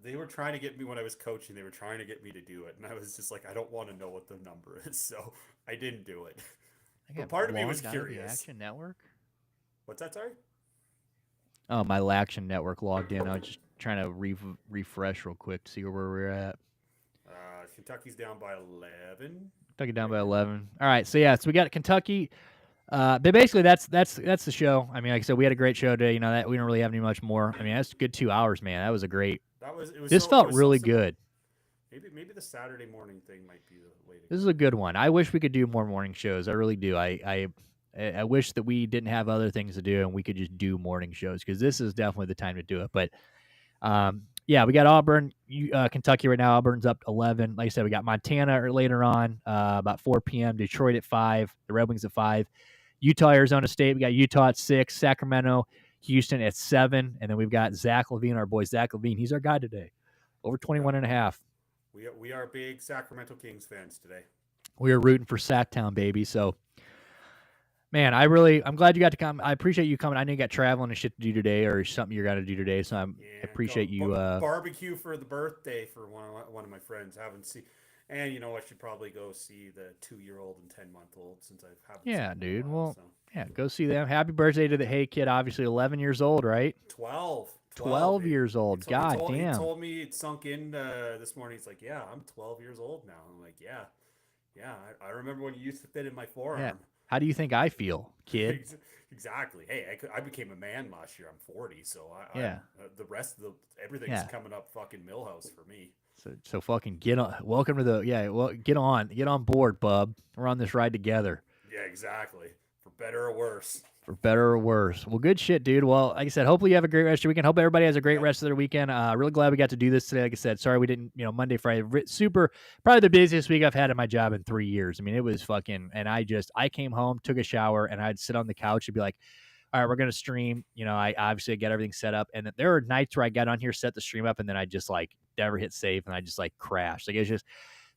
they were trying to get me when I was coaching. They were trying to get me to do it, and I was just like, I don't want to know what the number is, so I didn't do it. But part of me was curious. The Action Network? What's that? Sorry. Oh, my Action Network logged in. I was just trying to refresh real quick to see where we're at. Kentucky's down by 11. Kentucky down by 11. All right, so we got Kentucky. But basically, that's the show. I mean, like I said, we had a great show today. You know that we don't really have any much more. I mean, that's a good 2 hours, man. That was a great. This felt really good. Maybe the Saturday morning thing might be the way to go. This is a good one. I wish we could do more morning shows. I really do. I wish that we didn't have other things to do and we could just do morning shows because this is definitely the time to do it. But we got Auburn, Kentucky right now. Auburn's up 11. Like I said, we got Montana later on, about 4 p.m. Detroit at 5. The Red Wings at 5. Utah, Arizona State. We got Utah at 6. Sacramento, Houston at 7. And then we've got Zach LaVine, our boy Zach LaVine. He's our guy today. Over 21.5. We are big Sacramento Kings fans today. We are rooting for Sacktown, baby. So, man, I'm glad you got to come. I appreciate you coming. I know you got traveling and shit to do today or something you got to do today. So I appreciate you. Barbecue for the birthday for one of my friends. And you know, I should probably go see the 2-year-old and 10-month-old since I haven't. Yeah, seen dude. them in a while, Well, so. yeah, go see them. Happy birthday to the Hey Kid. Obviously, 11 years old, right? 12 years old. God damn. He told me it sunk in this morning. He's like, "Yeah, I'm 12 years old now." I'm like, "Yeah, I remember when you used to fit in my forearm." Yeah. How do you think I feel, kid? Exactly. Hey, I became a man last year. I'm 40, so the rest of everything's coming up fucking Millhouse for me. So fucking get on. Welcome to the get on board, bub. We're on this ride together. Yeah, exactly. For better or worse. For better or worse. Well, good shit, dude. Well, like I said, hopefully you have a great rest of your weekend. Hope everybody has a great rest of their weekend. Really glad we got to do this today. Like I said, sorry we didn't, Monday, Friday, probably the busiest week I've had in my job in 3 years. I mean, it was fucking, and I came home, took a shower, and I'd sit on the couch and be like, all right, we're going to stream. I obviously get everything set up. And there were nights where I got on here, set the stream up, and then I just never hit save and I just crashed. It's just,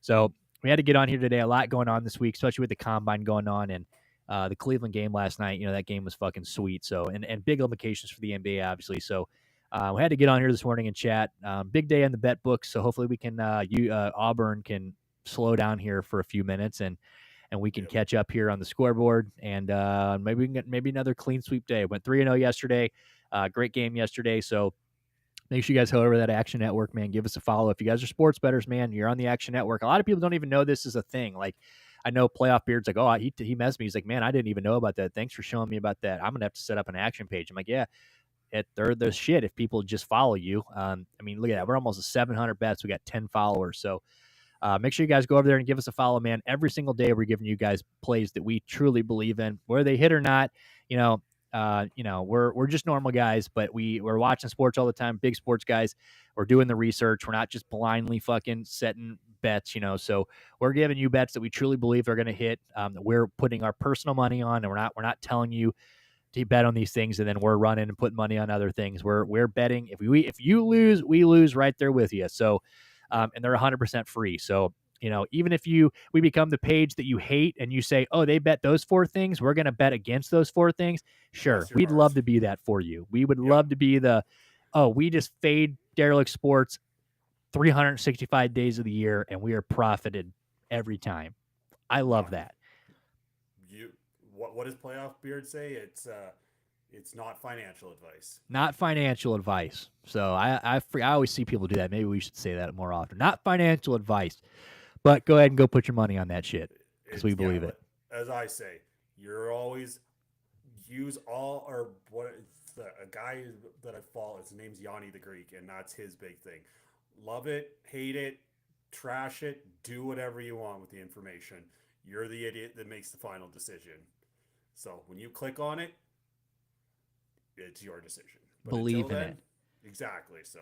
so we had to get on here today. A lot going on this week, especially with the combine going on and the Cleveland game last night. that game was fucking sweet. So, and big implications for the NBA, obviously. So we had to get on here this morning and chat. Big day in the bet books. So hopefully we can, Auburn can slow down here for a few minutes and we can catch up here on the scoreboard and maybe we can get another clean sweep day. Went 3-0 yesterday. Great game yesterday. So make sure you guys head over to that Action Network, man. Give us a follow. If you guys are sports bettors, man, you're on the Action Network. A lot of people don't even know this is a thing. Like, I know Playoff Beard's like, oh, he messaged me. He's like, man, I didn't even know about that. Thanks for showing me about that. I'm going to have to set up an action page. I'm like, yeah, they're the shit if people just follow you. I mean, look at that. We're almost at 700 bets. We got 10 followers. So make sure you guys go over there and give us a follow, man. Every single day we're giving you guys plays that we truly believe in. Whether they hit or not, we're just normal guys, but we're watching sports all the time, big sports guys. We're doing the research. We're not just blindly fucking setting bets, so we're giving you bets that we truly believe are going to hit, that we're putting our personal money on, and we're not telling you to bet on these things and then we're running and putting money on other things. We're betting. If you lose, we lose right there with you. So, and they're 100% free. So, even if we become the page that you hate and you say, oh, they bet those 4 things, we're going to bet against those 4 things. Sure. We'd love to be that for you. We would love to be we just fade Derelict Sports 365 days of the year and we are profited every time. I love that. What does Playoff Beard say? It's not financial advice. Not financial advice. So I always see people do that. Maybe we should say that more often. Not financial advice. But go ahead and go put your money on that shit because we believe it. As I say, you're always use all or what a guy that I follow. His name's Yanni the Greek, and that's his big thing. Love it, hate it, trash it, do whatever you want with the information. You're the idiot that makes the final decision. So when you click on it, it's your decision. But believe in it. Exactly. So,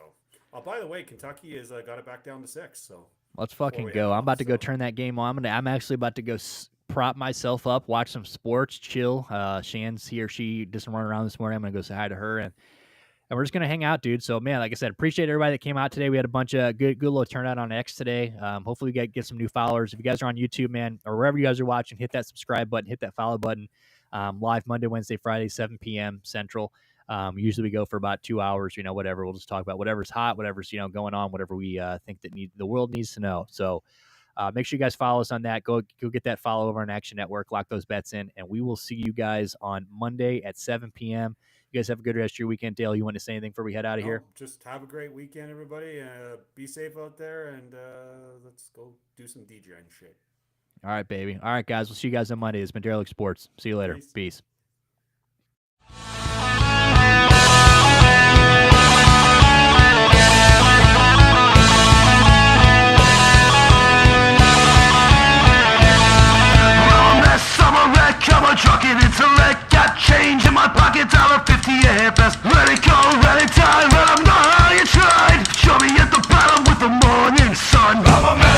by the way, Kentucky has got it back down to 6. So. Let's fucking go. I'm about to go turn that game on. I'm actually about to go prop myself up, watch some sports, chill. Shan's here. She just run around this morning. I'm going to go say hi to her, and we're just going to hang out, dude. So, man, like I said, appreciate everybody that came out today. We had a bunch of good little turnout on X today. Hopefully we get some new followers. If you guys are on YouTube, man, or wherever you guys are watching, hit that subscribe button, hit that follow button. Live Monday, Wednesday, Friday, 7 p.m. Central. Usually we go for about 2 hours, whatever. We'll just talk about whatever's hot, whatever's, going on, whatever we think that the world needs to know. So make sure you guys follow us on that. Go get that follow over on Action Network. Lock those bets in, and we will see you guys on Monday at 7 p.m. You guys have a good rest of your weekend. Dale, you want to say anything before we head out of here? Just have a great weekend, everybody. Be safe out there, and let's go do some DJing shit. All right, baby. All right, guys. We'll see you guys on Monday. It's been Derelict Sports. See you later. Peace. Trucking intellect, got change in my pocket, $1.50 at best. Let it go, let it die, let 'em know how you tried. Show me at the bottom with the morning sun. I'm a man.